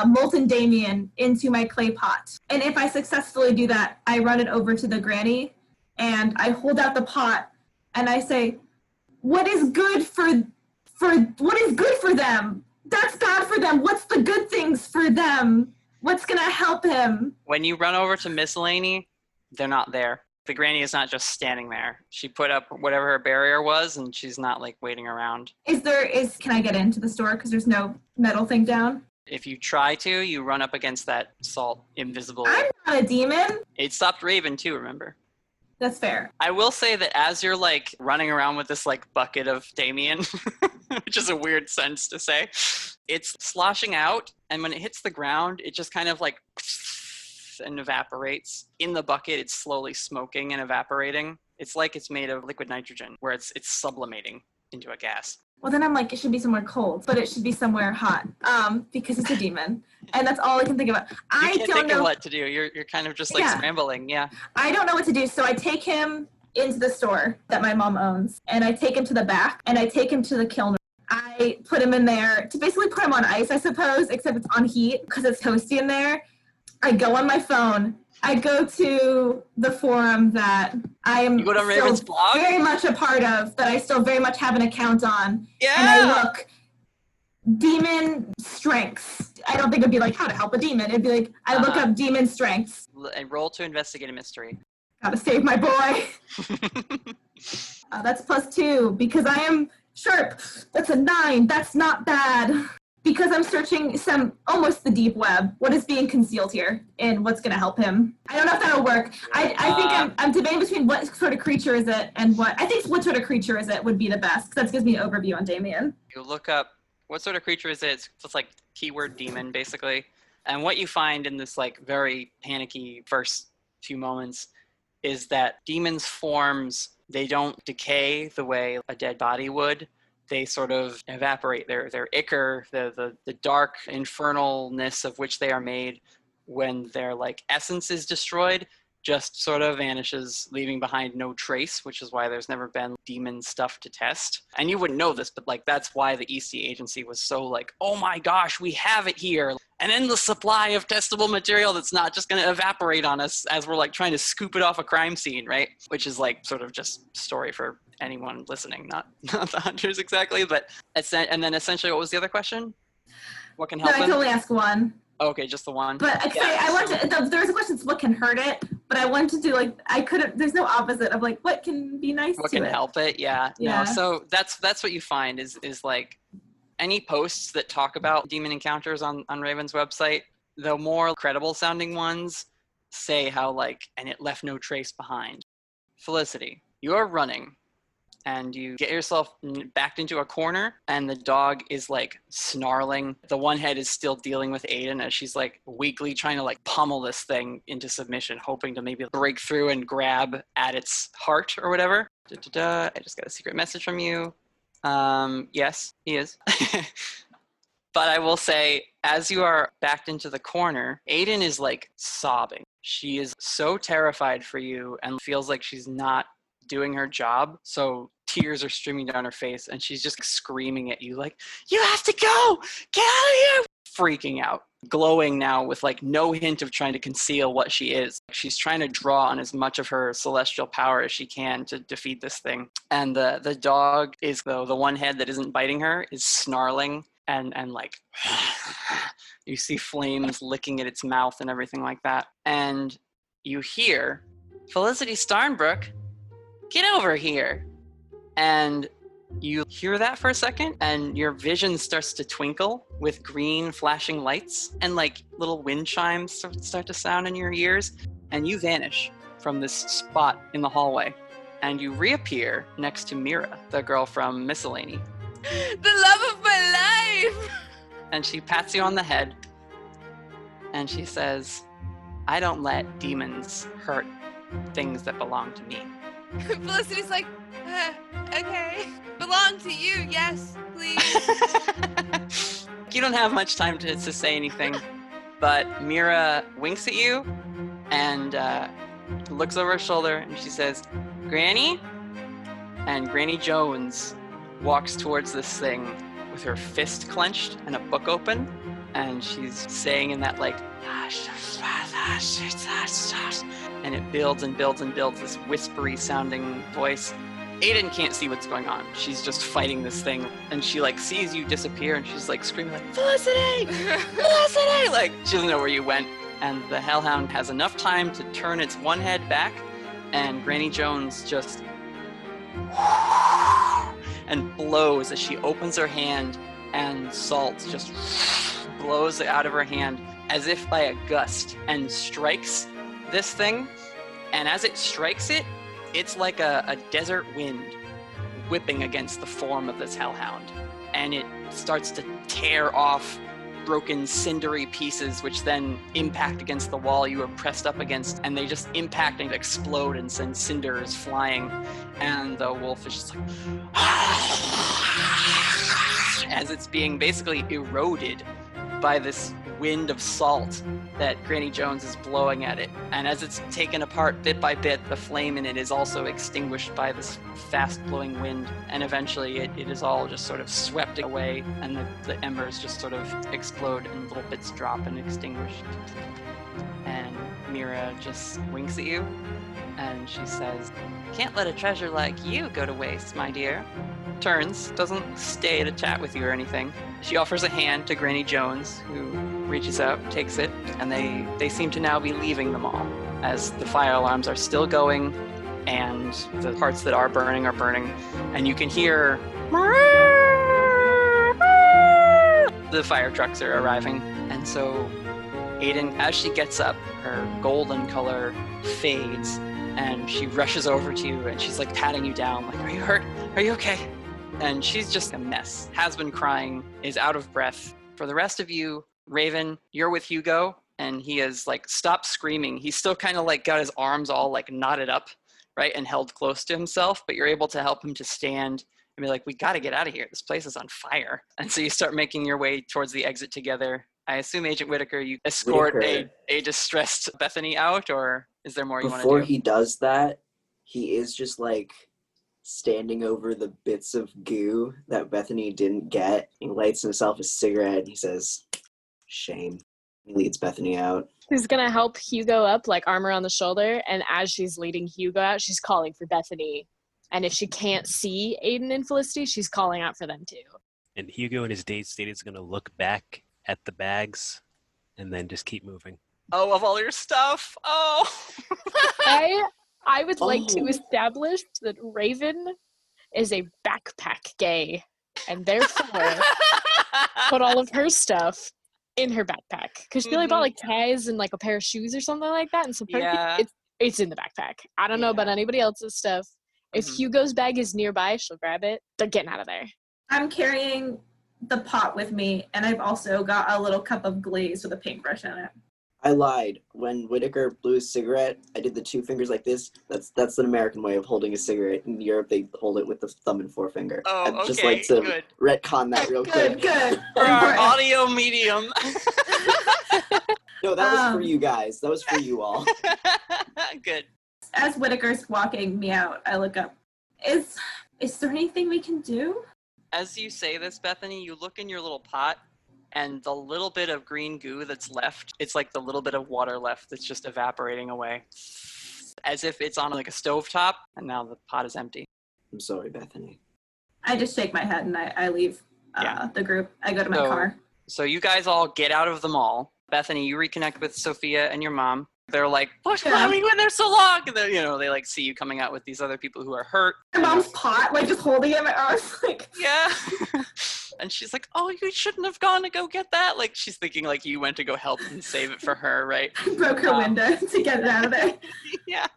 molten Damien into my clay pot. And if I successfully do that, I run it over to the granny, and I hold out the pot, and I say, what is good for them? That's bad for them. What's the good things for them? What's gonna help him? When you run over to Miscellany, they're not there. The granny is not just standing there. She put up whatever her barrier was, and she's not like waiting around. Can I get into the store because there's no metal thing down? If you try to, you run up against that salt invisible. I'm not a demon. It stopped Raven too, remember? That's fair. I will say that as you're like running around with this like bucket of Damien, which is a weird sense to say, it's sloshing out, and when it hits the ground, it just kind of like and evaporates. In the bucket, it's slowly smoking and evaporating. It's like it's made of liquid nitrogen, where it's sublimating into a gas. Well, then I'm like, it should be somewhere cold, but it should be somewhere hot, because it's a demon, and that's all I can think about. You can't think of what to do. You're kind of just like scrambling, yeah. I don't know what to do, so I take him into the store that my mom owns, and I take him to the back, and I take him to the kiln. I put him in there to basically put him on ice, I suppose, except it's on heat because it's toasty in there. I go on my phone. I go to the forum that I am still very much a part of, that I still very much have an account on. Yeah. And I look, demon strengths. I don't think it'd be like how to help a demon. It'd be like, I look up demon strengths. And roll to investigate a mystery. Gotta save my boy. That's +2 because I am sharp. That's a 9. That's not bad. Because I'm searching almost the deep web. What is being concealed here and what's going to help him? I don't know if that'll work. I think I'm debating between what sort of creature is it and what sort of creature is it would be the best, because that gives me an overview on Damien. You look up what sort of creature is it. It's like keyword demon, basically. And what you find in this like very panicky first few moments is that demons' forms, they don't decay the way a dead body would. They sort of evaporate. Their ichor, the dark infernalness of which they are made, when their like essence is destroyed, just sort of vanishes, leaving behind no trace, which is why there's never been demon stuff to test. And you wouldn't know this, but like that's why the EC agency was so like, oh my gosh, we have it here. an endless supply of testable material that's not just going to evaporate on us as we're like trying to scoop it off a crime scene, right? Which is like sort of just story for anyone listening, not the hunters exactly. But and then essentially, what was the other question? What can No, help I him? can only ask one. Okay, just the one. But I want to. There was a question: what can hurt it? But I wanted to do like I couldn't. There's no opposite of like what can be nice. What to can it. help it? Yeah. Yeah. No. So that's what you find is like any posts that talk about demon encounters on Raven's website. The more credible sounding ones say how like and it left no trace behind. Felicity, you are running. And you get yourself backed into a corner, and the dog is like snarling. The one head is still dealing with Aiden as she's like weakly trying to like pummel this thing into submission, hoping to maybe break through and grab at its heart or whatever. I just got a secret message from you. Yes, he is. But I will say, as you are backed into the corner, Aiden is like sobbing. She is so terrified for you and feels like she's not doing her job, so tears are streaming down her face and she's just screaming at you like, you have to go, get out of here, freaking out, glowing now with like no hint of trying to conceal what she is. She's trying to draw on as much of her celestial power as she can to defeat this thing. And the dog is, though, the one head that isn't biting her is snarling and like you see flames licking at its mouth and everything like that. And you hear, Felicity Starnbrook, get over here. And you hear that for a second, and your vision starts to twinkle with green flashing lights, and like little wind chimes start to sound in your ears, and you vanish from this spot in the hallway, and you reappear next to Mira, the girl from Miscellany. The love of my life! And she pats you on the head, and she says, I don't let demons hurt things that belong to me. Felicity's like, okay. Belong to you, yes, please. You don't have much time to say anything, but Mira winks at you and looks over her shoulder and she says, Granny? And Granny Jones walks towards this thing with her fist clenched and a book open, and she's saying in that like, and it builds and builds and builds, this whispery sounding voice. Aiden can't see what's going on. She's just fighting this thing, and she like sees you disappear, and she's like screaming like, Felicity! Felicity! Like, she doesn't know where you went. And the Hellhound has enough time to turn its one head back, and Granny Jones just and blows as she opens her hand, and salt just blows out of her hand as if by a gust and strikes this thing. And as it strikes it, it's like a desert wind whipping against the form of this Hellhound. And it starts to tear off broken cindery pieces, which then impact against the wall you were pressed up against, and they just impact and explode and send cinders flying. And the wolf is just like, as it's being basically eroded by this wind of salt that Granny Jones is blowing at it. And as it's taken apart bit by bit, the flame in it is also extinguished by this fast-blowing wind. And eventually it is all just sort of swept away, and the embers just sort of explode and little bits drop and extinguish. And Mira just winks at you, and she says, can't let a treasure like you go to waste, my dear. Turns, doesn't stay to chat with you or anything. She offers a hand to Granny Jones, who reaches out, takes it, and they seem to now be leaving the mall, as the fire alarms are still going, and the parts that are burning, and you can hear the fire trucks are arriving. And so Aiden, as she gets up, her golden color fades, and she rushes over to you, and she's like patting you down, like, are you hurt? Are you okay? And she's just a mess, has been crying, is out of breath. For the rest of you, Raven, you're with Hugo, and he has like stopped screaming. He's still kind of like got his arms all like knotted up, right, and held close to himself, but you're able to help him to stand and be like, we got to get out of here. This place is on fire. And so you start making your way towards the exit together. I assume, Agent Whittaker, you escort a distressed Bethany out, or is there more you want to do? Before he does that, he is just like standing over the bits of goo that Bethany didn't get. He lights himself a cigarette and he says, Shame. He leads Bethany out. She's gonna help Hugo up, like arm around the shoulder, and as she's leading Hugo out, she's calling for Bethany. And if she can't see Aiden and Felicity, she's calling out for them too. And Hugo in his dazed state is going to look back at the bags and then just keep moving. Oh, of all your stuff. Oh. I would like to establish that Raven is a backpack gay, and therefore put all of her stuff in her backpack. Because she really bought like ties and like a pair of shoes or something like that, and some it's in the backpack. I don't know about anybody else's stuff. If Hugo's bag is nearby, she'll grab it. They're getting out of there. I'm carrying the pot with me, and I've also got a little cup of glaze with a paintbrush in it. I lied. When Whittaker blew his cigarette, I did the two fingers like this. That's an American way of holding a cigarette. In Europe, they hold it with the thumb and forefinger. Oh, I'd just like to retcon that real quick. Good. For our audio medium. No, that was for you guys. That was for you all. Good. As Whittaker's walking me out, I look up. Is there anything we can do? As you say this, Bethany, you look in your little pot, and the little bit of green goo that's left, it's like the little bit of water left that's just evaporating away. As if it's on like a stovetop, and now the pot is empty. I'm sorry, Bethany. I just shake my head and I leave the group. I go to my car. So you guys all get out of the mall. Bethany, you reconnect with Sophia and your mom. They're like, why have we been there so long? And then, they like see you coming out with these other people who are hurt. My mom's pot, like just holding it in my arms, like. Yeah. And she's like, oh, you shouldn't have gone to go get that. Like, she's thinking like you went to go help and save it for her, right? I broke her window to get it out of there. Yeah.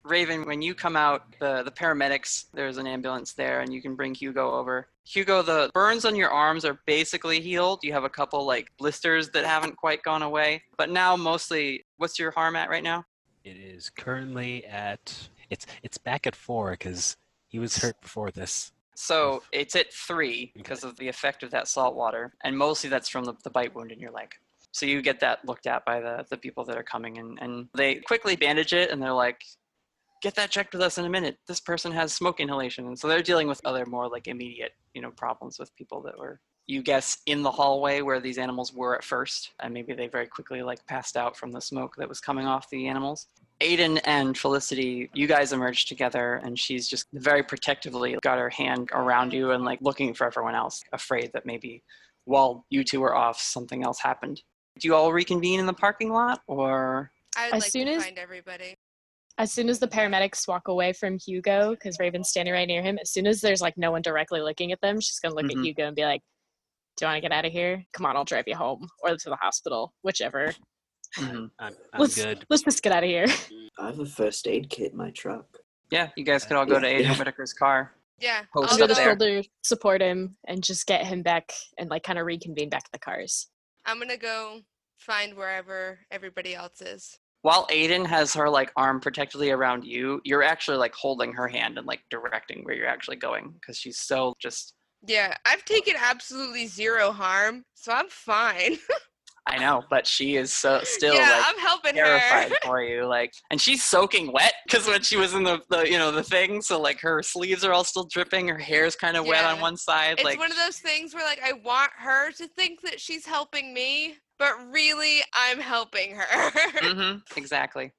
Raven, when you come out, the paramedics, there's an ambulance there, and you can bring Hugo over. Hugo, the burns on your arms are basically healed. You have a couple like blisters that haven't quite gone away. But now mostly, what's your harm at right now? It is currently at, it's back at 4 because he was hurt before this. So it's at 3 because of the effect of that salt water. And mostly that's from the bite wound in your leg. So you get that looked at by the people that are coming, and they quickly bandage it, and they're like, get that checked with us in a minute. This person has smoke inhalation. And so they're dealing with other more like immediate, problems with people that were, you guess, in the hallway where these animals were at first. And maybe they very quickly like passed out from the smoke that was coming off the animals. Aiden and Felicity, you guys emerged together, and she's just very protectively got her hand around you and like looking for everyone else, afraid that maybe while you two were off, something else happened. Do you all reconvene in the parking lot, or? I'd like to find everybody. As soon as the paramedics walk away from Hugo, because Raven's standing right near him, as soon as there's like no one directly looking at them, she's going to look at Hugo and be like, do you want to get out of here? Come on, I'll drive you home or to the hospital, whichever. I'm good. Let's just get out of here. I have a first aid kit in my truck. Yeah, you guys could all go to Aiden Whittaker's car. Yeah. I'll go to the shoulder, support him, and just get him back and like kind of reconvene back to the cars. I'm going to go find wherever everybody else is. While Aiden has her like arm protectively around you, you're actually like holding her hand and like directing where you're actually going because she's so just. Yeah, I've taken absolutely zero harm, so I'm fine. I know, but she is still I'm helping terrified her. for you, like, and she's soaking wet because when she was in the thing, so like her sleeves are all still dripping, her hair's kind of wet on one side. It's like one of those things where like I want her to think that she's helping me, but really I'm helping her. Exactly.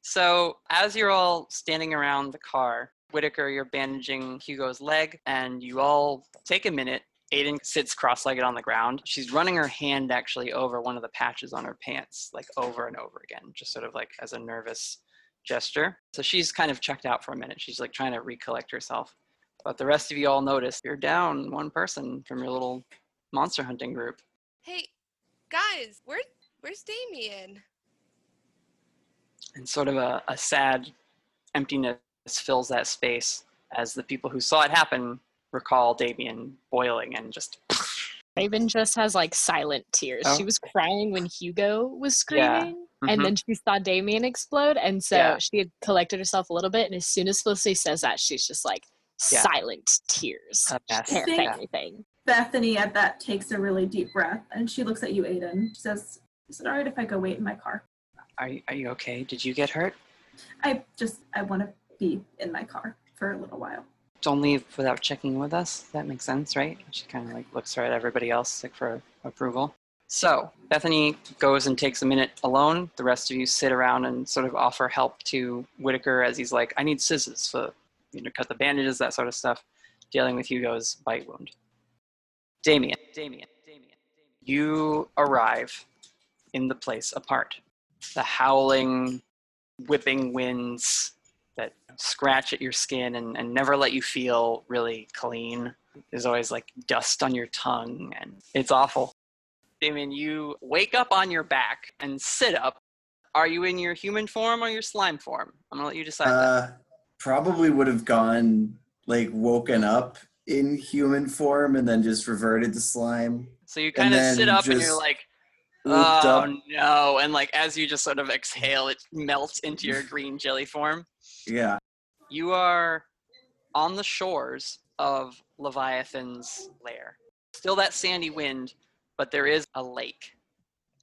So as you're all standing around the car, Whittaker, you're bandaging Hugo's leg, and you all take a minute. Aiden sits cross-legged on the ground. She's running her hand actually over one of the patches on her pants, like over and over again, just sort of like as a nervous gesture. So she's kind of checked out for a minute. She's like trying to recollect herself. But the rest of you all notice you're down one person from your little monster hunting group. Hey, guys, where's Damien? And sort of a sad emptiness fills that space as the people who saw it happen recall Damien boiling and just. Raven just has like silent tears. Oh. She was crying when Hugo was screaming, and then she saw Damien explode, and so she had collected herself a little bit. And as soon as Felicity says that, she's just like silent tears. She can't say anything. Bethany at that takes a really deep breath, and she looks at you, Aiden. She says, "Is it all right if I go wait in my car?" Are you okay? Did you get hurt? I want to be in my car for a little while. Don't leave without checking with us. That makes sense, right? She kind of like looks right at everybody else like for approval. So Bethany goes and takes a minute alone. The rest of you sit around and sort of offer help to Whittaker as he's like, I need scissors for cut the bandages, that sort of stuff, dealing with Hugo's bite wound. Damien. You arrive in the place apart. The howling, whipping winds that scratch at your skin and never let you feel really clean. There's always like dust on your tongue, and it's awful. Damien, you wake up on your back and sit up. Are you in your human form or your slime form? I'm gonna let you decide that. Probably would have gone, woken up in human form and then just reverted to slime. So you kind of sit up and you're like, oh no. And as you just sort of exhale, it melts into your green jelly form. Yeah. You are on the shores of Leviathan's lair. Still that sandy wind, but there is a lake.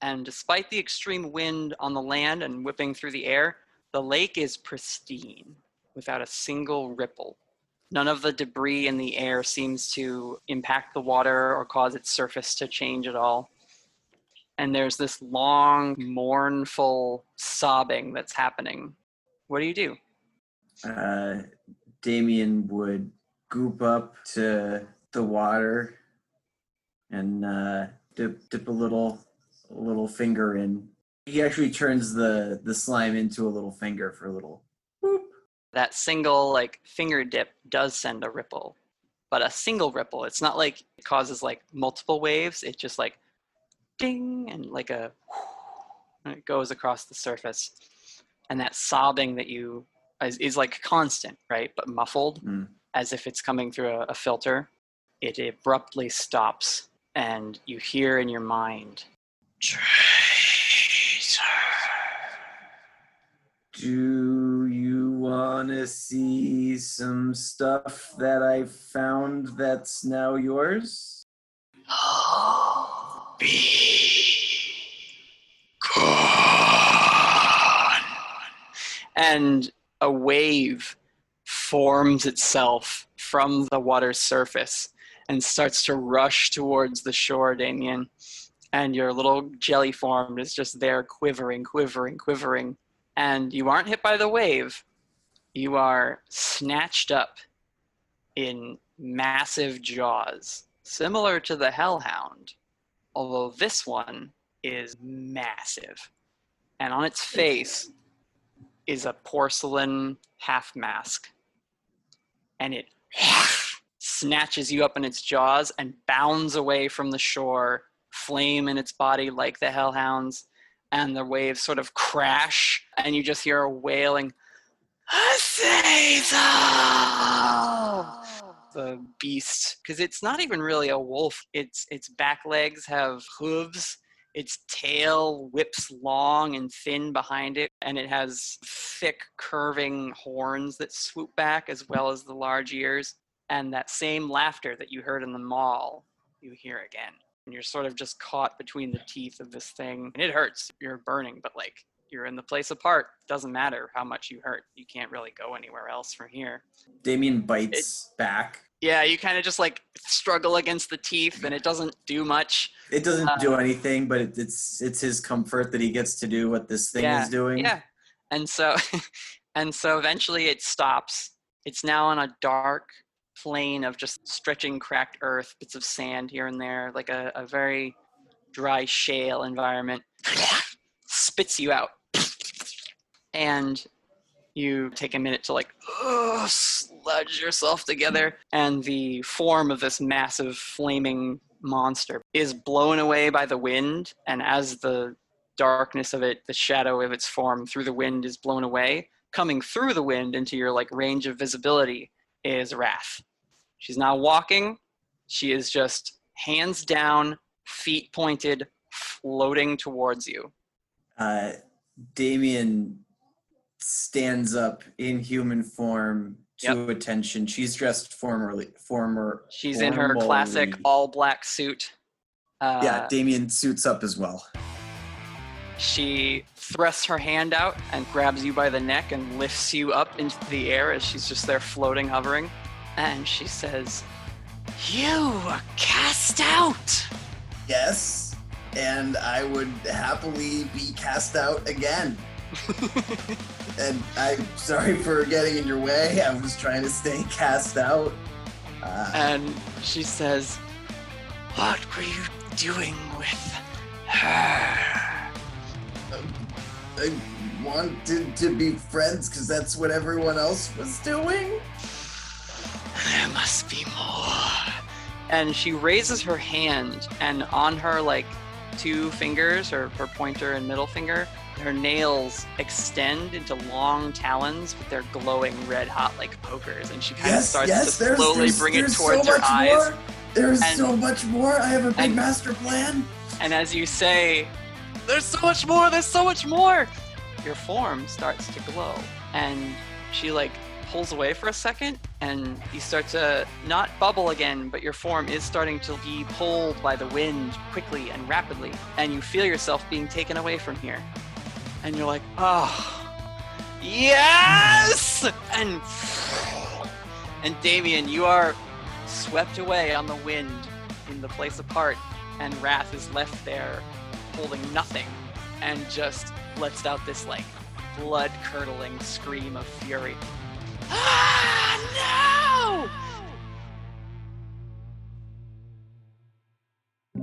And despite the extreme wind on the land and whipping through the air, the lake is pristine, without a single ripple. None of the debris in the air seems to impact the water or cause its surface to change at all. And there's this long, mournful sobbing that's happening. What do you do? Damien would goop up to the water and dip a little finger in. He actually turns the slime into a little finger for a little whoop. That single finger dip does send a ripple, but a single ripple, it's not like it causes multiple waves. It just ding and and it goes across the surface. And that sobbing that you is constant, right? But muffled, as if it's coming through a filter. It abruptly stops, and you hear in your mind, "Traitor." Do you want to see some stuff that I found that's now yours? Be gone. And a wave forms itself from the water's surface and starts to rush towards the shore, Damien. And your little jelly form is just there quivering. And you aren't hit by the wave. You are snatched up in massive jaws, similar to the hellhound, although this one is massive. And on its face is a porcelain half mask. And it snatches you up in its jaws and bounds away from the shore, flame in its body like the hellhounds, and the waves sort of crash, and you just hear a wailing, Azazel! The beast, because it's not even really a wolf. Its back legs have hooves. Its tail whips long and thin behind it, and it has thick, curving horns that swoop back, as well as the large ears. And that same laughter that you heard in the mall, you hear again. And you're sort of just caught between the teeth of this thing. And it hurts. You're burning, but you're in the place apart. Doesn't matter how much you hurt. You can't really go anywhere else from here. Damien bites back. Yeah, you kind of just struggle against the teeth, and it doesn't do much. It doesn't do anything, but it's his comfort that he gets to do what this thing is doing. Yeah, and so eventually it stops. It's now on a dark plain of just stretching cracked earth, bits of sand here and there, like a very dry shale environment. Spits you out. And you take a minute to sludge yourself together, and the form of this massive flaming monster is blown away by the wind, and as the darkness of it, the shadow of its form through the wind is blown away, coming through the wind into your range of visibility is Wrath. She's not walking. She is just hands down, feet pointed, floating towards you. Damien stands up in human form to attention. She's dressed She's in her classic all black suit. Damien suits up as well. She thrusts her hand out and grabs you by the neck and lifts you up into the air as she's just there floating, hovering. And she says, "You were cast out!" Yes. and I would happily be cast out again. And I'm sorry for getting in your way. I was trying to stay cast out. And she says, "What were you doing with her?" I wanted to be friends because that's what everyone else was doing. There must be more. And she raises her hand, and on her, like, 2 fingers, her pointer and middle finger, her nails extend into long talons, but they're glowing red hot like pokers, and she kind of starts to slowly bring it towards her eyes. There's so much more. I have a big master plan. And as you say, "There's so much more, there's so much more," your form starts to glow, and she like pulls away for a second, and you start to not bubble again, but your form is starting to be pulled by the wind quickly and rapidly, and you feel yourself being taken away from here. And you're like, "Oh, yes!" And Damien, you are swept away on the wind in the place apart, and Wrath is left there holding nothing and just lets out this like blood-curdling scream of fury. Ah, no!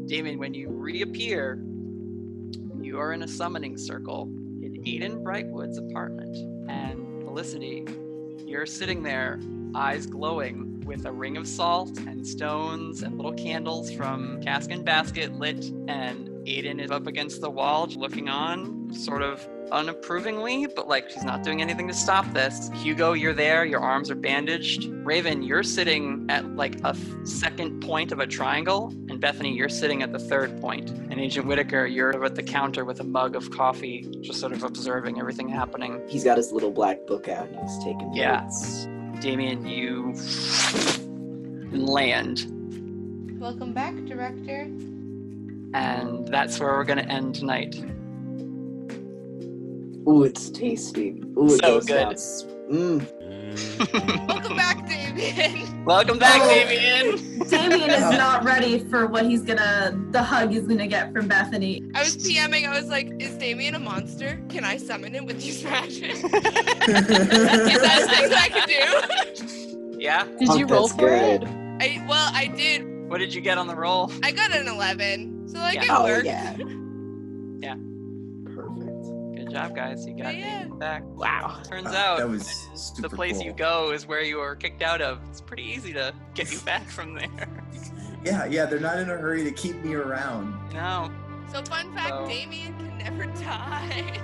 Damien, when you reappear, you are in a summoning circle in Aiden Brightwood's apartment. And Felicity, you're sitting there, eyes glowing, with a ring of salt and stones and little candles from Cask and Basket lit, and Aiden is up against the wall looking on, sort of unapprovingly, but like she's not doing anything to stop this. Hugo, you're there, your arms are bandaged. Raven, you're sitting at like a second point of a triangle, and Bethany, you're sitting at the third point. And Agent Whittaker, you're at the counter with a mug of coffee, just sort of observing everything happening. He's got his little black book out and he's taking notes. Damien, you land. Welcome back, Director. And that's where we're gonna end tonight. Ooh, it's tasty. Ooh, it so goes good. Welcome back, Damien. Welcome back, Damien. Damien is not ready for what the hug he's gonna get from Bethany. I was PMing, I was like, is Damien a monster? Can I summon him with these magic? Is that a thing that I can do? Yeah? Did you roll for it? I did. What did you get on the roll? I got an 11, so like it Oh, worked. yeah. Yeah. Perfect. Good job, guys. You got Damien back. Wow. Turns out That was super the place cool. you go is where you were kicked out of. It's pretty easy to get you back from there. Yeah, they're not in a hurry to keep me around. No. So fun fact, So- Damien can never die.